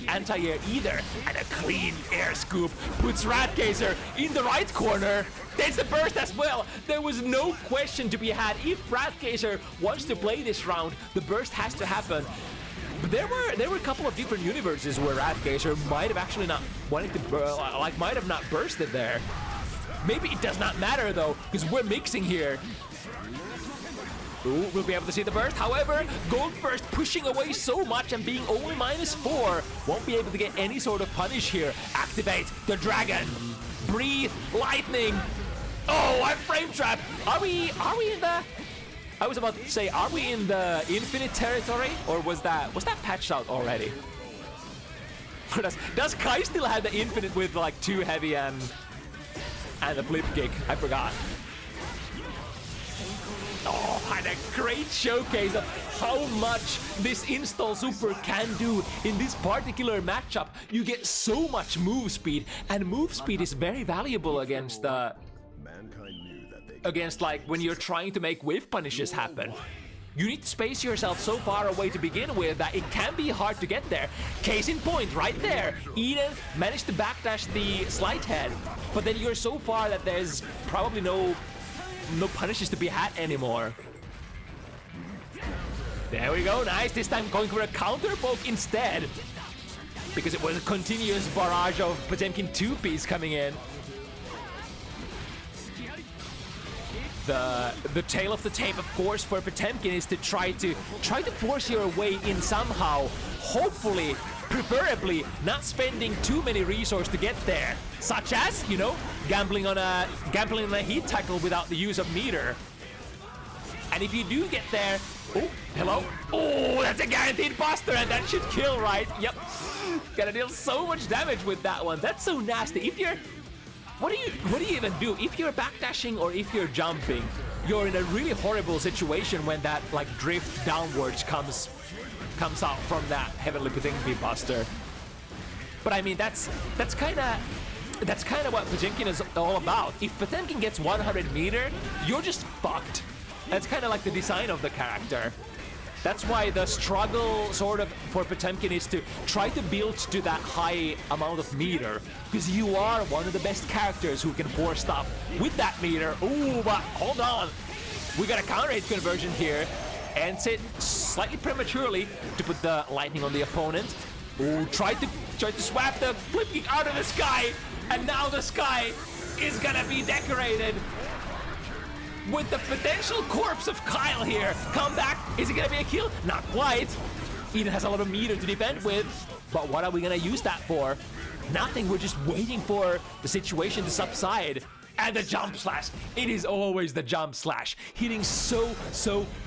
anti-air either. And a clean air scoop puts Wrathgazer in the right corner. There's the burst as well. There was no question to be had. If Wrathgazer wants to play this round, the burst has to happen. But there were a couple of different universes where Wrathgazer might have actually not wanted to, might have not bursted there. Maybe it does not matter though, because we're mixing here. Ooh, we'll be able to see the burst. However, Goldburst pushing away so much and being only -4 won't be able to get any sort of punish here. Activate the dragon. Breathe, lightning. Oh, I'm frame trapped. Are we in the? I was about to say, are we in the infinite territory, or was that patched out already? Does Kai still have the infinite with like 2 heavy and a flip kick? I forgot. Oh, and a great showcase of how much this install super can do in this particular matchup. You get so much move speed, and move speed is very valuable against like when you're trying to make whiff punishes happen. You need to space yourself so far away to begin with that it can be hard to get there. Case in point, right there. Eden managed to backdash the slide head, but then you're so far that there's probably no punishes to be had anymore. There we go, nice. This time going for a counter poke instead, because it was a continuous barrage of Potemkin 2Ps coming in. The tail of the tape, of course, for Potemkin is to try to force your way in somehow. Hopefully, preferably, not spending too many resources to get there, such as, you know, gambling on a heat tackle without the use of meter. And if you do get there, oh, hello, oh, that's a guaranteed buster, and that should kill, right? Yep, gotta deal so much damage with that one. That's so nasty. If you're What do you even do? If you're backdashing or if you're jumping, you're in a really horrible situation when that like drift downwards comes out from that heavenly Potemkin buster. But I mean that's kind of what Potemkin is all about. If Potemkin gets 100 meter, you're just fucked. That's kind of like the design of the character. That's why the struggle sort of for Potemkin is to try to build to that high amount of meter, because you are one of the best characters who can force stuff with that meter. Ooh, but hold on. We got a counter hit conversion here. Ends it slightly prematurely to put the lightning on the opponent. Ooh, tried to swap the flip kick out of the sky, and now the sky is gonna be decorated with the potential corpse of Kyle here. Comeback, is it gonna be a kill? Not quite. Eden has a lot of meter to defend with, but what are we gonna use that for? Nothing, we're just waiting for the situation to subside. And the jump slash, it is always the jump slash, hitting so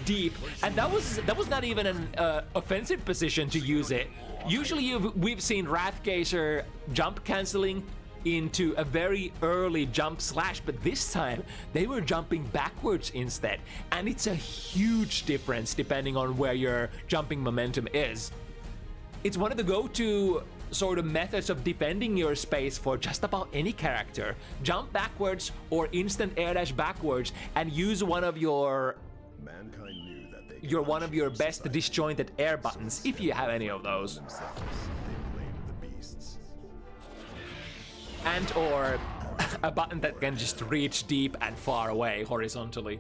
deep. And that was not even an offensive position to use it. Usually we've seen Wrathgazer jump canceling into a very early jump slash, but this time they were jumping backwards instead, and it's a huge difference depending on where your jumping momentum is. It's one of the go-to sort of methods of defending your space for just about any character. Jump backwards or instant air dash backwards and use one of your best disjointed air buttons, if you have any of those. And or a button that can just reach deep and far away horizontally.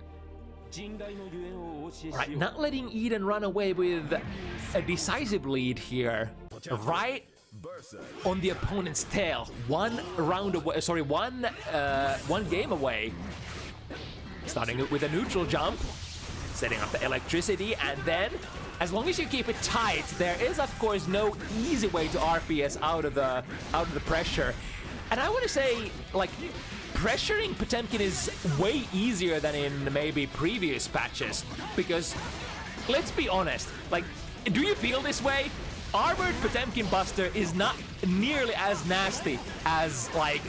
Right, not letting Eden run away with a decisive lead here. Right on the opponent's tail. One game away. Starting with a neutral jump, setting up the electricity, and then as long as you keep it tight, there is of course no easy way to RPS out of the pressure. And I want to say, like, pressuring Potemkin is way easier than in maybe previous patches, because let's be honest, like, do you feel this way? Armored Potemkin Buster is not nearly as nasty as like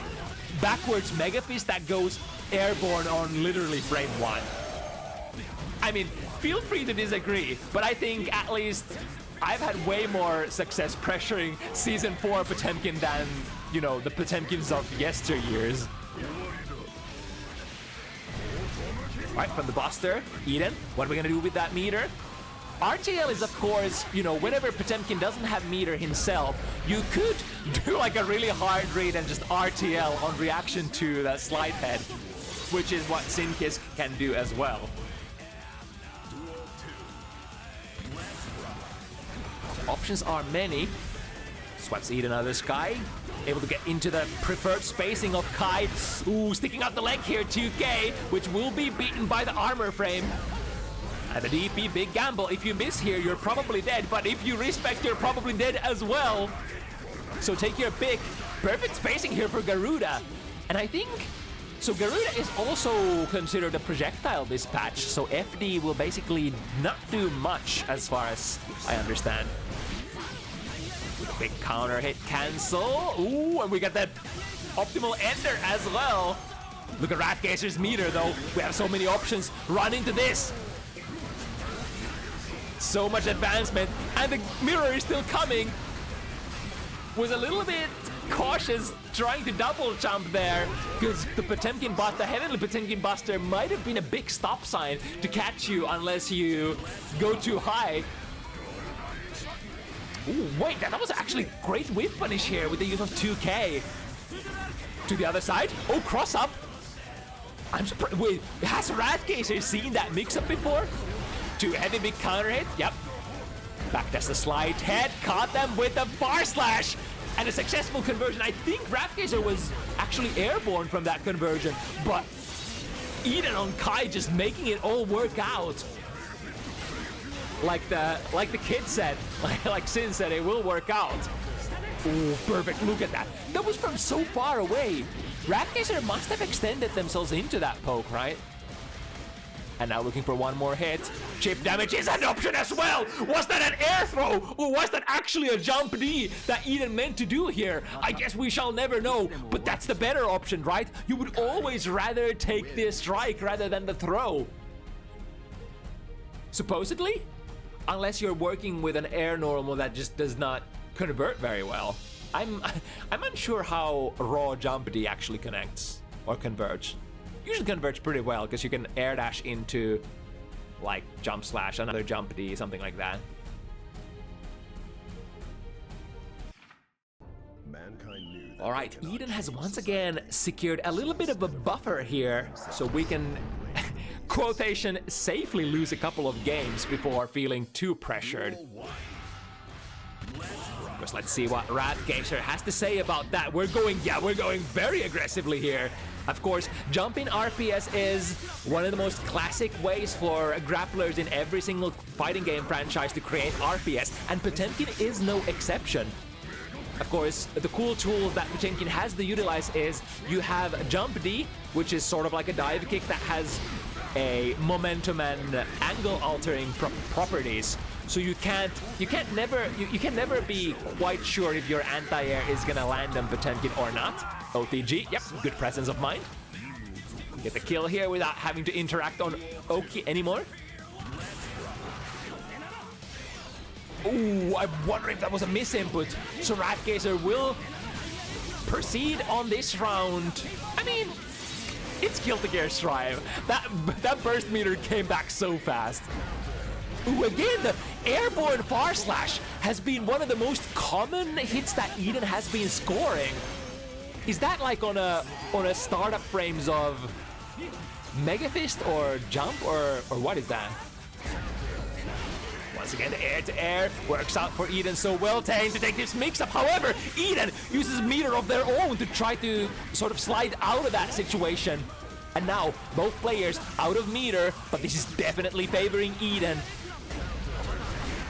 backwards Mega Fist that goes airborne on literally frame 1. I mean, feel free to disagree, but I think at least I've had way more success pressuring Season 4 Potemkin than, you know, the Potemkins of yesteryears. Right, from the Buster, Eden, what are we gonna do with that meter? RTL is, of course, you know, whenever Potemkin doesn't have meter himself, you could do like a really hard read and just RTL on reaction to that slide head, which is what Simppi can do as well. Options are many. Sweeps Eden out of the sky. Able to get into the preferred spacing of Kai. Ooh, sticking out the leg here, 2K, which will be beaten by the armor frame. And the DP, big gamble. If you miss here, you're probably dead. But if you respect, you're probably dead as well. So take your pick. Perfect spacing here for Garuda. And I think... So Garuda is also considered a projectile this patch. So FD will basically not do much as far as I understand. Big counter hit cancel. Ooh, and we got that optimal ender as well. Look at Wrathgazer's meter though. We have so many options. Run into this. So much advancement. And the mirror is still coming. Was a little bit cautious trying to double jump there because the Potemkin bot, the Heavenly Potemkin Buster might have been a big stop sign to catch you unless you go too high. Ooh, wait, that was actually great whip punish here with the use of 2K. To the other side. Oh, cross up. I'm surprised. Wait, has Wrathgazer seen that mix-up before? Too heavy, big counter hit. Yep. Back does the slide head. Caught them with a bar slash. And a successful conversion. I think Wrathgazer was actually airborne from that conversion. But Eden on Kai just making it all work out. Like the kid said, like Sin said, it will work out. Ooh, perfect, look at that. That was from so far away. Wrathgazer must have extended themselves into that poke, right? And now looking for one more hit. Chip damage is an option as well. Was that an air throw? Or was that actually a jump D that Eden meant to do here? I guess we shall never know, but that's the better option, right? You would always rather take the strike rather than the throw. Supposedly? Unless you're working with an air normal that just does not convert very well. I'm unsure how raw jump D actually connects or converts. Usually converts pretty well because you can air dash into like jump slash, another jump D, something like that. All right, Eden has once again secured a little bit of a buffer here, so we can, quotation, safely lose a couple of games before feeling too pressured. Because let's see what Wrathgazer has to say about that. We're going very aggressively here. Of course, jumping RPS is one of the most classic ways for grapplers in every single fighting game franchise to create RPS, and Potemkin is no exception. Of course, the cool tool that Potemkin has to utilize is you have Jump D, which is sort of like a dive kick that has a momentum and angle altering properties. So you can never be quite sure if your anti-air is gonna land on Potemkin or not. OTG, yep, good presence of mind. Get the kill here without having to interact on Oki anymore. Ooh, I wonder if that was a misinput. So Wrathgazer will proceed on this round. I mean, it's Guilty Gear Strive. That burst meter came back so fast. Ooh, again, the airborne far slash has been one of the most common hits that Eden has been scoring. Is that like on a startup frames of Mega Fist or Jump or what is that? Once again, air to air works out for Eden so well. Tane to take this mix up. However, Eden uses meter of their own to try to sort of slide out of that situation. And now both players out of meter, but this is definitely favoring Eden.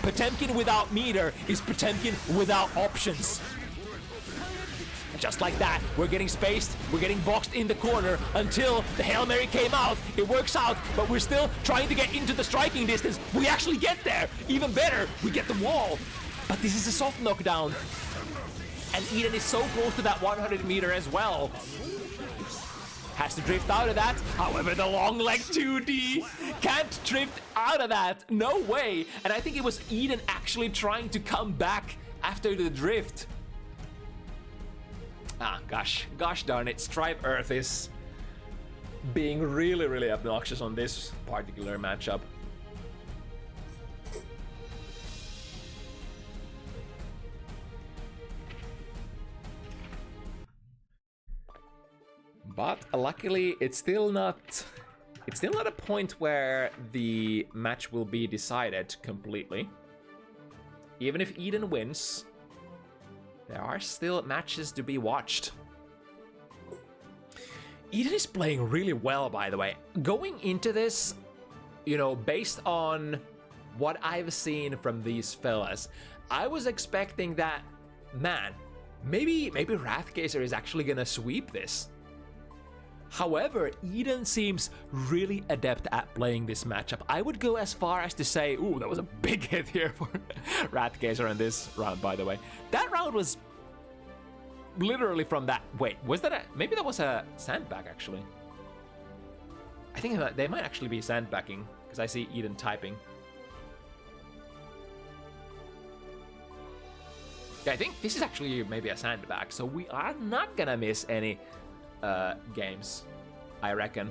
Potemkin without meter is Potemkin without options. Just like that, we're getting spaced, we're getting boxed in the corner until the Hail Mary came out. It works out, but we're still trying to get into the striking distance. We actually get there. Even better, we get the wall. But this is a soft knockdown. And Eden is so close to that 100 meter as well. Has to drift out of that. However, the long leg 2D can't drift out of that. No way. And I think it was Eden actually trying to come back after the drift. Ah, gosh darn it, Strive Earth is being really obnoxious on this particular matchup. Luckily, it's still not a point where the match will be decided completely. Even if Eden wins, there are still matches to be watched. Eden is playing really well, by the way. Going into this, you know, based on what I've seen from these fellas, I was expecting that, man, maybe Wrathgazer is actually gonna sweep this. However, Eden seems really adept at playing this matchup. I would go as far as to say, ooh, that was a big hit here for Wrathgazer in this round, by the way. That round was literally from that. Wait, was that maybe that was a sandbag, actually. I think they might actually be sandbagging, because I see Eden typing. Yeah, I think this is actually maybe a sandbag, so we are not gonna miss any games, I reckon.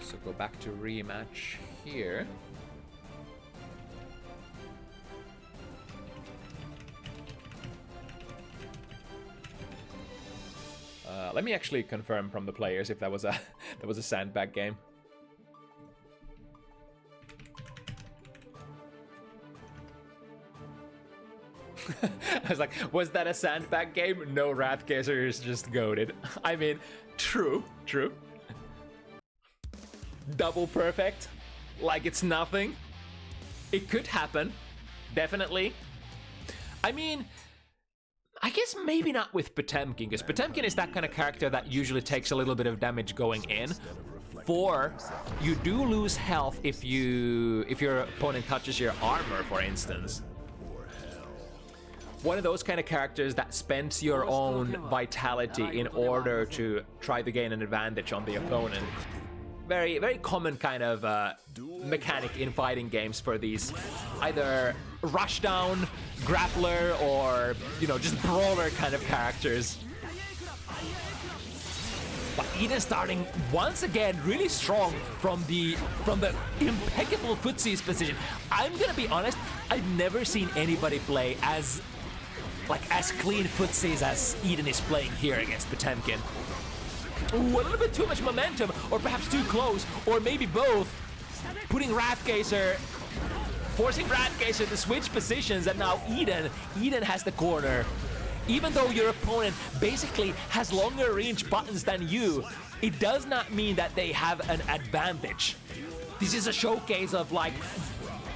So go back to rematch here. Let me actually confirm from the players if that was a sandbag game. I was like, was that a sandbag game? No, Wrathgazer is just goated. I mean, true. Double perfect, like it's nothing. It could happen, definitely. I mean, I guess maybe not with Potemkin, because Potemkin is that kind of character that usually takes a little bit of damage going in. For you do lose health if your opponent touches your armor, for instance. One of those kind of characters that spends your own vitality in order to try to gain an advantage on the opponent. Very, very common kind of mechanic in fighting games for these either rushdown, grappler, or, you know, just brawler kind of characters. But Eden starting once again really strong from the impeccable footsies position. I'm gonna be honest, I've never seen anybody play as clean footsies as Eden is playing here against Potemkin. Ooh, a little bit too much momentum, or perhaps too close, or maybe both. Putting Wrathgazer, forcing Wrathgazer to switch positions, and now Eden has the corner. Even though your opponent basically has longer range buttons than you, it does not mean that they have an advantage. This is a showcase of like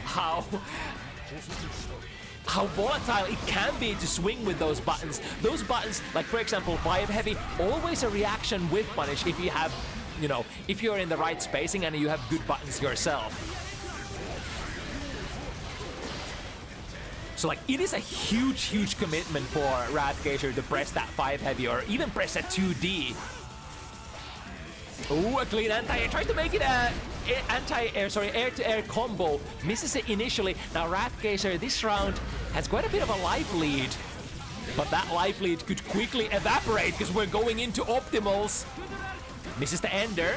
how volatile it can be to swing with those buttons. Those buttons, like for example, 5 heavy, always a reaction with punish if you have, you know, if you're in the right spacing and you have good buttons yourself. So like, it is a huge commitment for Wrathgazer to press that 5 heavy or even press a 2D. Ooh, a clean anti-air. Tries to make it a air-to-air combo. Misses it initially. Now Wrathgazer this round has quite a bit of a life lead. But that life lead could quickly evaporate because we're going into optimals. Misses the ender.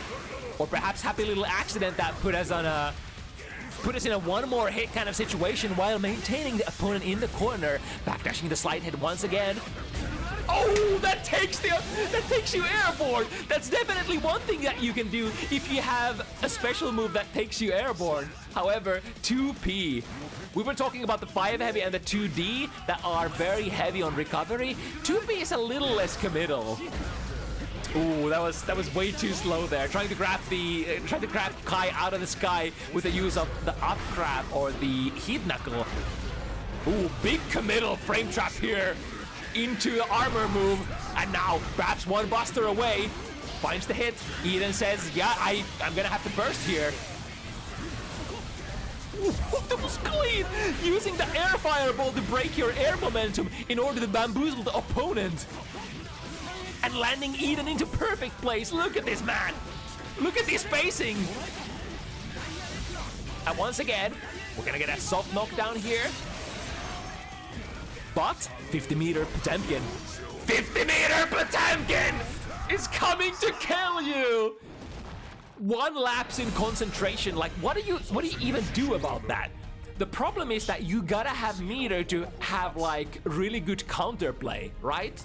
Or perhaps happy little accident that put us in a one more hit kind of situation while maintaining the opponent in the corner. Backdashing the slide hit once again. Oh, that takes you airborne. That's definitely one thing that you can do if you have a special move that takes you airborne. However, 2P. We were talking about the 5 heavy and the 2D that are very heavy on recovery. 2P is a little less committal. Ooh, that was way too slow there. Trying to grab Kai out of the sky with the use of the up grab or the heat knuckle. Ooh, big committal frame trap here into the armor move, and now perhaps one buster away. Finds the hit. Eden says, yeah, I'm gonna have to burst here. Ooh, that was clean! Using the air fireball to break your air momentum in order to bamboozle the opponent. And landing Eden into perfect place. Look at this, man. Look at this spacing. And once again, we're gonna get a soft knockdown here. But 50-meter Potemkin. 50-meter Potemkin is coming to kill you. one lapse in concentration. Like, what do you even do about that? The problem is that you gotta have meter to have like really good counterplay, right?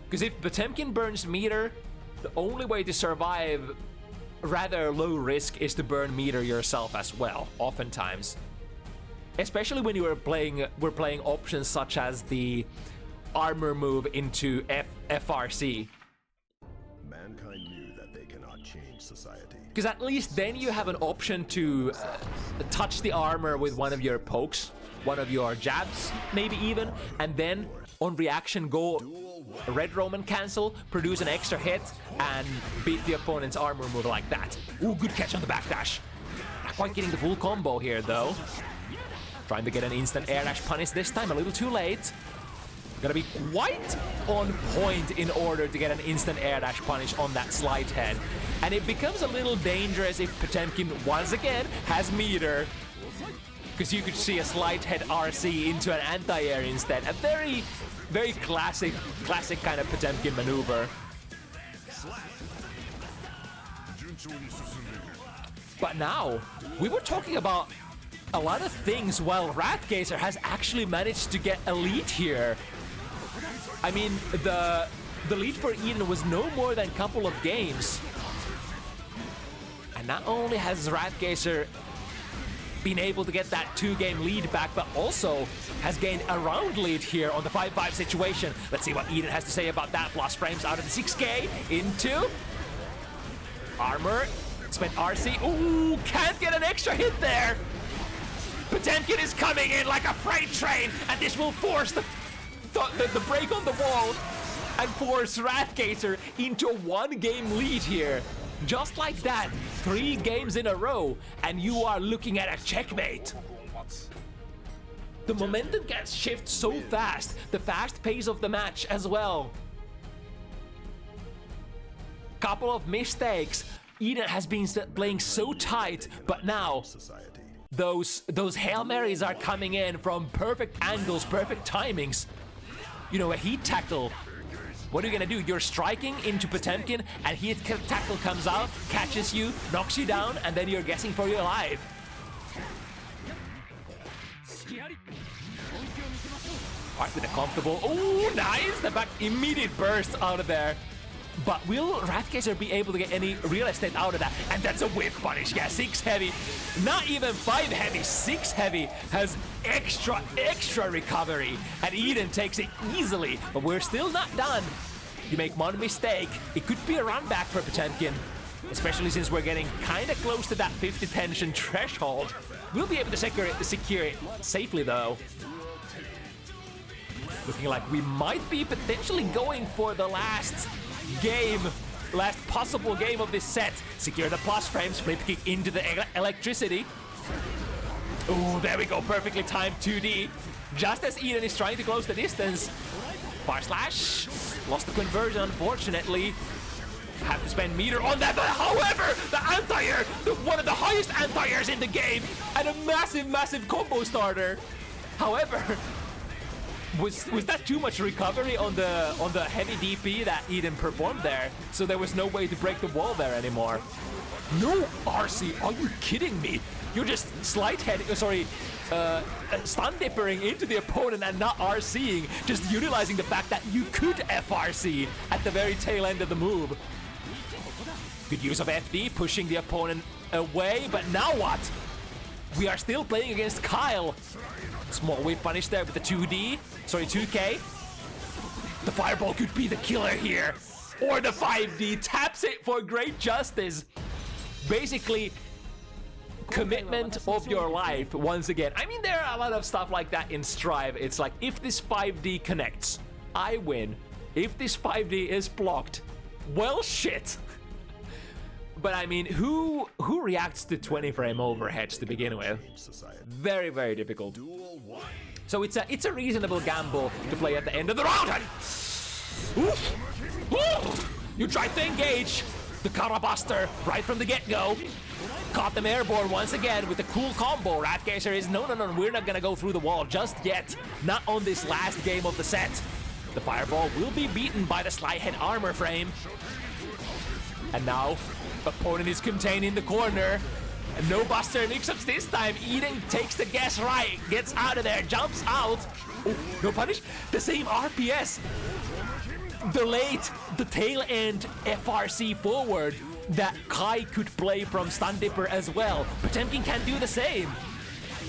Because if Potemkin burns meter, the only way to survive rather low risk is to burn meter yourself as well, oftentimes. Especially when we're playing options such as the armor move into FRC. Mankind knew that they cannot change society. Because at least then you have an option to touch the armor with one of your pokes, one of your jabs, maybe even, and then on reaction go Red Roman cancel, produce an extra hit, and beat the opponent's armor move like that. Ooh, good catch on the backdash. Not quite getting the full combo here though. Trying to get an instant air dash punish this time, a little too late. Gotta be quite on point in order to get an instant air dash punish on that slide head. And it becomes a little dangerous if Potemkin once again has meter. Because you could see a slide head RC into an anti-air instead. A very, very classic kind of Potemkin maneuver. But now, we were talking about a lot of things while Wrathgazer has actually managed to get a lead here. I mean, the lead for Eden was no more than a couple of games. And not only has Wrathgazer been able to get that 2-game lead back, but also has gained a round lead here on the 5-5 situation. Let's see what Eden has to say about that. Lost frames out of the 6K into armor. Spent RC. Ooh, can't get an extra hit there. Potemkin is coming in like a freight train, and this will force the break on the wall and force Wrathgazer into a 1-game lead here. Just like that, 3 games in a row, and you are looking at a checkmate. The momentum gets shifted so fast, the fast pace of the match as well. Couple of mistakes. Eden has been playing so tight, but now those Hail Marys are coming in from perfect angles, perfect timings. You know, a heat tackle. What are you gonna do? You're striking into Potemkin, and heat tackle comes out, catches you, knocks you down, and then you're guessing for your life. Alright, with a comfortable. Oh, nice! The back immediate burst out of there. But will Wrathgazer be able to get any real estate out of that? And that's a whiff punish. Yeah, 6 heavy. Not even 5 heavy. 6 heavy has extra recovery. And Eden takes it easily. But we're still not done. You make one mistake, it could be a run back for Potemkin. Especially since we're getting kind of close to that 50 tension threshold. We'll be able to secure it safely though. Looking like we might be potentially going for the last possible game of this set. Secure the plus frames, flip kick into the electricity. Oh, there we go, perfectly timed 2D. Just as Eden is trying to close the distance. Far slash, lost the conversion unfortunately. Have to spend meter on that, but however, the anti-air, one of the highest anti-airs in the game, and a massive combo starter. However, was that too much recovery on the heavy DP that Eden performed there? So there was no way to break the wall there anymore. No RC, are you kidding me? You're just stun dippering into the opponent and not RCing, just utilizing the fact that you could FRC at the very tail end of the move. Good use of FD, pushing the opponent away, but now what? We are still playing against Kyle. Small whip punish there with the 2K. The fireball could be the killer here. Or the 5D taps it for great justice. Basically, commitment of your life once again. I mean, there are a lot of stuff like that in Strive. It's like, if this 5D connects, I win. If this 5D is blocked, well, shit. But I mean, who reacts to 20 frame overheads to begin with? Very, very difficult. So it's a reasonable gamble to play at the end of the round. You tried to engage the Karabuster right from the get-go. Caught them airborne once again with the cool combo. Wrathgazer is no, we're not gonna go through the wall just yet. Not on this last game of the set. The fireball will be beaten by the slide head armor frame. And now Opponent is contained in the corner. No Buster mix-ups this time. Eden takes the guess right, gets out of there, jumps out. Oh, no punish. The same RPS. Delayed the tail end FRC forward that Kai could play from Stun Dipper as well. Potemkin can do the same.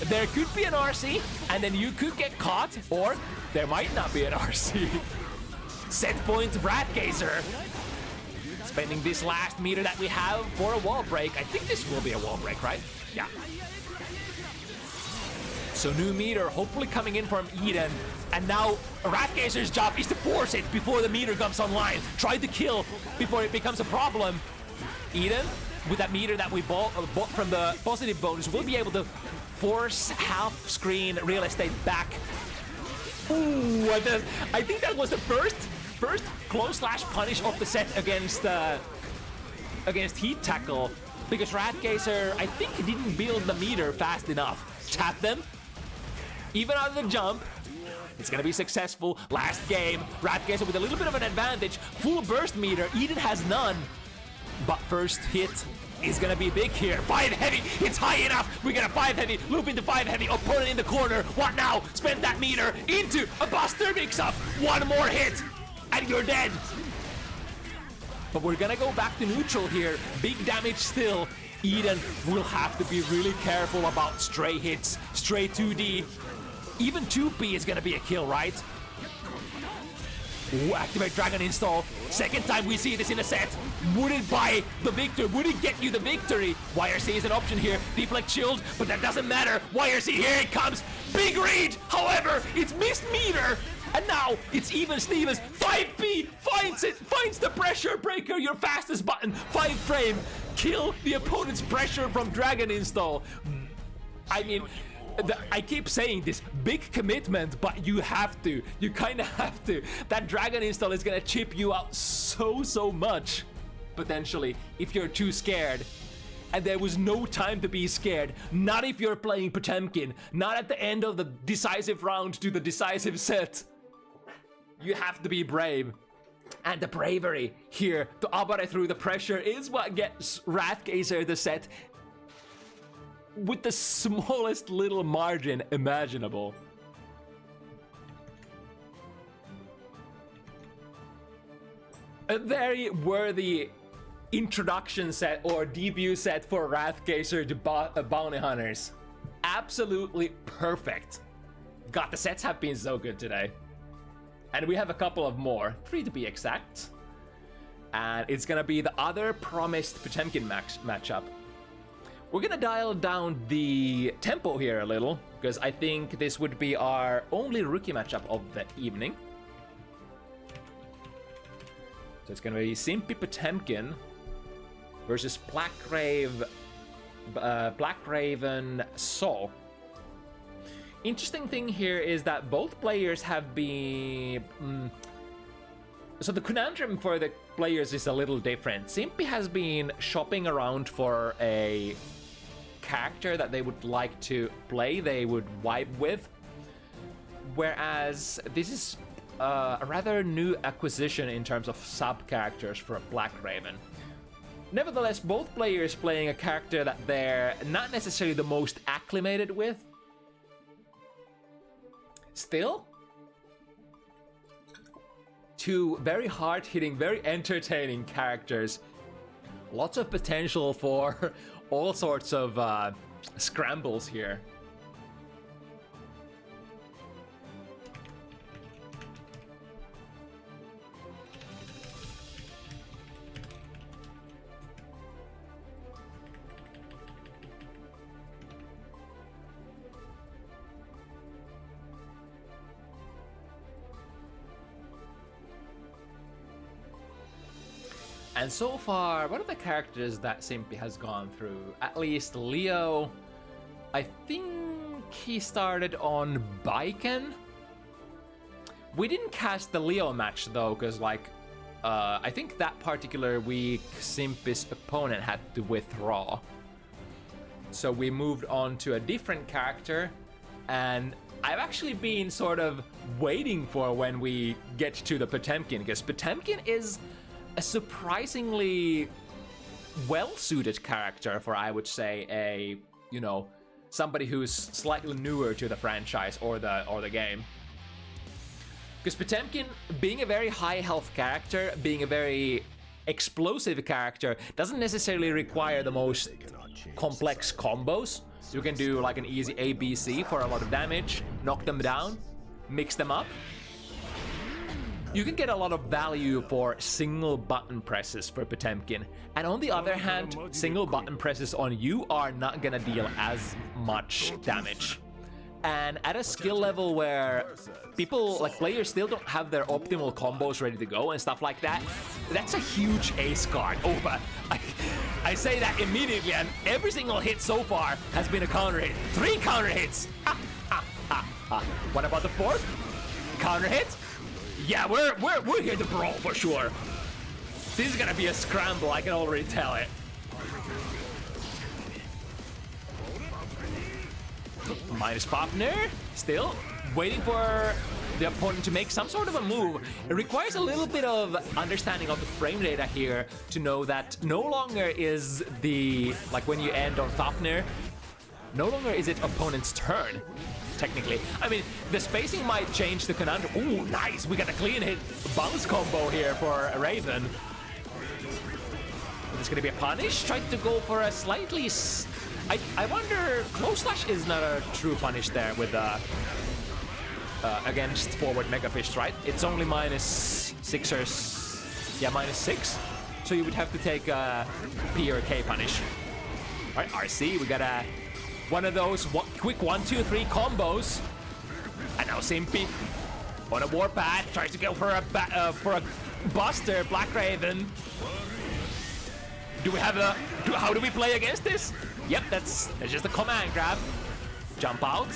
There could be an RC, and then you could get caught, or there might not be an RC. Set point Wrathgazer. Spending this last meter that we have for a wall break. I think this will be a wall break, right? Yeah. So new meter hopefully coming in from Eden. And now Wrathgazer's job is to force it before the meter comes online. Try to kill before it becomes a problem. Eden, with that meter that we bought from the positive bonus, will be able to force half screen real estate back. Ooh, I think that was the first close slash punish of the set against Heat Tackle, because Wrathgazer, I think, didn't build the meter fast enough. Tap them, even out of the jump. It's gonna be successful. Last game, Wrathgazer with a little bit of an advantage. Full burst meter, Eden has none. But first hit is gonna be big here. 5 heavy, it's high enough. We get a 5 heavy, loop into 5 heavy, opponent in the corner. What now? Spend that meter into a Buster mix-up. One more hit, and you're dead. But we're gonna go back to neutral here. Big damage still. Eden will have to be really careful about stray hits, stray 2D. Even 2P is gonna be a kill, right? Ooh, activate Dragon Install. Second time we see this in a set. Would it buy the victory? Would it get you the victory? YRC is an option here. Deflect Shield, but that doesn't matter. YRC, here it comes. Big read. However, it's missed meter. And now it's even Stevens. 5P finds it, finds the pressure breaker, your fastest button. 5 frame. Kill the opponent's pressure from Dragon Install. I mean, I keep saying this, big commitment, but you have to. You kind of have to. That Dragon Install is gonna chip you out so much, potentially, if you're too scared. And there was no time to be scared. Not if you're playing Potemkin. Not at the end of the decisive round to the decisive set. You have to be brave. And the bravery here to operate through the pressure is what gets Wrathgazer the set with the smallest little margin imaginable. A very worthy introduction set or debut set for Wrathgazer to Bounty Hunters. Absolutely perfect. God, the sets have been so good today. And we have a couple of more, 3 to be exact. And it's gonna be the other promised Potemkin matchup. We're gonna dial down the tempo here a little, because I think this would be our only rookie matchup of the evening. So it's gonna be Simppi Potemkin versus BlackRaven Saw. Interesting thing here is that both players have been... So the conundrum for the players is a little different. Simppi has been shopping around for a character that they would like to play, they would vibe with. Whereas this is a rather new acquisition in terms of sub-characters for BlackRaven. Nevertheless, both players playing a character that they're not necessarily the most acclimated with. Still, 2 very hard-hitting, very entertaining characters. Lots of potential for all sorts of scrambles here. And so far, what are the characters that Simppi has gone through? At least Leo, I think he started on Baiken. We didn't cast the Leo match though, because like, I think that particular week Simppi's opponent had to withdraw. So we moved on to a different character, and I've actually been sort of waiting for when we get to the Potemkin, because Potemkin is a surprisingly well-suited character for, I would say, a, you know, somebody who's slightly newer to the franchise or the game. Because Potemkin, being a very high health character, being a very explosive character, doesn't necessarily require the most complex combos. You can do like an easy ABC for a lot of damage, knock them down, mix them up. You can get a lot of value for single button presses for Potemkin. And on the other hand, single button presses on you are not gonna deal as much damage. And at a skill level where people, like players, still don't have their optimal combos ready to go and stuff like that, that's a huge ace card. Oh, but I say that immediately, and every single hit so far has been a counter hit. 3 counter hits! What about the 4th? Counter hit? Yeah, we're here to brawl for sure. This is gonna be a scramble, I can already tell it. Minus Fafnir, still waiting for the opponent to make some sort of a move. It requires a little bit of understanding of the frame data here to know that no longer is the, like when you end on Fafnir, no longer is it opponent's turn, technically. I mean, the spacing might change the conundrum. Ooh, nice, we got a clean hit bounce combo here for Raven. It's gonna be a punish, tried to go for a slightly... I wonder, Close Slash is not a true punish there with against forward Mega Fist, right? It's only -6 or -6. So you would have to take a P or K punish. All right, RC, we got one of those quick 1, 2, 3 combos. And now Simppi on a warpath tries to go for a Buster, BlackRaven. Do we have a? How do we play against this? Yep, that's just a command grab. Jump out.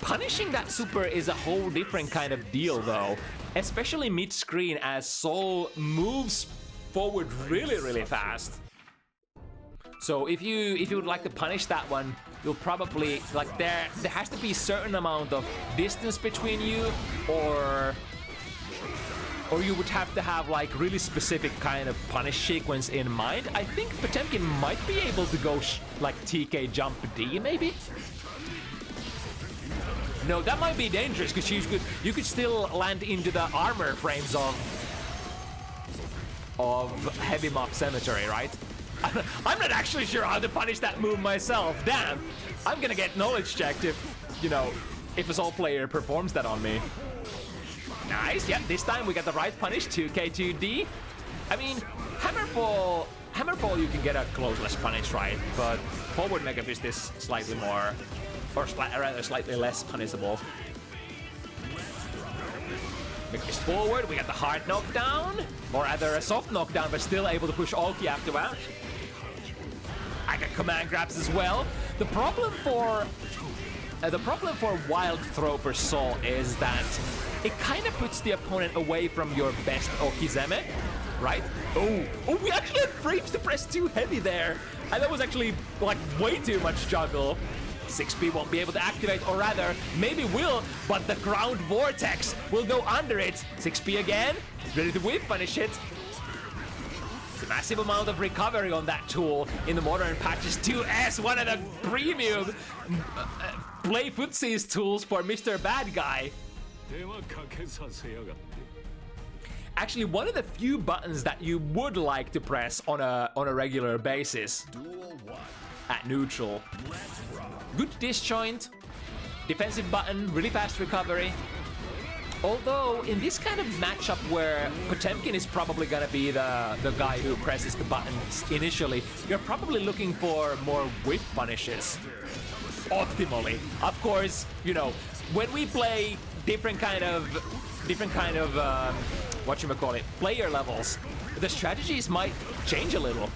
Punishing that super is a whole different kind of deal though. Especially mid-screen as Sol moves forward really fast. So if you would like to punish that one, you'll probably, like there has to be a certain amount of distance between you, or you would have to have like really specific kind of punish sequence in mind. I think Potemkin might be able to go like TK jump D maybe? No, that might be dangerous because you could still land into the armor frames of Heavy Mop Cemetery, right? I'm not actually sure how to punish that move myself. Damn, I'm gonna get knowledge checked if, you know, if a Sol player performs that on me. Nice, yeah, this time we got the right punish, 2K2D. I mean, Hammerfall you can get a closeless punish, right? But forward Mega Fist is slightly more, or rather slightly less punishable. Mega Fist forward, we got the hard knockdown, or rather a soft knockdown, but still able to push Ulti afterwards. I got command grabs as well. The problem for Wild Throw for Sol is that it kind of puts the opponent away from your best Okizeme, right? Oh, we actually had frames to press too heavy there. And that was actually like way too much juggle. 6P won't be able to activate, or rather, maybe will, but the ground vortex will go under it. 6P again, ready to whip punish it. It's a massive amount of recovery on that tool in the modern patches. 2S, one of the premium play footsies tools for Mr. Bad Guy. Actually, one of the few buttons that you would like to press on a regular basis at neutral. Good disjoint, defensive button, really fast recovery. Although in this kind of matchup where Potemkin is probably gonna be the guy who presses the buttons initially, you're probably looking for more whip punishes. Optimally, of course, you know, when we play different kind of player levels, the strategies might change a little.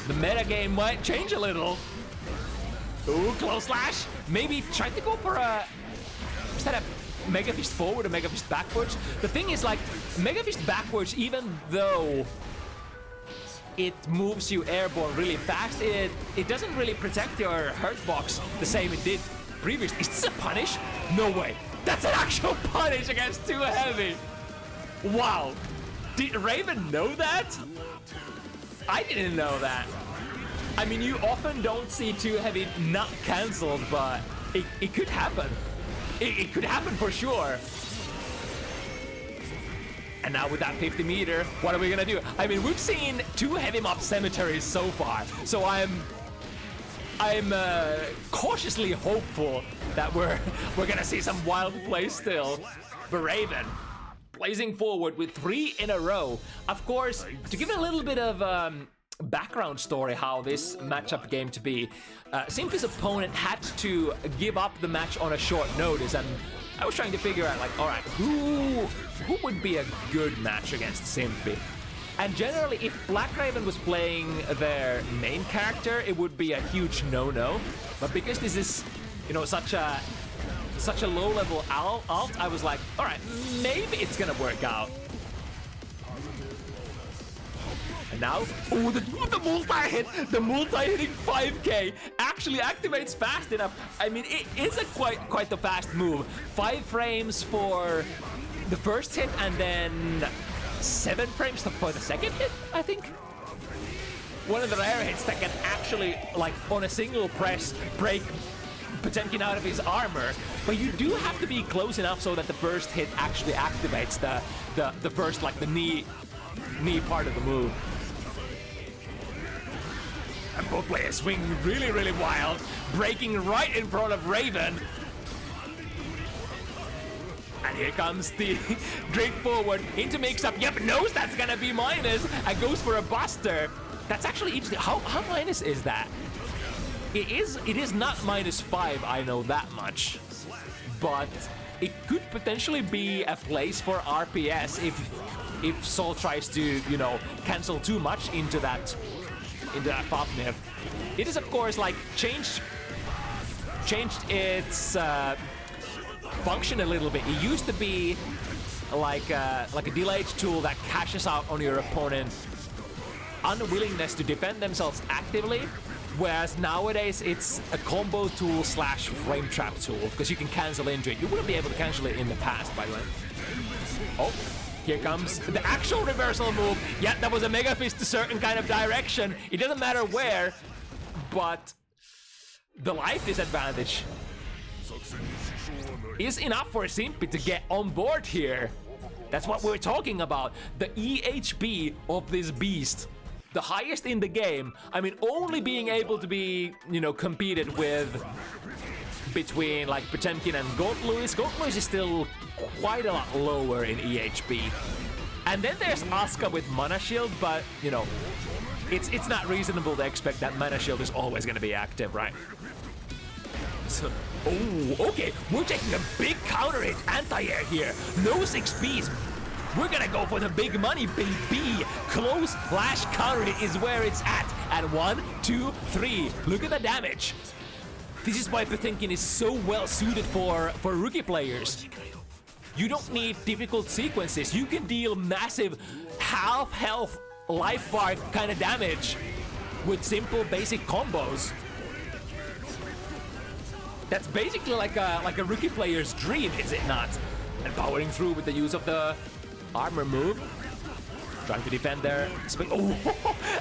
The meta game might change a little. Ooh, close slash. Maybe try to go for instead of Mega Fist forward or Mega Fist backwards. The thing is, like, Mega Fist backwards, even though it moves you airborne really fast, it doesn't really protect your hurt box the same it did previously. Is this a punish? No way. That's an actual punish against too heavy. Wow. Did Raven know that? I didn't know that. I mean, you often don't see 2 heavy not cancelled, but it could happen. It could happen for sure. And now with that 50 meter, what are we gonna do? I mean, we've seen 2 heavy mob cemeteries so far, so I'm cautiously hopeful that we're gonna see some wild play still. But Raven blazing forward with 3 in a row. Of course, to give it a little bit of background story how this matchup came to be, Simppi's opponent had to give up the match on a short notice, and I was trying to figure out, like, all right, who would be a good match against Simppi? And generally, if BlackRaven was playing their main character, it would be a huge no-no. But because this is, you know, such a low-level alt, I was like, all right, maybe it's gonna work out. And now, oh, the multi-hit, the multi-hitting 5K actually activates fast enough. I mean, it is a quite the fast move. 5 frames for the first hit, and then 7 frames for the second hit, I think. One of the rare hits that can actually, like, on a single press, break Potemkin out of his armor. But you do have to be close enough so that the first hit actually activates the first, like, the knee part of the move. And both players swing really, really wild, breaking right in front of Raven. And here comes the drift forward into mix-up. Yep, knows that's gonna be minus, and goes for a buster. That's actually interesting. How minus is that? It is not -5, I know that much. But it could potentially be a place for RPS if Sol tries to, you know, cancel too much into that Fafnir. It is, of course, like changed its function a little bit. It used to be like a delayed tool that cashes out on your opponent's unwillingness to defend themselves actively, whereas nowadays it's a combo tool / frame trap tool, because you can cancel into it. You wouldn't be able to cancel it in the past, by the way. Oh, here comes the actual reversal move. Yeah, that was a Mega Fist to certain kind of direction. It doesn't matter where, but the life disadvantage is enough for Simppi to get on board here. That's what we're talking about. The EHP of this beast. The highest in the game. I mean, only being able to be, you know, competed with between like Potemkin and Goldluis. Goldluis is still quite a lot lower in EHP. And then there's Asuka with Mana Shield, but, you know, it's not reasonable to expect that Mana Shield is always going to be active, right? So, oh, okay, we're taking a big counter hit anti-air here. No 6Ps. We're gonna go for the big money, baby. Close / counter hit is where it's at. And 1, 2, 3. Look at the damage. This is why Potemkin is so well suited for rookie players. You don't need difficult sequences. You can deal massive half health life bar kind of damage with simple basic combos. That's basically like a rookie player's dream, is it not? And powering through with the use of the armor move. Trying to defend there. Oh,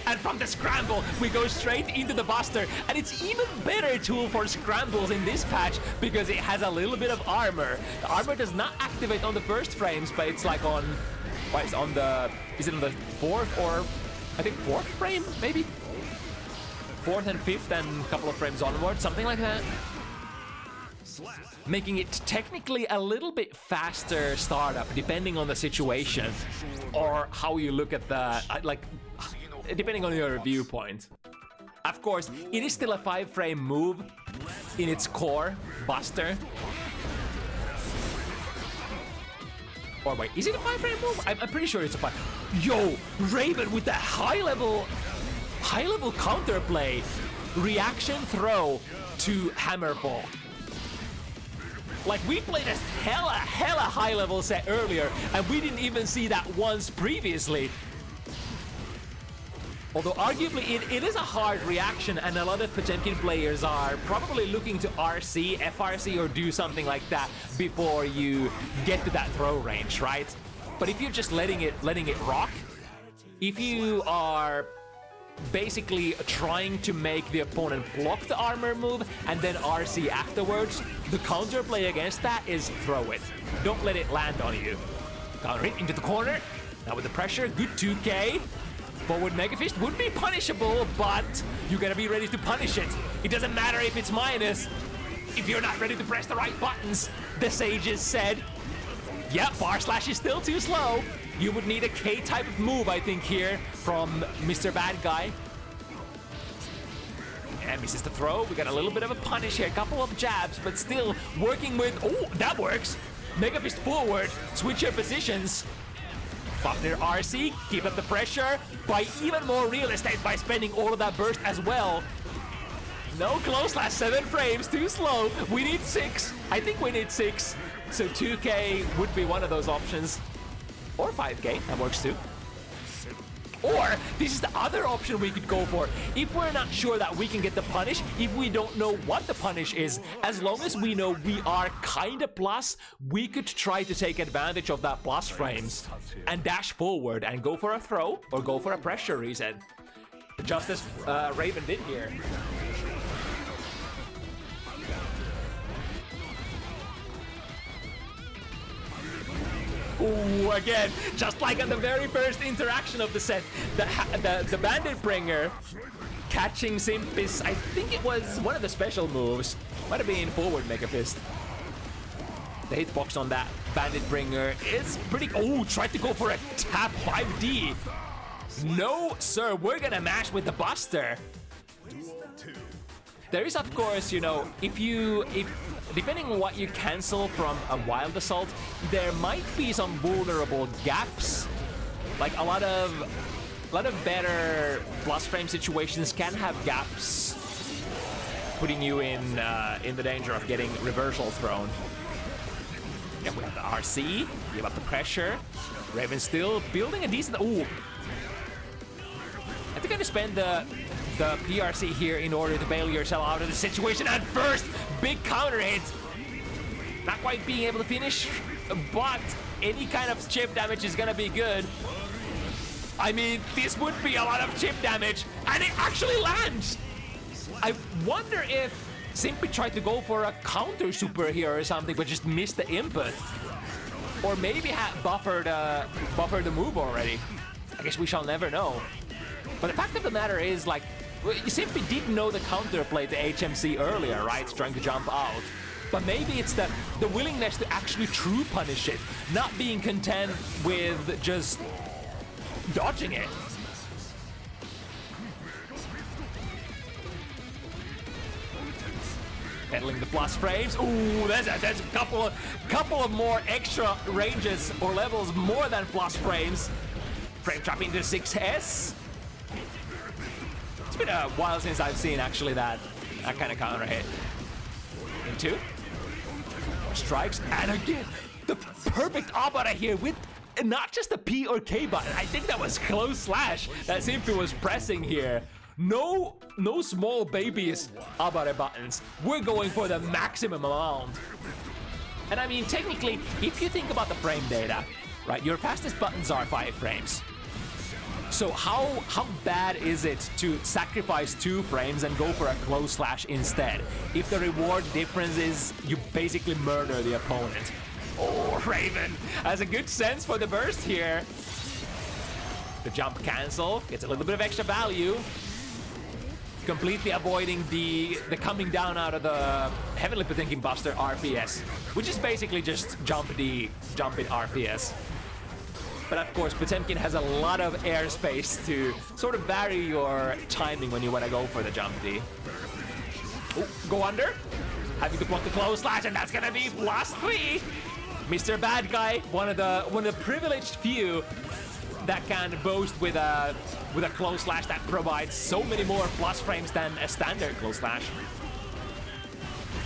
and from the scramble, we go straight into the buster. And it's even better tool for scrambles in this patch because it has a little bit of armor. The armor does not activate on the first frames, but it's like on, what is on the, is it on the 4th or, I think 4th frame, maybe? 4th and 5th and a couple of frames onward, something like that. Making it technically a little bit faster startup, depending on the situation or how you look at the, like, depending on your viewpoint. Of course, it is still a 5-frame move in its core, Buster. Or wait, is it a 5-frame move? I'm pretty sure it's a 5. Yo, Raven with the high-level counterplay, reaction throw to Hammerfall. Like, we played a hella high-level set earlier, and we didn't even see that once previously. Although, arguably, it is a hard reaction, and a lot of Potemkin players are probably looking to RC, FRC, or do something like that before you get to that throw range, right? But if you're just letting it rock, if you are basically trying to make the opponent block the armor move and then RC afterwards. The counterplay against that is throw it. Don't let it land on you. Counter it into the corner. Now with the pressure, good 2K. Forward Mega Fist would be punishable, but you gotta be ready to punish it. It doesn't matter if it's minus. If you're not ready to press the right buttons, the sages said. Yeah, bar slash is still too slow. You would need a K type of move, I think, here from Mr. Bad Guy. And misses the throw. We got a little bit of a punish here, a couple of jabs, but still working with. Oh, that works. Mega Fist forward, switch your positions. Fafnir RC, keep up the pressure, buy even more real estate by spending all of that burst as well. No close last 7 frames, too slow. We need 6. I think we need 6. So 2K would be one of those options. Or 5K, that works too. Or this is the other option we could go for. If we're not sure that we can get the punish, if we don't know what the punish is, as long as we know we are kinda plus, we could try to take advantage of that plus frames and dash forward and go for a throw or go for a pressure reset. Just as Raven did here. Ooh, again, just like on the very first interaction of the set, the Bandit Bringer catching Simppi's, I think it was one of the special moves. Might have been forward Mega Fist. The hitbox on that Bandit Bringer is pretty... Oh, tried to go for a tap 5D. No, sir, we're gonna mash with the Buster. There is, of course, you know, if depending on what you cancel from a Wild Assault, there might be some vulnerable gaps. Like a lot of better plus frame situations can have gaps, putting you in the danger of getting reversal thrown. Yeah, we have the RC, give up the pressure. Raven still building a decent. Ooh, I think I'm gonna spend the PRC here in order to bail yourself out of the situation. And first, big counter hit. Not quite being able to finish, but any kind of chip damage is gonna be good. I mean, this would be a lot of chip damage, and it actually lands. I wonder if Simppi tried to go for a counter super here or something, but just missed the input. Or maybe had buffered the move already. I guess we shall never know. But the fact of the matter is, like, Simppi did know the counterplay to HMC earlier, right? Trying to jump out. But maybe it's the willingness to actually true punish it, not being content with just dodging it. Peddling the plus frames. Ooh, there's a couple of more extra ranges or levels more than plus frames. Frame trap into 6S. It's been a while since I've seen actually that kind of counter hit. Into strikes, and again the perfect Abara here with not just the P or K button. I think that was close slash that Simppi was pressing here. No small babies Abara buttons. We're going for the maximum amount. And I mean, technically, if you think about the frame data, right, your fastest buttons are 5 frames. So how bad is it to sacrifice 2 frames and go for a close slash instead? If the reward difference is you basically murder the opponent. Oh, Raven has a good sense for the burst here. The jump cancel, gets a little bit of extra value. Completely avoiding the coming down out of the Heavenly Potemkin Buster RPS, which is basically just jump in RPS. But of course, Potemkin has a lot of airspace to sort of vary your timing when you want to go for the jump D. Ooh, go under, having to block the close slash, and that's gonna be +3. Mr. Bad Guy, one of the privileged few that can boast with a close slash that provides so many more plus frames than a standard close slash.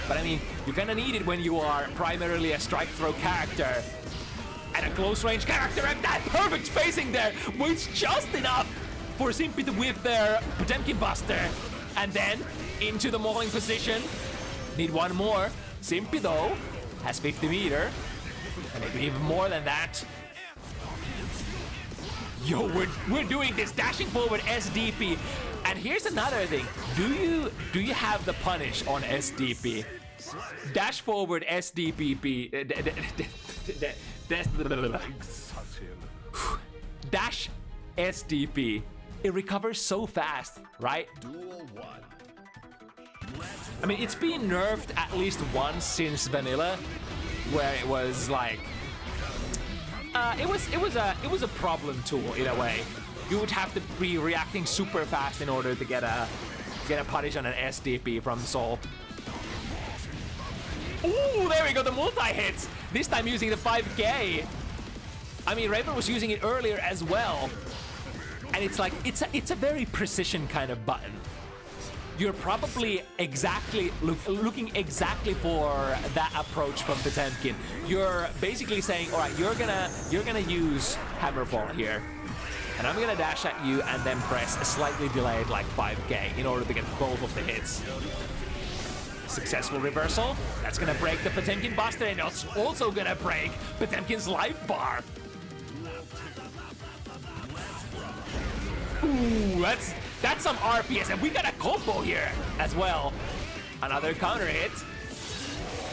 But I mean, you kind of need it when you are primarily a strike throw character. And a close range character, and that perfect spacing there was just enough for Simppi to whip their Potemkin Buster. And then into the mauling position. Need one more. Simppi though has 50 meter, and maybe even more than that. Yo, we're doing this, dashing forward SDP. And here's another thing. Do you have the punish on SDP? Dash forward SDPP. Dash SDP. It recovers so fast, right? Duel 1. I mean, it's been nerfed at least once since vanilla, where it was like, it was a problem tool in a way. You would have to be reacting super fast in order to get a punish on an SDP from Soul. Ooh, there we go, the multi-hits! This time using the 5K. I mean, Raven was using it earlier as well. And it's like, it's a very precision kind of button. You're probably exactly looking exactly for that approach from Potemkin. You're basically saying, all right, you're gonna use Hammerfall here, and I'm gonna dash at you and then press a slightly delayed like 5K in order to get both of the hits. Successful reversal. That's gonna break the Potemkin Buster, and it's also gonna break Potemkin's life bar. Ooh, that's some RPS, and we got a combo here as well. Another counter hit.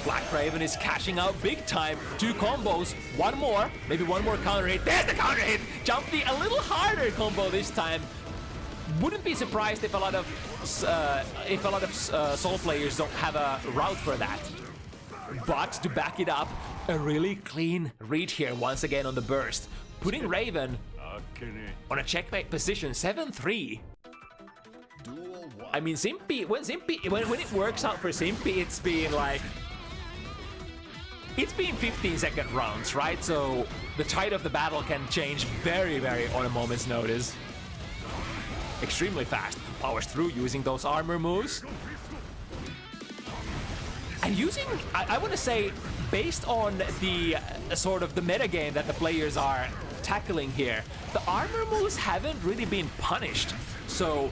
BlackRaven is cashing out big time. 2 combos, one more, maybe one more counter hit. There's the counter hit. Jumpy, a little harder combo this time. Wouldn't be surprised if a lot of Soul players don't have a route for that. But to back it up, a really clean read here once again on the burst, putting Raven on a checkmate position, 7-3. I mean, Simppi, when it works out for Simppi, it's been 15-second rounds, right? So the tide of the battle can change very, very on a moment's notice. Extremely fast. Powers through using those armor moves. And using, I want to say, based on the sort of the metagame that the players are tackling here, the armor moves haven't really been punished. So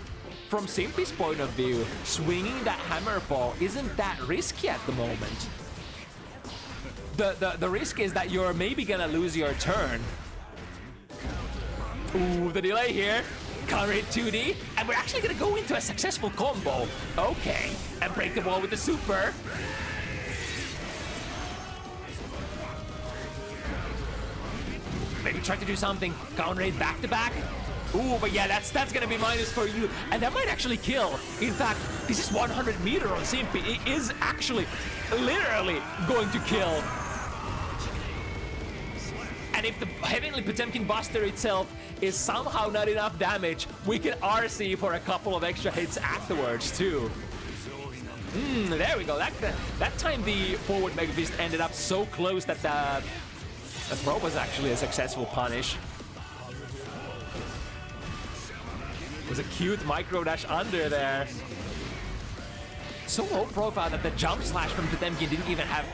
from Simppi's point of view, swinging that Hammerfall isn't that risky at the moment. The risk is that you're maybe gonna lose your turn. Ooh, the delay here. Counter hit 2D, and we're actually gonna go into a successful combo. Okay, and break the wall with the super. Maybe try to do something. Counter hit back to back. Ooh, but yeah, that's gonna be minus for you, and that might actually kill. In fact, this is 100 meter on Simppi. It is actually literally going to kill. And if the Heavenly Potemkin Buster itself is somehow not enough damage, we can RC for a couple of extra hits afterwards too. There we go. That time the forward Mega Fist ended up so close that the throw was actually a successful punish. It was a cute micro dash under there. So low profile that the jump slash from Potemkin didn't even have,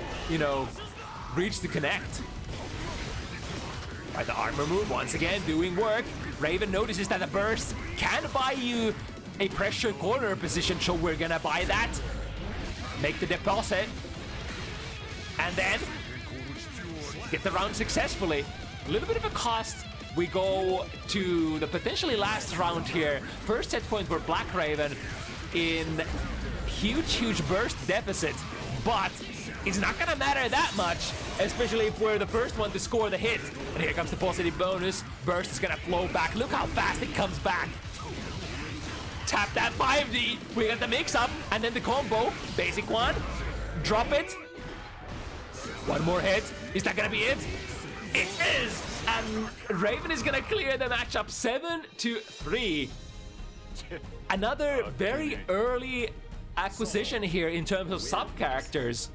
reach to connect. Right, the armor move once again doing work. Raven notices that the burst can buy you a pressure corner position, so we're gonna buy that. Make the deposit. And then get the round successfully. A little bit of a cost. We go to the potentially last round here. First set point for BlackRaven in huge burst deficit, but it's not gonna matter that much, especially if we're the first one to score the hit. And here comes the positive bonus. Burst is gonna flow back. Look how fast it comes back. Tap that 5D. We got the mix-up, and then the combo. Basic one. Drop it. One more hit. Is that gonna be it? It is! And Raven is gonna clear the matchup 7-3. Another very early acquisition here in terms of sub-characters.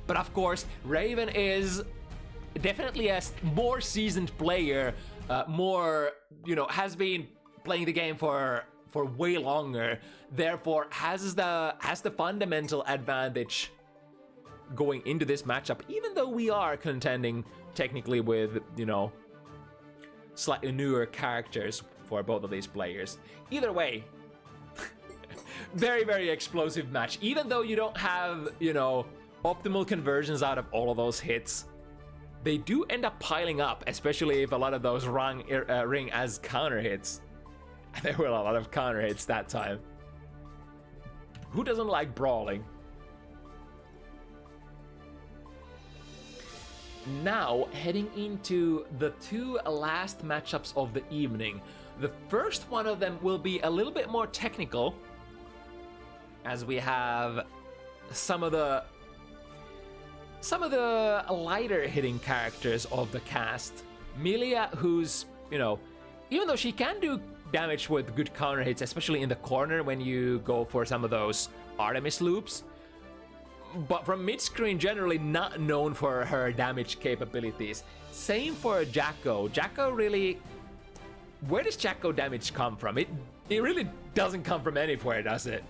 But of course, Raven is definitely a more seasoned player, has been playing the game for way longer, therefore has the fundamental advantage going into this matchup, even though we are contending technically with, slightly newer characters for both of these players. Either way, very, very explosive match. Even though you don't have, optimal conversions out of all of those hits, they do end up piling up, especially if a lot of those ring as counter hits. There were a lot of counter hits that time. Who doesn't like brawling? Now, heading into the two last matchups of the evening. The first one of them will be a little bit more technical, as we have some of the lighter hitting characters of the cast. Milia, who's, you know, even though she can do damage with good counter hits, especially in the corner when you go for some of those Artemis loops, but from mid-screen generally not known for her damage capabilities. Same for Jacko. Jacko really... Where does Jacko damage come from? It really doesn't come from anywhere, does it?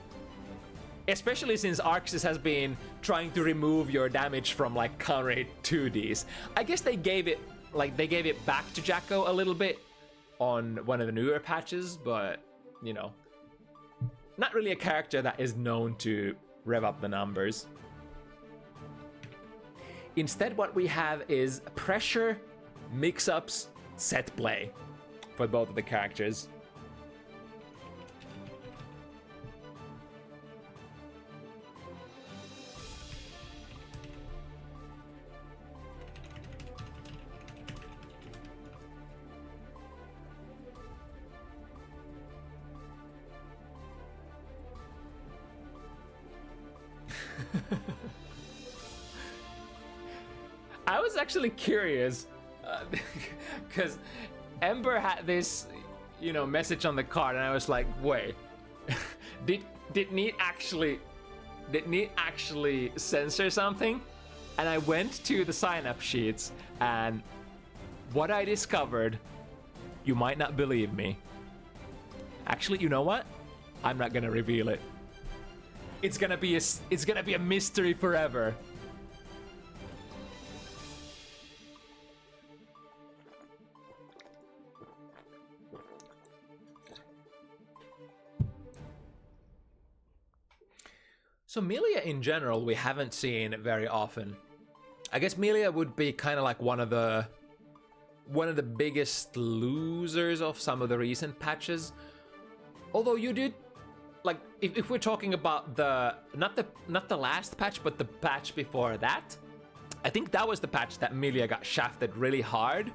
Especially since Arxis has been trying to remove your damage from like counter hit 2Ds. I guess they gave it back to Jacko a little bit on one of the newer patches, but you know, not really a character that is known to rev up the numbers. Instead, what we have is pressure, mix-ups, set play for both of the characters. I was actually curious because Ember had this, you know, message on the card, and I was like, wait, did Neat actually censor something? And I went to the sign-up sheets, and what I discovered, you might not believe me. Actually, you know what? I'm not gonna reveal it. It's gonna be a mystery forever. So Milia in general, we haven't seen very often. I guess Milia would be kind of like one of the biggest losers of some of the recent patches. Although you did, like, if we're talking about the not the last patch, but the patch before that, I think that was the patch that Milia got shafted really hard,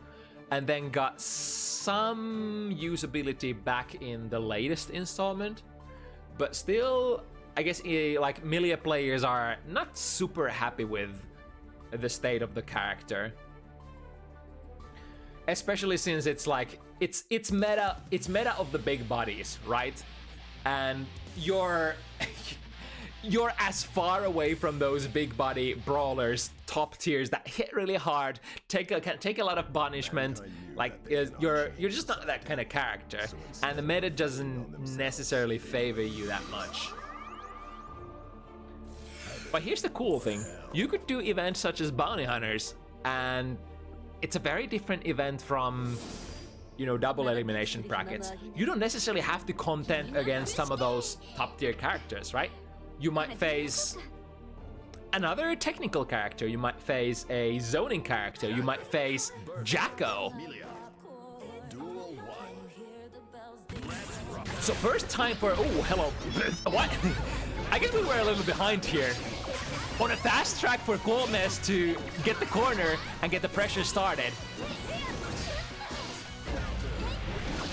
and then got some usability back in the latest installment. But still, I guess like Milia players are not super happy with the state of the character, especially since it's like it's meta of the big bodies, right? And you're as far away from those big body brawlers, top tiers that hit really hard, can take a lot of punishment. Like you're just not that kind of character, and the meta doesn't necessarily favor you that much. But here's the cool thing. You could do events such as Bounty Hunters, and it's a very different event from, you know, double elimination brackets. You don't necessarily have to contend against some of those top tier characters, right? You might face another technical character, you might face a zoning character, you might face Jacko. So first time for, oh, hello, what? I guess we were a little behind here. On a fast track for Koolmees to get the corner and get the pressure started.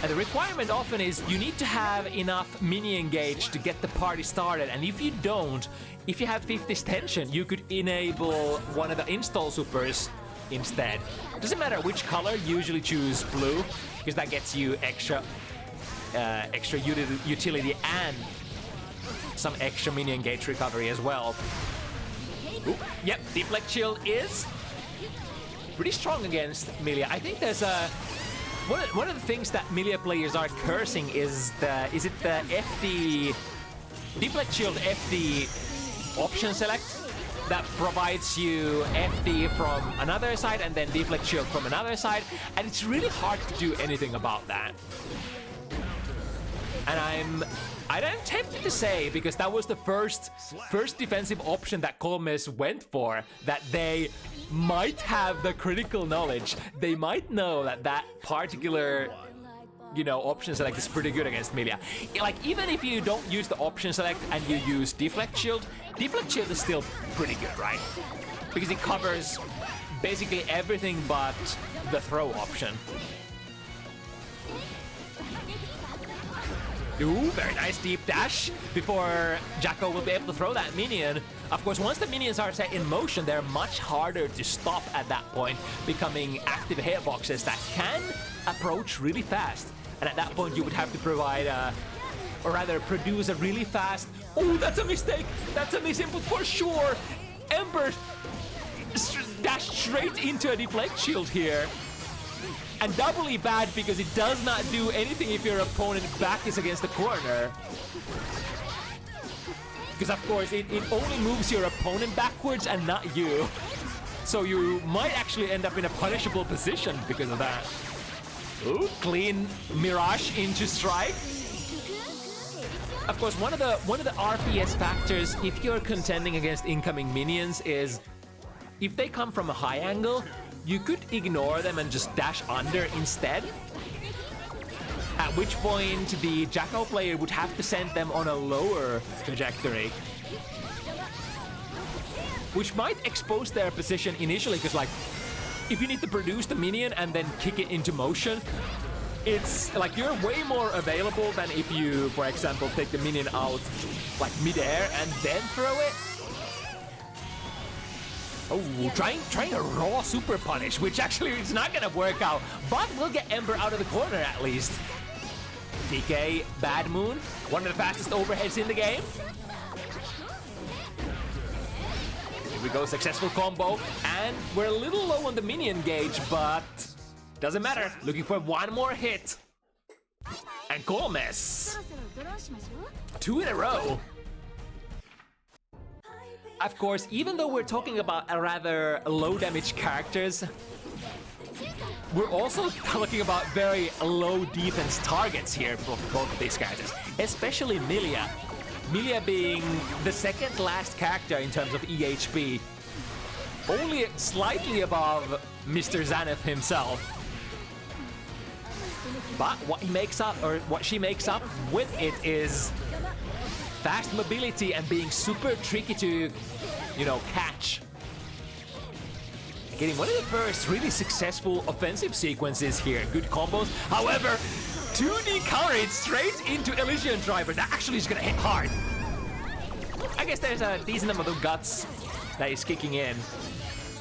And the requirement often is you need to have enough minion gauge to get the party started, and if you don't, if you have 50's tension, you could enable one of the install supers instead. Doesn't matter which color, usually choose blue, because that gets you extra utility and some extra minion gauge recovery as well. Ooh, yep, Deflect Shield is pretty strong against Milia. I think there's a one of the things that Milia players are cursing is the FD Deflect Shield FD option select that provides you FD from another side and then Deflect Shield from another side, and it's really hard to do anything about that. And I'm tempted to say, because that was the first defensive option that Koolmees went for, that they might have the critical knowledge. They might know that that particular, you know, option select is pretty good against Milia. Like, even if you don't use the option select and you use Deflect Shield is still pretty good, right? Because it covers basically everything but the throw option. Ooh, very nice deep dash before Jacko will be able to throw that minion. Of course, once the minions are set in motion, they're much harder to stop at that point, becoming active hitboxes that can approach really fast. And at that point, you would have to provide or rather produce a really fast... Oh, that's a mistake! That's a misinput for sure! Ember dashed straight into a deflect shield here. And doubly bad because it does not do anything if your opponent back is against the corner. Because of course it only moves your opponent backwards and not you. So you might actually end up in a punishable position because of that. Ooh, clean Mirage into strike. Of course, one of the RPS factors if you're contending against incoming minions is if they come from a high angle, you could ignore them and just dash under instead. At which point the Jacko player would have to send them on a lower trajectory. Which might expose their position initially, because like, if you need to produce the minion and then kick it into motion, it's like you're way more available than if you, for example, take the minion out like mid-air and then throw it. Oh, trying a raw super punish, which actually is not gonna work out, but we'll get Ember out of the corner at least. DK, Bad Moon, one of the fastest overheads in the game. Here we go, successful combo, and we're a little low on the minion gauge, but doesn't matter. Looking for one more hit. And Koolmees. 2 in a row. Of course, even though we're talking about a rather low damage characters, we're also talking about very low defense targets here for both of these characters, especially Milia. Milia being the second last character in terms of EHP, only slightly above Mr. Zaneth himself. But what he makes up, or what she makes up with it, is fast mobility and being super tricky to, you know, catch. Getting one of the first really successful offensive sequences here. Good combos. However, 2D countered straight into Elysian Driver. That actually is gonna hit hard. I guess there's a decent amount of guts that is kicking in.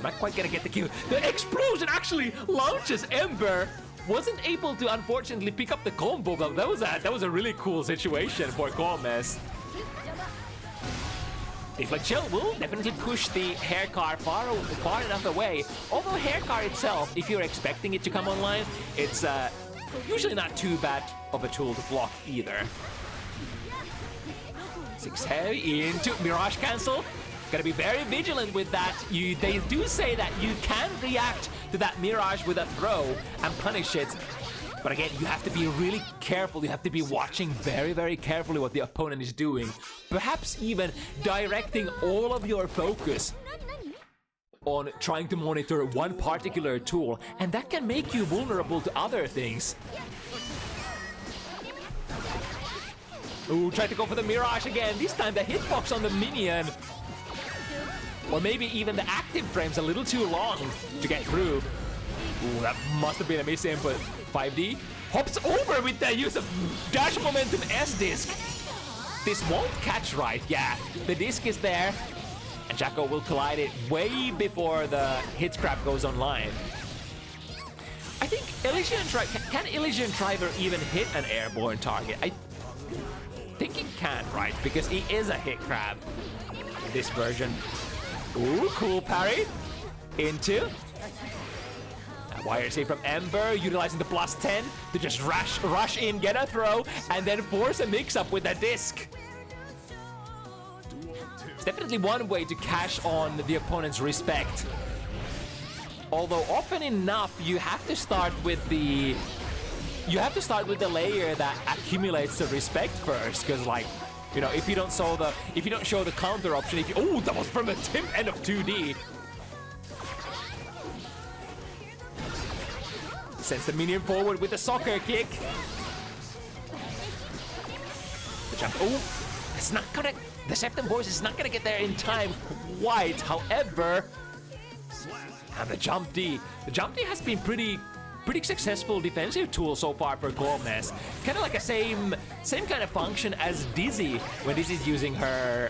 Not quite gonna get the kill. The explosion actually launches Ember. Wasn't able to, unfortunately, pick up the combo, but that was a really cool situation for Koolmees. Deflect Shield will definitely push the hair car far enough away. Although hair car itself, if you're expecting it to come online, it's usually not too bad of a tool to block either. 6 heavy into Mirage Cancel. Gotta be very vigilant with that. They do say that you can react to that Mirage with a throw and punish it. But again, you have to be really careful. You have to be watching very, very carefully what the opponent is doing. Perhaps even directing all of your focus on trying to monitor one particular tool. And that can make you vulnerable to other things. Ooh, tried to go for the Mirage again. This time the hitbox on the minion. Or maybe even the active frame's a little too long to get through. Ooh, that must have been a misinput. 5D hops over with the use of dash momentum S-disc. This won't catch right, yeah. The disc is there, and Jacko will collide it way before the hit scrap goes online. I think can Elysian Driver even hit an airborne target? I think it can, right? Because he is a hit crab in this version. Ooh, cool parry into wire save from Ember, utilizing the +10 to just rush in, get a throw, and then force a mix-up with a disc. It's definitely one way to cash on the opponent's respect. Although often enough, you have to start with the you have to start with the layer that accumulates the respect first, because like, you know, if you don't show the counter option, oh, that was from a tip end of 2D. Sends the minion forward with the soccer kick. The jump. Oh, it's not gonna. The Septum Voice is not gonna get there in time quite. However, and the jump D. The jump D has been pretty successful defensive tool so far for Koolmees. Kind of like a same kind of function as Dizzy when Dizzy's using her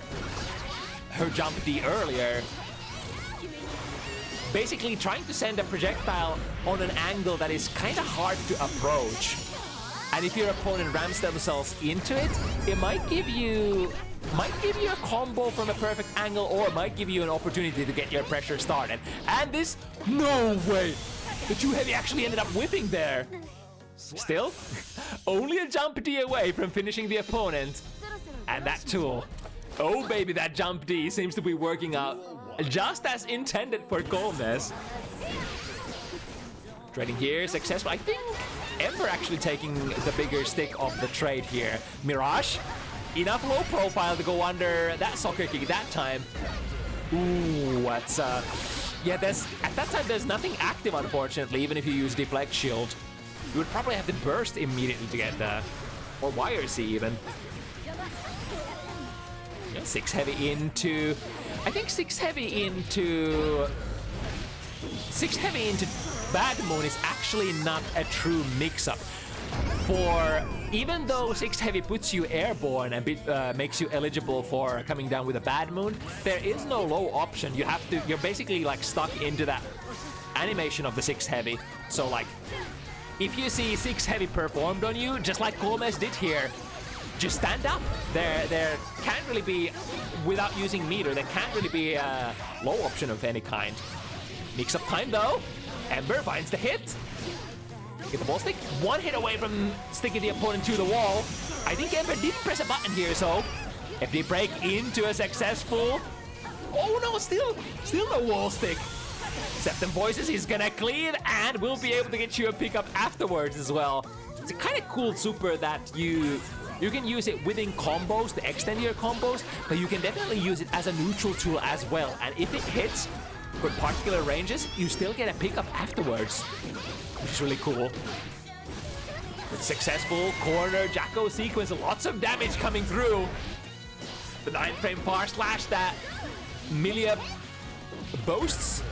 jump D earlier. Basically trying to send a projectile on an angle that is kind of hard to approach. And if your opponent rams themselves into it, it might give you a combo from a perfect angle, or it might give you an opportunity to get your pressure started. And this, no way! The 2 heavy actually ended up whipping there. Still, only a jump D away from finishing the opponent. And that tool, oh baby, that jump D seems to be working out just as intended for Koolmees. Trading here, successful. I think Ember actually taking the bigger stick of the trade here. Mirage, enough low profile to go under that soccer kick that time. Ooh, that's yeah, at that time there's nothing active, unfortunately, even if you use Deflect Shield. You would probably have to burst immediately to get that. Or Wire C even. Yeah, 6 heavy into... I think 6 heavy into Bad Moon is actually not a true mix-up. For even though 6 heavy puts you airborne and makes you eligible for coming down with a Bad Moon, there is no low option. You're basically like stuck into that animation of the 6 heavy. So like, if you see 6 heavy performed on you, just like Koolmees did here, just stand up. There can't really be, without using meter, there can't really be a low option of any kind. Mix up time though. Ember finds the hit. Get the ball stick. 1 hit away from sticking the opponent to the wall. I think Ember did press a button here, so if they break into a successful... Oh no, still the wall stick. Septum Voices, he's gonna cleave and will be able to get you a pickup afterwards as well. It's a kind of cool super that you can use it within combos to extend your combos, but you can definitely use it as a neutral tool as well. And if it hits for particular ranges, you still get a pickup afterwards, which is really cool. With successful corner Jacko sequence, lots of damage coming through. The 9-frame far slash that Milia boasts.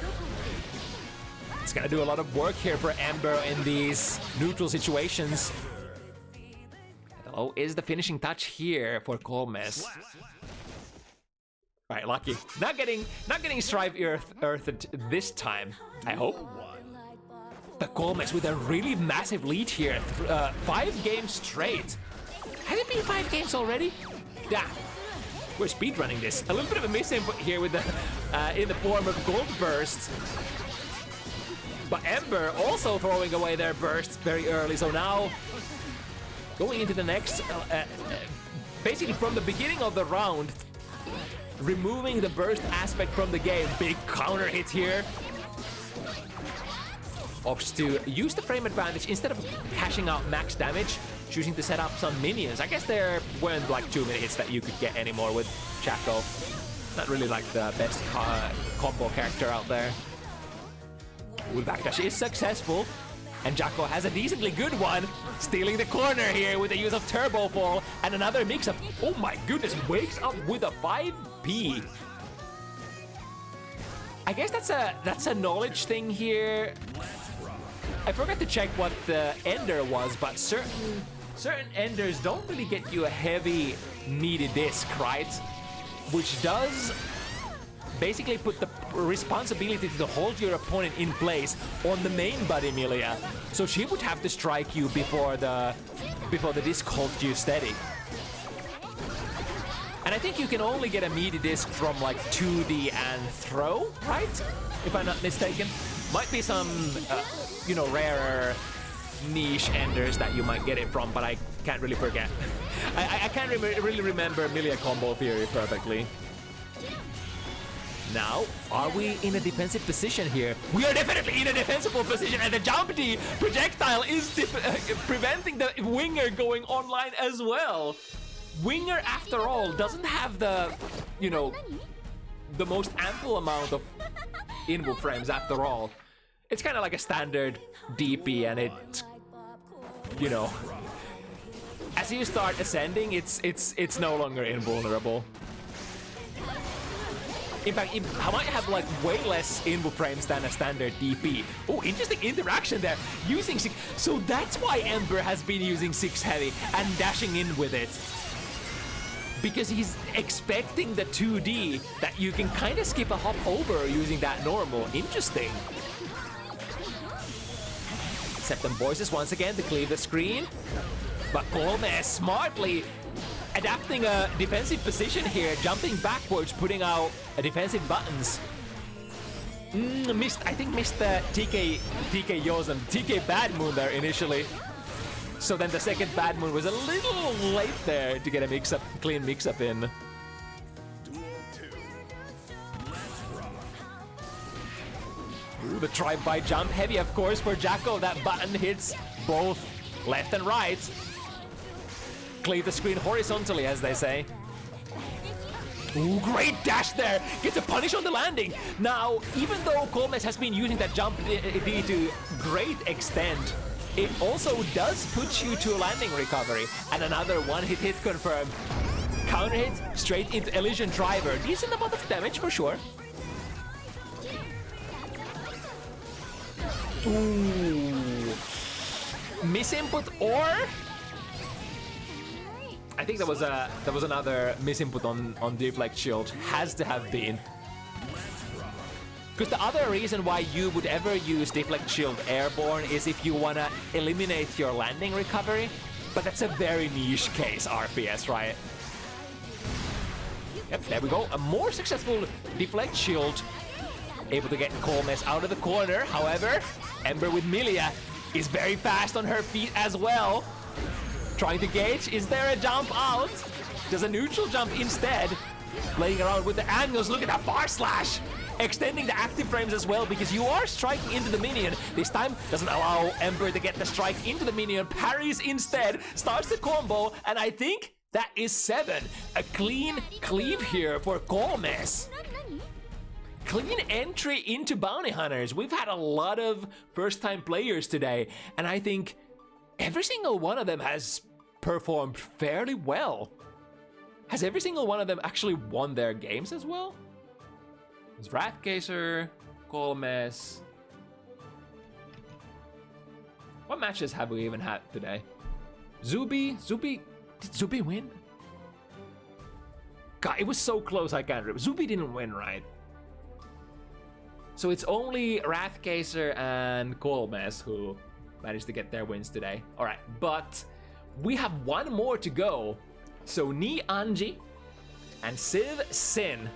It's gonna do a lot of work here for Ember in these neutral situations. Oh, is the finishing touch here for Koolmees. Right, lucky. Not getting Strive Earthed this time, I hope. But Koolmees with a really massive lead here. 5 games straight. Has it been 5 games already? Yeah. We're speedrunning this. A little bit of a misinput here with the in the form of Gold Burst. But Ember also throwing away their bursts very early, so now going into the next, basically from the beginning of the round, removing the burst aspect from the game. Big counter hit here. Opts to use the frame advantage instead of cashing out max damage, choosing to set up some minions. I guess there weren't like too many hits that you could get anymore with Jacko. Not really like the best combo character out there. Ooh, backdash is successful, and Jacko has a decently good one, stealing the corner here with the use of Turbo Fall and another mix-up. Oh my goodness, wakes up with a 5P. I guess that's a knowledge thing here. I forgot to check what the Ender was, but certain Enders don't really get you a heavy meaty disc, right? Which does basically put the responsibility to hold your opponent in place on the main body Milia. So she would have to strike you before the disc holds you steady. And I think you can only get a meaty disc from like 2D and throw, right? If I'm not mistaken. Might be some, you know, rarer niche Enders that you might get it from, but I can't really forget. I can't really remember Milia combo theory perfectly. Now, are we in a defensive position here? We are definitely in a defensible position, and the jump D projectile is preventing the winger going online as well. Winger, after all, doesn't have the, you know, the most ample amount of input frames after all. It's kind of like a standard DP, and it, you know, as you start ascending, it's no longer invulnerable. In fact, it might have like way less input frames than a standard DP. Oh, interesting interaction there. Using 6, so that's why Ember has been using 6 heavy and dashing in with it. Because he's expecting the 2D that you can kind of skip a hop over using that normal. Interesting. Septum voices once again to clear the screen. But Koolmees smartly adapting a defensive position here, jumping backwards, putting out defensive buttons. Missed the TK Yosen, TK Bad Moon there initially. So then the second Bad Moon was a little late there to get a clean mix-up in. Ooh, the try-by jump heavy, of course, for Jacko. That button hits both left and right. Clear the screen horizontally, as they say. Ooh, great dash there! Gets a punish on the landing! Now, even though Koolmees has been using that jump D to great extent, it also does put you to a landing recovery. And another one-hit confirm. Counter hit straight into Elysian Driver. Decent amount of damage for sure. Ooh. Misinput or... I think there was another misinput on Deflect Shield. Has to have been. Because the other reason why you would ever use Deflect Shield airborne is if you want to eliminate your landing recovery. But that's a very niche case RPS, right? Yep, there we go. A more successful Deflect Shield. Able to get Koolmees out of the corner. However, Ember with Milia is very fast on her feet as well. Trying to gauge, is there a jump out? Does a neutral jump instead? Playing around with the angles, look at that far slash! Extending the active frames as well, because you are striking into the minion. This time, doesn't allow Ember to get the strike into the minion, parries instead, starts the combo, and I think that is 7. A clean cleave here for Koolmees. Clean entry into Bounty Hunters. We've had a lot of first-time players today, and I think every single one of them has performed fairly well. Has every single one of them actually won their games as well? It's Wrathgazer, Koolmees. What matches have we even had today? ZUBI? Did ZUBI win? God, it was so close I can't remember. ZUBI didn't win, right? So it's only Wrathgazer and Koolmees who managed to get their wins today. All right, but we have one more to go. So Ni Anji and Civ Sin.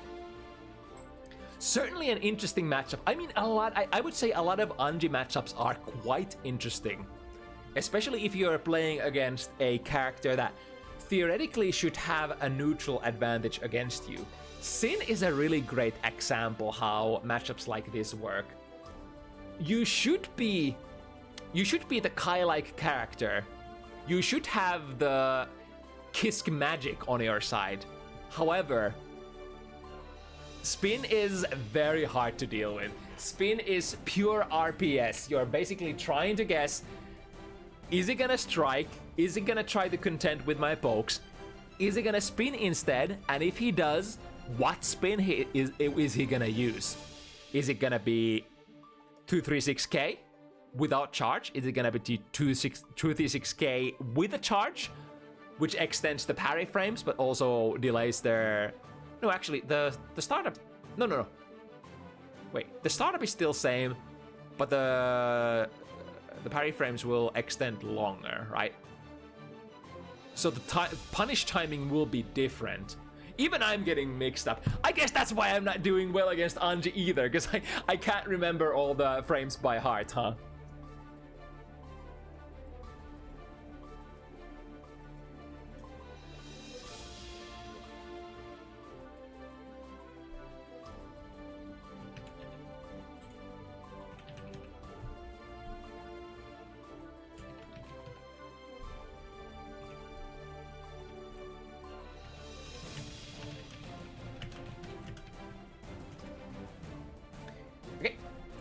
Certainly an interesting matchup. I mean, I would say a lot of Anji matchups are quite interesting. Especially if you're playing against a character that theoretically should have a neutral advantage against you. Sin is a really great example how matchups like this work. You should be the Kai-like character. You should have the Kisk magic on your side. However, Spin is very hard to deal with. Spin is pure RPS. You're basically trying to guess, is it gonna strike? Is it gonna try to contend with my pokes? Is it gonna spin instead? And if he does, what spin is he gonna use? Is it gonna be 236k? Without charge? Is it gonna be 236k with a charge, which extends the parry frames but also delays their... No, actually, the startup... No. Wait, the startup is still same, but the parry frames will extend longer, right? So the punish timing will be different. Even I'm getting mixed up. I guess that's why I'm not doing well against Anji either, because I can't remember all the frames by heart, huh?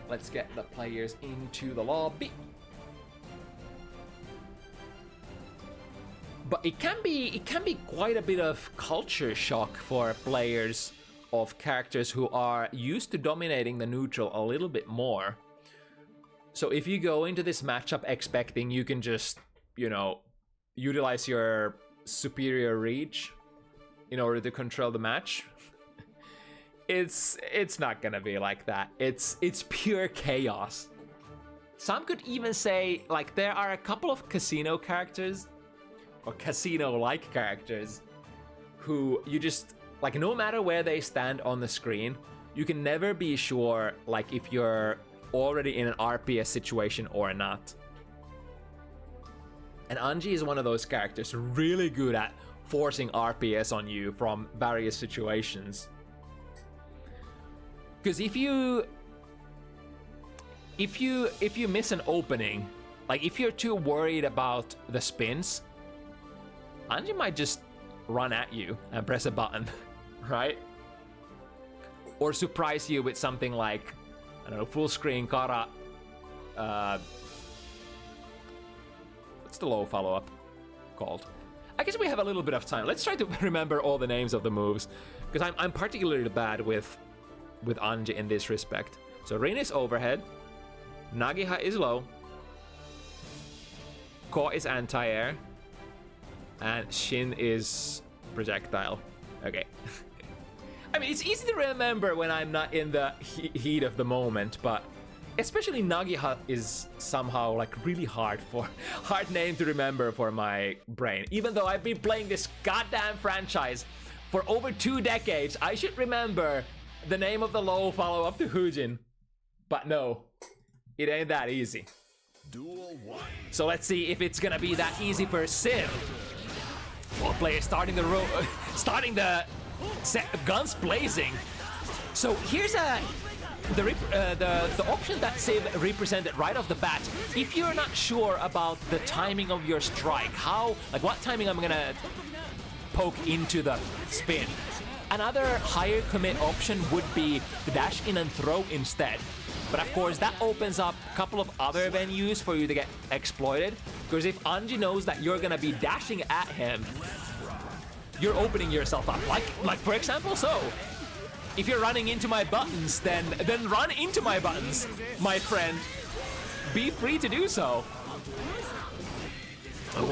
Let's get the players into the lobby. But it can be quite a bit of culture shock for players of characters who are used to dominating the neutral a little bit more. So if you go into this matchup expecting you can just, you know, utilize your superior reach in order to control the match, it's not gonna be like that. It's pure chaos. Some could even say, like, there are a couple of casino characters or casino-like characters who you just, like, no matter where they stand on the screen, you can never be sure, like, if you're already in an RPS situation or not. And Anji is one of those characters really good at forcing RPS on you from various situations. Because if you miss an opening, like if you're too worried about the spins, Anji might just run at you and press a button, right? Or surprise you with something like, I don't know, full screen Kara. What's the low follow-up called? I guess we have a little bit of time. Let's try to remember all the names of the moves, because I'm particularly bad with Anji in this respect. So Rin is overhead, Nagiha is low, Ko is anti-air, and Shin is projectile. Okay. I mean, it's easy to remember when I'm not in the heat of the moment, but especially Nagiha is somehow like really hard name to remember for my brain. Even though I've been playing this goddamn franchise for over 2 decades, I should remember the name of the low follow-up to Hujin. But no, it ain't that easy. Duel 1. So let's see if it's gonna be that easy for Civ. All players starting the guns blazing. So here's the option that Civ represented right off the bat. If you're not sure about the timing of your strike, what timing I'm gonna poke into the spin, another higher commit option would be dash in and throw instead. But of course that opens up a couple of other venues for you to get exploited, because if Anji knows that you're gonna be dashing at him, you're opening yourself up. Like for example, so if you're running into my buttons, then run into my buttons, my friend. Be free to do so.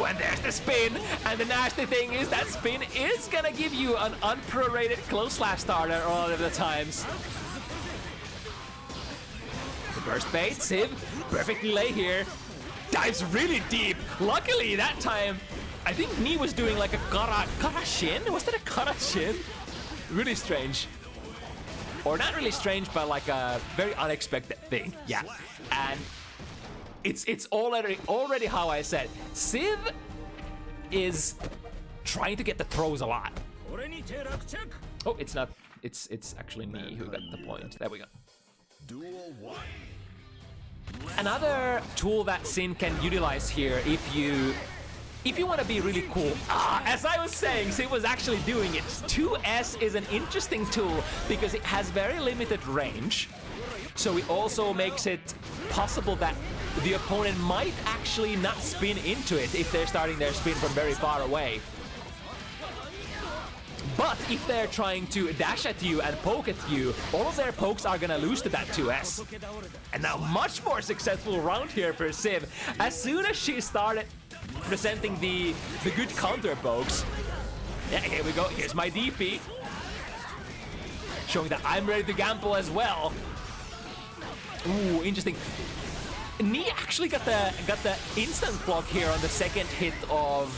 When there's the spin, and the nasty thing is that spin is gonna give you an unprorated close slash starter all of the times. The burst bait, Civ, perfectly lay here. Dives really deep. Luckily that time, I think Ni was doing like a Kara Shin? Was that a Kara Shin? Really strange. Or not really strange, but like a very unexpected thing. Yeah. And it's already how I said. Civ is trying to get the throws a lot. Oh, it's not. It's actually me who got the point. There we go. Duel 1. Another tool that Sin can utilize here if you want to be really cool. As I was saying, Sin was actually doing it. 2S is an interesting tool because it has very limited range. So it also makes it possible that the opponent might actually not spin into it if they're starting their spin from very far away. But if they're trying to dash at you and poke at you, all of their pokes are gonna lose to that 2S. And now much more successful round here for Civ. As soon as she started presenting the good counter pokes. Yeah, here we go. Here's my DP. Showing that I'm ready to gamble as well. Ooh, interesting. Ni actually got the instant block here on the second hit of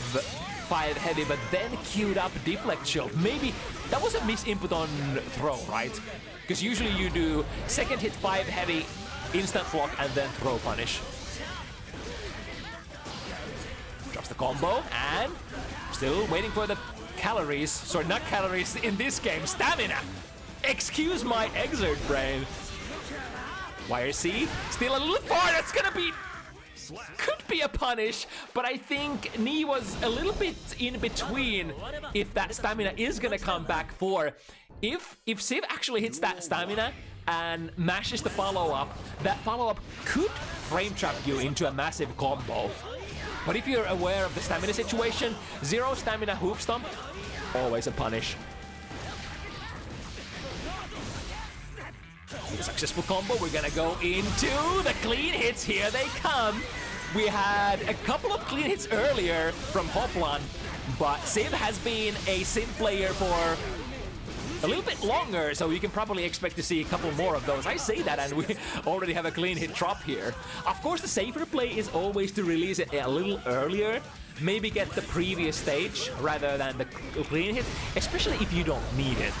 5 heavy, but then queued up deflect shield. Maybe that was a misinput on throw, right? Because usually you do second hit 5 heavy, instant block, and then throw punish. Drops the combo, and still waiting for the calories. Sorry, not calories in this game, stamina. Excuse my exert brain. Wire C, still a little far. That's gonna be, could be a punish, but I think Ni was a little bit in between if that stamina is gonna come back for. If Civ actually hits that stamina, and mashes the follow-up, that follow-up could frame trap you into a massive combo. But if you're aware of the stamina situation, 0 stamina hoof stomp, always a punish. With a successful combo, we're gonna go into the clean hits. Here they come. We had a couple of clean hits earlier from Hoplan, but Sim has been a Sim player for a little bit longer, so you can probably expect to see a couple more of those. I say that, and we already have a clean hit drop here. Of course, the safer play is always to release it a little earlier, maybe get the previous stage rather than the clean hit, especially if you don't need it.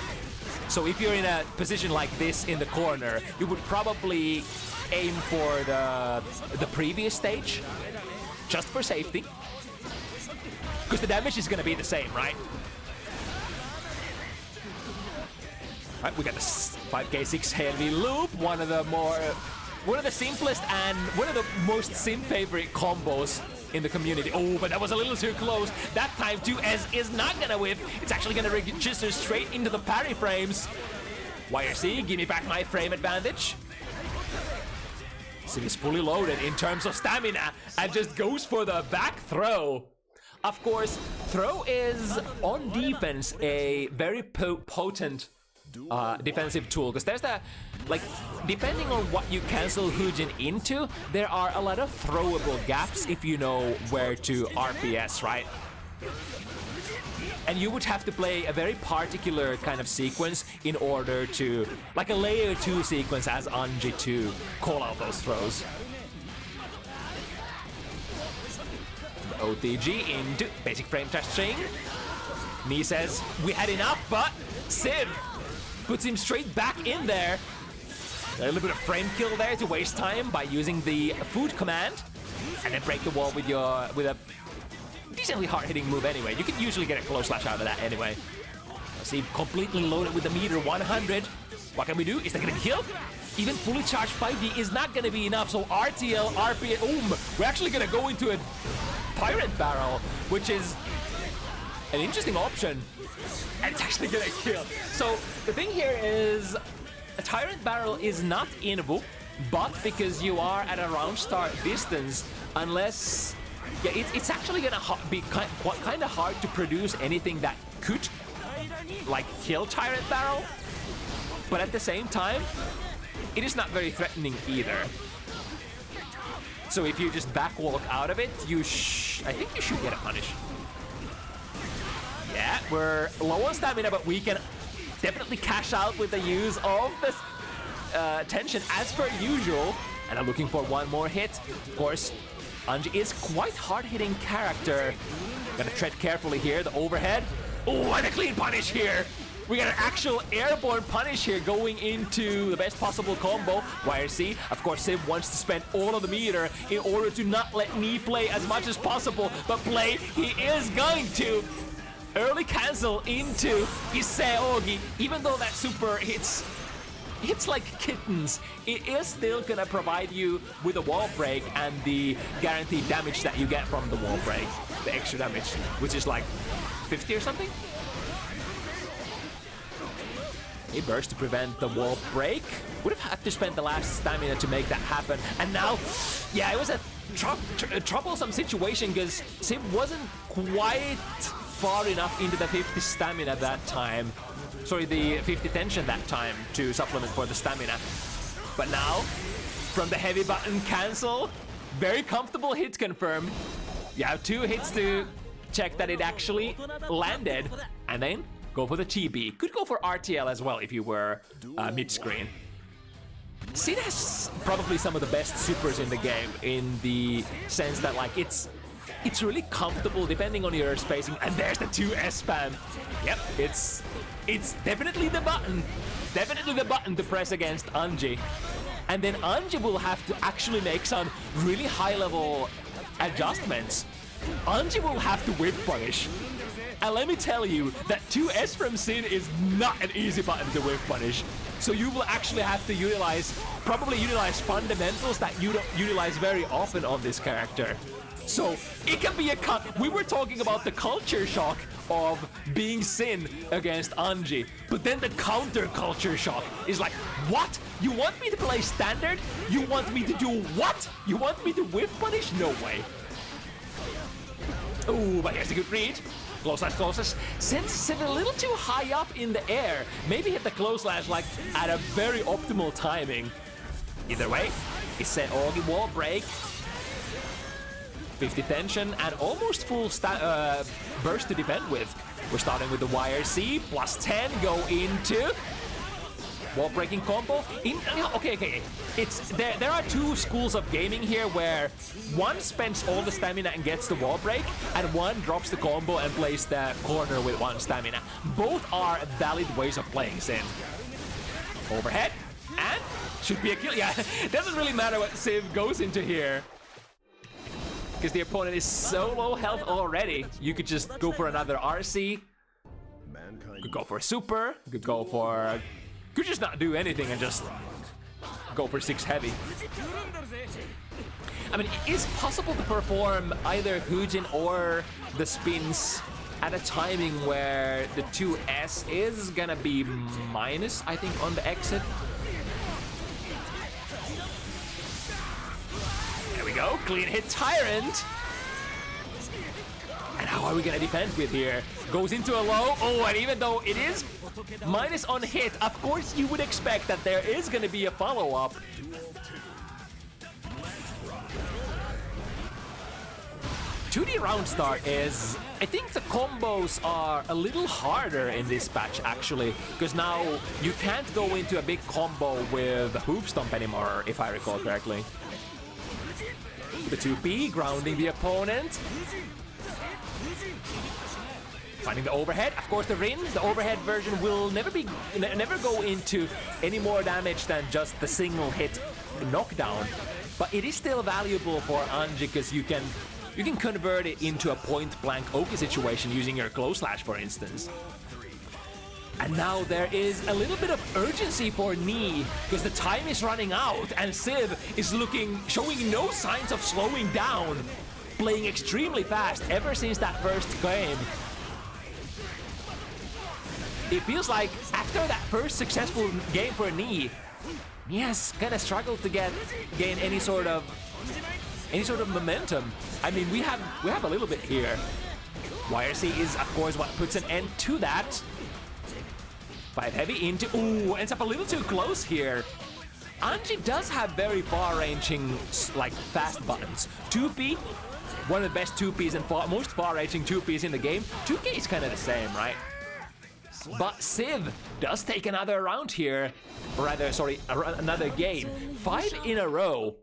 So if you're in a position like this in the corner, you would probably aim for the previous stage, just for safety. Because the damage is going to be the same, right? Alright, we got the 5k6 heavy loop, one of the simplest and one of the most Sim favorite combos in the community. Oh, but that was a little too close. That time 2S is not gonna whiff. It's actually gonna register straight into the parry frames. YRC, give me back my frame advantage. Sim is fully loaded in terms of stamina and just goes for the back throw. Of course, throw is on defense a very potent defensive tool, because there's the, like, depending on what you cancel Hujin into, there are a lot of throwable gaps if you know where to RPS, right? And you would have to play a very particular kind of sequence in order to, like a layer 2 sequence as Anji, to call out those throws. The OTG into basic frame testing. Me says, we had enough, but Sim puts him straight back in there. A little bit of frame kill there to waste time by using the food command, and then break the wall with a decently hard-hitting move anyway. You can usually get a close slash out of that anyway. See, completely loaded with the meter 100. What can we do? Is that gonna kill? Even fully charged 5D is not gonna be enough, so RTL, RP, we're actually gonna go into a Tyrant Barrel, which is an interesting option. And it's actually gonna kill. So the thing here is, a Tyrant Barrel is not inable, but because you are at a round start distance, unless, yeah, it's actually gonna be kind of hard to produce anything that could, like, kill Tyrant Barrel. But at the same time, it is not very threatening either. So if you just backwalk out of it, I think you should get a punish. Yeah, we're low on stamina, but we can definitely cash out with the use of the tension as per usual. And I'm looking for one more hit. Of course, Anji is quite hard-hitting character. Gotta tread carefully here, the overhead. Oh, and a clean punish here. We got an actual airborne punish here going into the best possible combo. YRC, of course, Sim wants to spend all of the meter in order to not let me play as much as possible, but play he is going to. Early cancel into Iseogi. Even though that super hits like kittens, it is still gonna provide you with a wall break and the guaranteed damage that you get from the wall break, the extra damage, which is like 50 or something. A burst to prevent the wall break. Would have had to spend the last stamina to make that happen. And now, yeah, it was a troublesome situation because Sim wasn't quite far enough into the 50 stamina that time. Sorry, the 50 tension that time to supplement for the stamina. But now, from the heavy button cancel, very comfortable hit confirm. You have 2 hits to check that it actually landed. And then go for the TB. Could go for RTL as well if you were mid-screen. Sin has probably some of the best supers in the game, in the sense that, like, it's really comfortable depending on your spacing. And there's the 2S spam. Yep, it's definitely the button. Definitely the button to press against Anji. And then Anji will have to actually make some really high-level adjustments. Anji will have to whip punish. And let me tell you that 2S from Sin is not an easy button to whip punish. So you will actually have to probably utilize fundamentals that you don't utilize very often on this character. So it can be we were talking about the culture shock of being Sin against Anji. But then the counter culture shock is like, what? You want me to play standard? You want me to do what? You want me to whiff punish? No way. Ooh, but here's a good read. Close slash, close slash. Sends Civ a little too high up in the air. Maybe hit the close slash like at a very optimal timing. Either way, it's set Augie wall break. 50 tension and almost full burst to defend with. We're starting with the YRC, plus 10, go into wall breaking combo. Okay. There are two schools of gaming here where one spends all the stamina and gets the wall break, and one drops the combo and plays the corner with one stamina. Both are valid ways of playing Sin. Overhead, and should be a kill. Yeah, it doesn't really matter what Civ goes into here, because the opponent is so low health already. You could just go for another RC. Could go for a super. Could go for... Could just not do anything and just go for 6 heavy. I mean, it is possible to perform either Hujin or the spins at a timing where the 2S is gonna be minus, I think, on the exit. There we go, clean hit Tyrant. And how are we gonna defend with here? Goes into a low. Oh, and even though it is minus on hit, of course you would expect that there is gonna be a follow-up. (2D round start is... I think the combos are a little harder in this patch, actually, because now you can't go into a big combo with Hoof Stomp anymore, if I recall correctly. The 2P grounding the opponent. Finding the overhead, of course the Rin, the overhead version will never go into any more damage than just the single hit knockdown. But it is still valuable for Anji because you can convert it into a point-blank Oki situation using your close slash, for instance. And now there is a little bit of urgency for Knee because the time is running out and Civ is showing no signs of slowing down, playing extremely fast ever since that first game. It feels like after that first successful game for Knee, he has kind of struggled to gain any sort of momentum. I mean, we have a little bit here. YRC is of course what puts an end to that. 5 heavy into, ooh, ends up a little too close here. Anji does have very far-ranging, like, fast buttons. 2P, one of the best 2Ps and most far-ranging 2Ps in the game. 2K is kind of the same, right? But Civ does take another round here. Rather, sorry, another game. 5 in a row.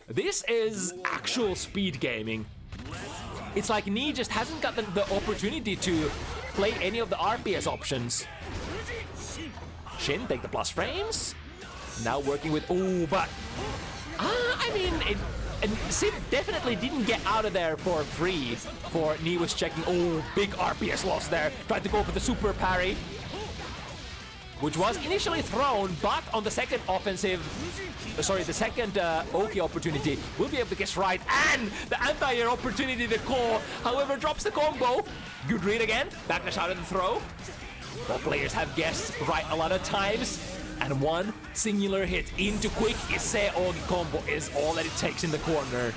This is actual speed gaming. It's like Knee just hasn't got the opportunity to play any of the RPS options. Shin, take the plus frames. Now working with, ooh, but... I mean, Civ definitely didn't get out of there for free. For Knee was checking, oh, big RPS loss there. Tried to go for the super parry, which was initially thrown, but on the second offensive, the second Oki opportunity, will be able to guess right, and the anti-air opportunity to call, however, drops the combo. Good read again, backlash out of the throw. Both players have guessed right a lot of times, and one singular hit into quick Issei Ogi combo is all that it takes in the corner.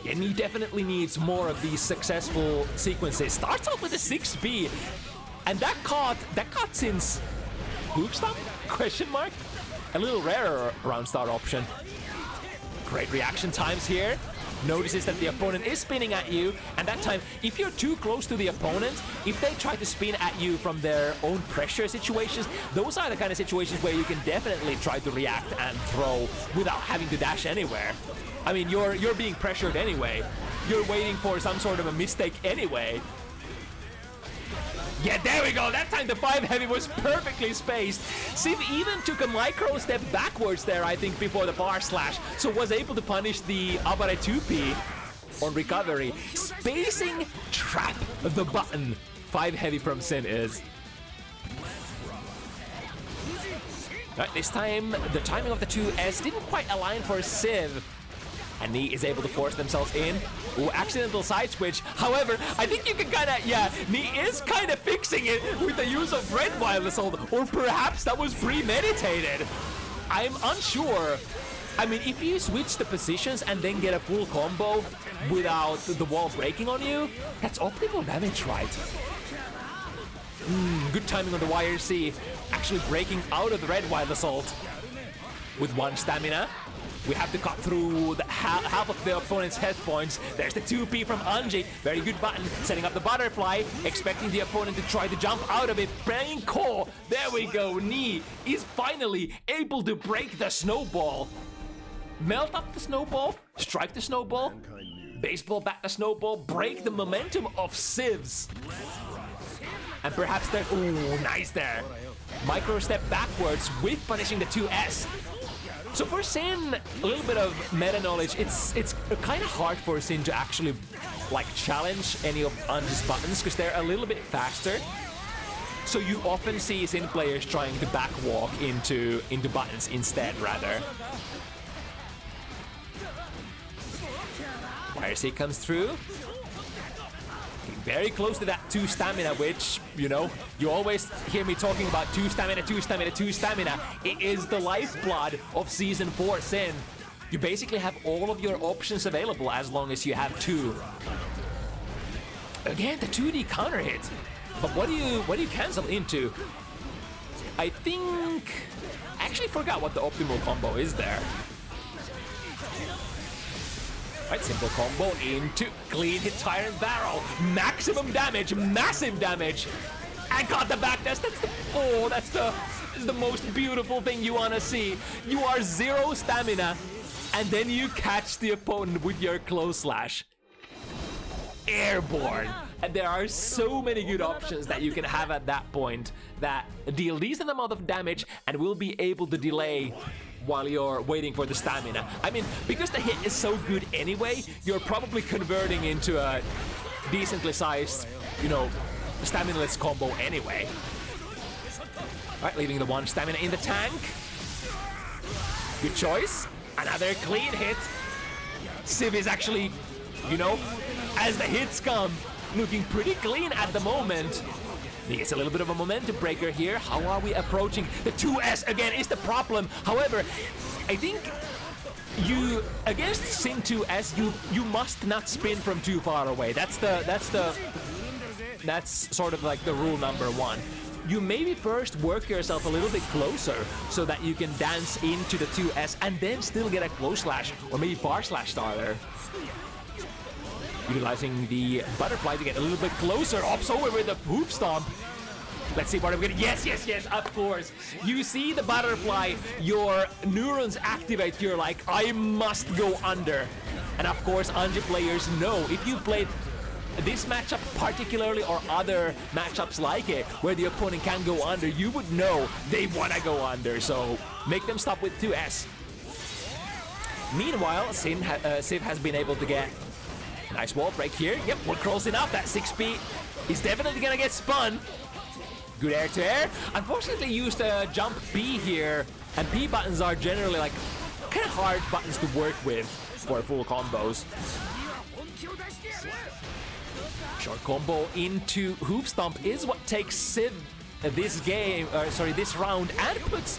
And he definitely needs more of these successful sequences. Starts off with a 6B, and that caught since Hoof Stomp? Question mark? A little rarer round start option. Great reaction times here. Notices that the opponent is spinning at you, and that time, if you're too close to the opponent, if they try to spin at you from their own pressure situations, those are the kind of situations where you can definitely try to react and throw without having to dash anywhere. I mean, you're being pressured anyway. You're waiting for some sort of a mistake anyway. Yeah, there we go. That time the 5 heavy was perfectly spaced. Civ even took a micro step backwards there, I think, before the bar slash, so was able to punish the Abare 2P on recovery. Spacing trap the button. 5 heavy from Sin is. Right, this time the timing of the 2S didn't quite align for Civ. And Knee is able to force themselves in. Ooh, accidental side switch. However, I think you can kind of, yeah, Knee is kind of fixing it with the use of Red Wild Assault. Or perhaps that was premeditated. I'm unsure. I mean, if you switch the positions and then get a full combo without the wall breaking on you, that's optimal damage, right? Good timing on the YRC. Actually breaking out of the Red Wild Assault with 1 stamina. We have to cut through the half of the opponent's health points. There's the 2P from Anji. Very good button. Setting up the butterfly. Expecting the opponent to try to jump out of it. Playing Ko. There we go. Knee is finally able to break the snowball. Melt up the snowball. Strike the snowball. Baseball bat the snowball. Break the momentum of Civs. And perhaps they're... Ooh, nice there. Micro step backwards with punishing the 2S. So for Sin, a little bit of meta knowledge, it's kind of hard for Sin to actually like challenge any of Anji's buttons because they're a little bit faster. So you often see Sin players trying to backwalk into buttons instead, rather. YRC comes through. Very close to that 2 stamina, which, you know, you always hear me talking about 2 stamina, 2 stamina, 2 stamina. It is the lifeblood of Season 4 Sin. You basically have all of your options available as long as you have 2. Again, the 2D counter hit. But what do you cancel into? I think... I actually forgot what the optimal combo is there. Right, simple combo into clean hit Tyrant Barrel. Maximum damage, massive damage. And got the back dash. That's the most beautiful thing you wanna see. You are 0 stamina, and then you catch the opponent with your close slash. Airborne. And there are so many good options that you can have at that point that deal decent amount of damage and will be able to delay while you're waiting for the stamina. I mean, because the hit is so good anyway, you're probably converting into a decently sized, you know, stamina-less combo anyway. Alright, leaving the 1 stamina in the tank. Good choice. Another clean hit. Civ is actually, you know, as the hits come, looking pretty clean at the moment. It's a little bit of a momentum breaker here. How are we approaching? The 2S again is the problem. However, I think you against Sin 2S, you must not spin from too far away. That's sort of like the rule number 1. You maybe first work yourself a little bit closer so that you can dance into the 2S and then still get a close slash or maybe far slash starter. Utilizing the butterfly to get a little bit closer. Ops over with the hoop stomp. Let's see what I'm getting. Yes, of course. You see the butterfly, your neurons activate. You're like, I must go under. And of course, Anji players know if you played this matchup particularly or other matchups like it, where the opponent can go under, you would know they want to go under. So make them stop with 2S. Meanwhile, Civ has been able to get nice wall break here. Yep, we're closing up. That 6P is definitely gonna get spun. Good air to air. Unfortunately, used a jump B here, and P buttons are generally like kind of hard buttons to work with for full combos. Short combo into Hoof Stomp is what takes Civ this round and puts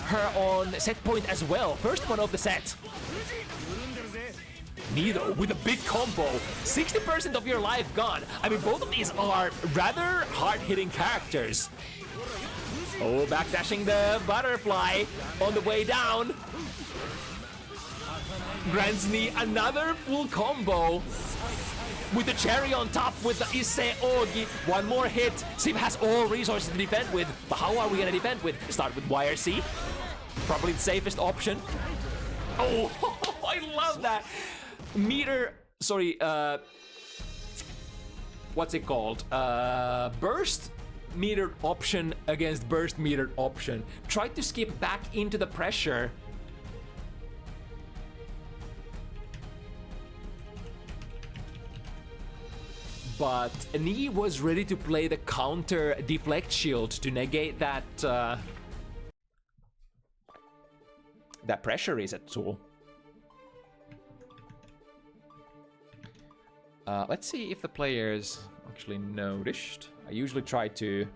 her on set point as well. First one of the set. Nido with a big combo, 60% of your life gone. I mean, both of these are rather hard-hitting characters. Oh, backdashing the butterfly on the way down. Grants Knee another full combo with the cherry on top with the Issei Ogi. One more hit. Civ has all resources to defend with, but how are we gonna defend with? Start with YRC. Probably the safest option. Oh, I love that. What's it called? Burst metered option against burst metered option. Try to skip back into the pressure. But Knee was ready to play the counter deflect shield to negate that that pressure reset tool. Let's see if the players actually noticed. I usually try to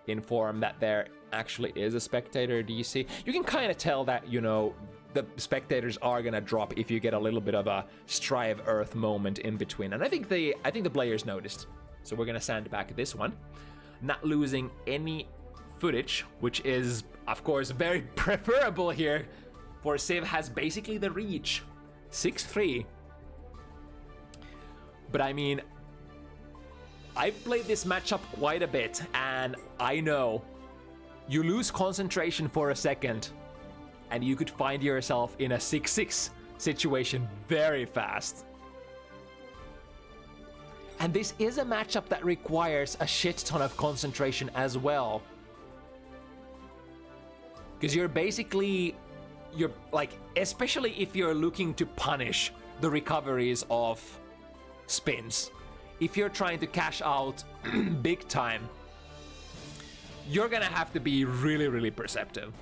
inform that there actually is a spectator DC. You can kind of tell that, you know, the spectators are gonna drop if you get a little bit of a Strive Earth moment in between. And I think the players noticed. So we're gonna sandbag this one. Not losing any footage, which is, of course, very preferable here, for Civ has basically the reach. 6-3. But I mean, I've played this matchup quite a bit, and I know you lose concentration for a second, and you could find yourself in a 6-6 situation very fast. And this is a matchup that requires a shit ton of concentration as well. Because you're like, especially if you're looking to punish the recoveries of spins. If you're trying to cash out big time, you're gonna have to be really, really perceptive.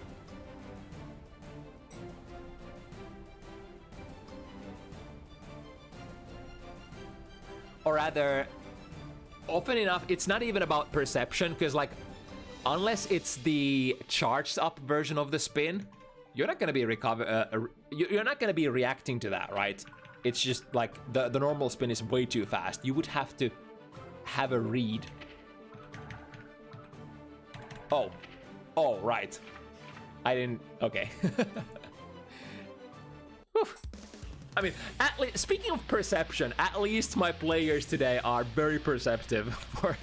Or rather, often enough, it's not even about perception, because like, unless it's the charged up version of the spin, you're not gonna be you're not gonna be reacting to that, right? It's just like the normal spin is way too fast. You would have to have a read. Oh, right. I didn't. Okay. I mean, speaking of perception, at least my players today are very perceptive for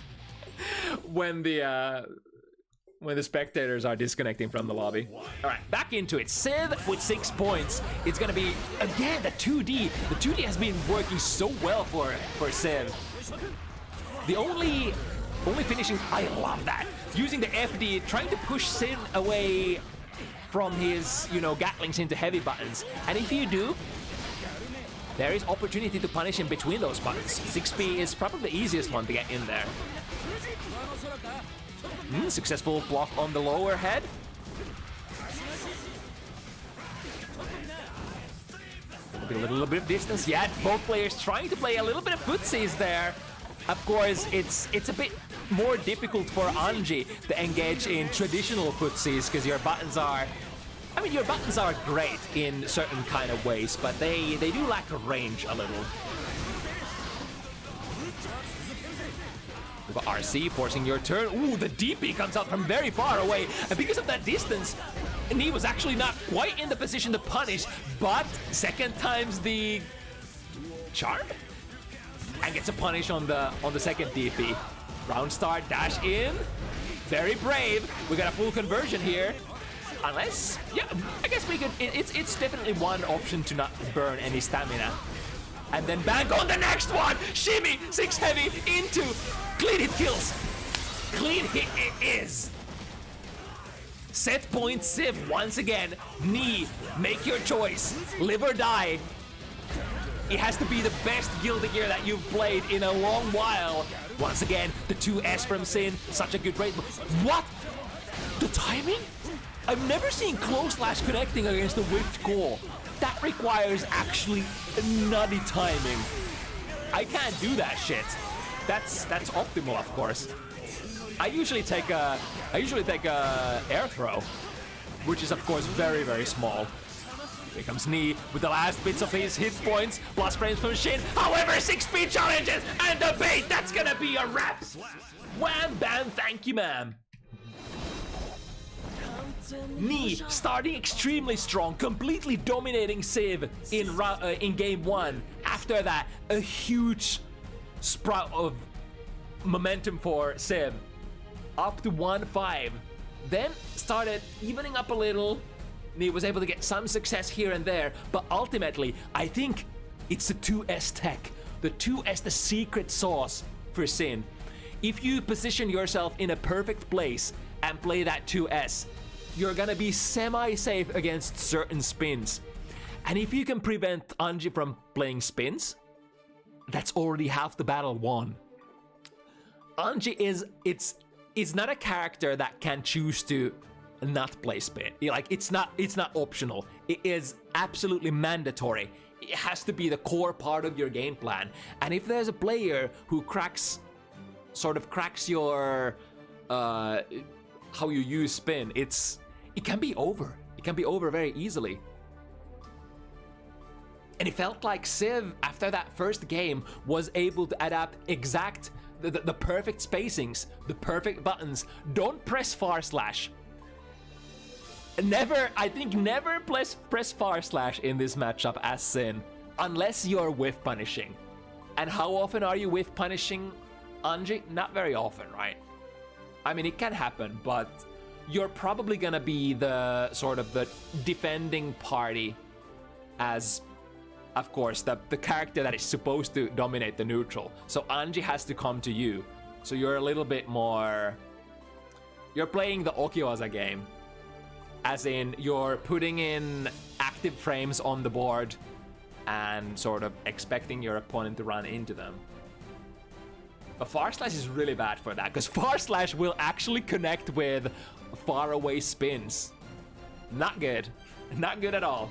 when the spectators are disconnecting from the lobby. All right, back into it. Civ with 6 points. It's gonna be, again, the 2D. The 2D has been working so well for Civ. The only finishing, I love that. Using the FD, trying to push Civ away from his, you know, Gatlings into heavy buttons. And if you do, there is opportunity to punish him between those buttons. 6P is probably the easiest one to get in there. Successful block on the lower head. A little bit of distance. Yeah, both players trying to play a little bit of footsies there. Of course, it's a bit more difficult for Anji to engage in traditional footsies because your buttons are... I mean, your buttons are great in certain kind of ways, but they do lack range a little. RC forcing your turn. Ooh, the DP comes out from very far away. And because of that distance, Knee was actually not quite in the position to punish, but second time's the charm? And gets a punish on the second DP. Round start, dash in. Very brave. We got a full conversion here. Unless, yeah, I guess we could, it's definitely one option to not burn any stamina. And then bank on the next one! Shimmy, 6 heavy into clean hit kills. Clean hit it is. Set point Civ once again. Knee, make your choice. Live or die. It has to be the best Guilty Gear that you've played in a long while. Once again, the 2S from Sin, such a good rate. What? The timing? I've never seen close slash connecting against a whipped core. That requires actually nutty timing. I can't do that shit. That's optimal, of course. I usually take a air throw, which is of course very, very small. Here comes Knee with the last bits of his hit points, plus frames from Shin. However, 6-speed challenges and the bait. That's gonna be a wrap. Wham bam, thank you, ma'am. Knee starting extremely strong, completely dominating Civ in game 1. After that, a huge sprout of momentum for Civ, up to 1-5. Then started evening up a little. Knee was able to get some success here and there, but ultimately, I think it's the 2S tech. The 2S, the secret sauce for Sin. If you position yourself in a perfect place and play that 2S, you're gonna be semi-safe against certain spins. And if you can prevent Anji from playing spins, that's already half the battle won. Anji is not a character that can choose to not play spin. Like, it's not optional. It is absolutely mandatory. it has to be the core part of your game plan. And if there's a player who cracks your how you use spin, it can be over. It can be over very easily. And it felt like Civ, after that first game, was able to adapt the perfect spacings, the perfect buttons. Don't press /. Never press / in this matchup as Sin, unless you're whiff punishing. And how often are you whiff punishing, Anji? Not very often, right? I mean, it can happen, but you're probably gonna be the sort of the defending party as, of course, the character that is supposed to dominate the neutral. So Anji has to come to you. So you're a little bit more... You're playing the Okiwaza game. As in, you're putting in active frames on the board and sort of expecting your opponent to run into them. But // is really bad for that, because // will actually connect with faraway spins. Not good. Not good at all.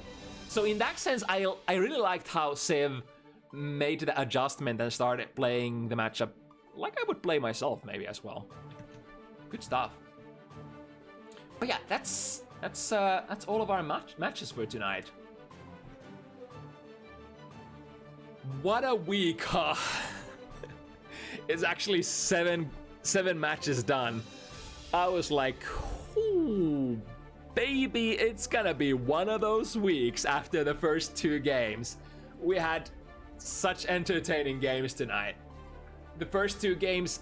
So in that sense, I really liked how Civ made the adjustment and started playing the matchup like I would play myself maybe as well. Good stuff. But yeah, that's all of our matches for tonight. What a week, huh? It's actually seven matches done. I was like, ooh, baby, it's gonna be one of those weeks after the first 2 games. We had such entertaining games tonight. The first 2 games,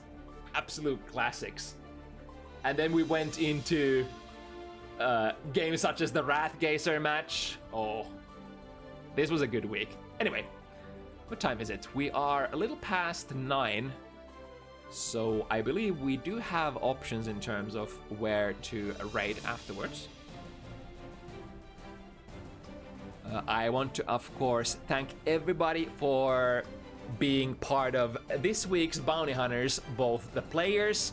absolute classics. And then we went into games such as the Wrathgazer match. Oh, this was a good week. Anyway, what time is it? We are a little past 9. So I believe we do have options in terms of where to raid afterwards. I want to, of course, thank everybody for being part of this week's Bounty Hunters, both the players,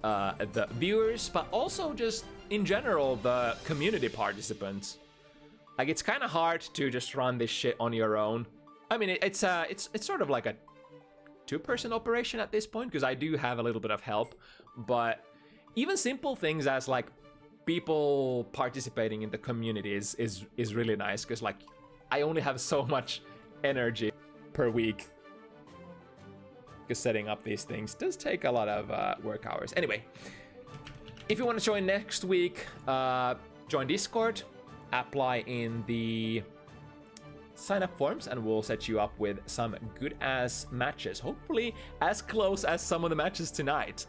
the viewers, but also just in general the community participants. Like, it's kind of hard to just run this shit on your own. I mean, it's sort of like a 2-person operation at this point, because I do have a little bit of help, but even simple things as like people participating in the community is really nice, because like I only have so much energy per week, because setting up these things does take a lot of work hours. Anyway, if you want to join next week, join Discord, apply in the sign up forms, and we'll set you up with some good ass matches, hopefully as close as some of the matches tonight.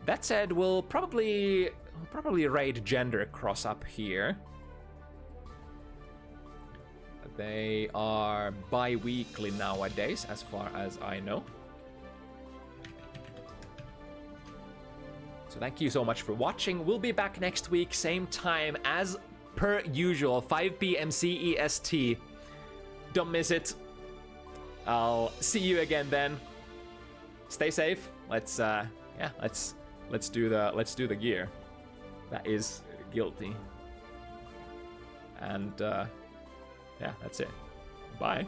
That said, we'll probably raid Gender Cross up here. They are bi-weekly nowadays, as far as I know. So thank you so much for watching. We'll be back next week, same time as per usual, 5 p.m. CEST. Don't miss it. I'll see you again then. Stay safe. Let's do the gear. That is guilty. And yeah, that's it. Bye.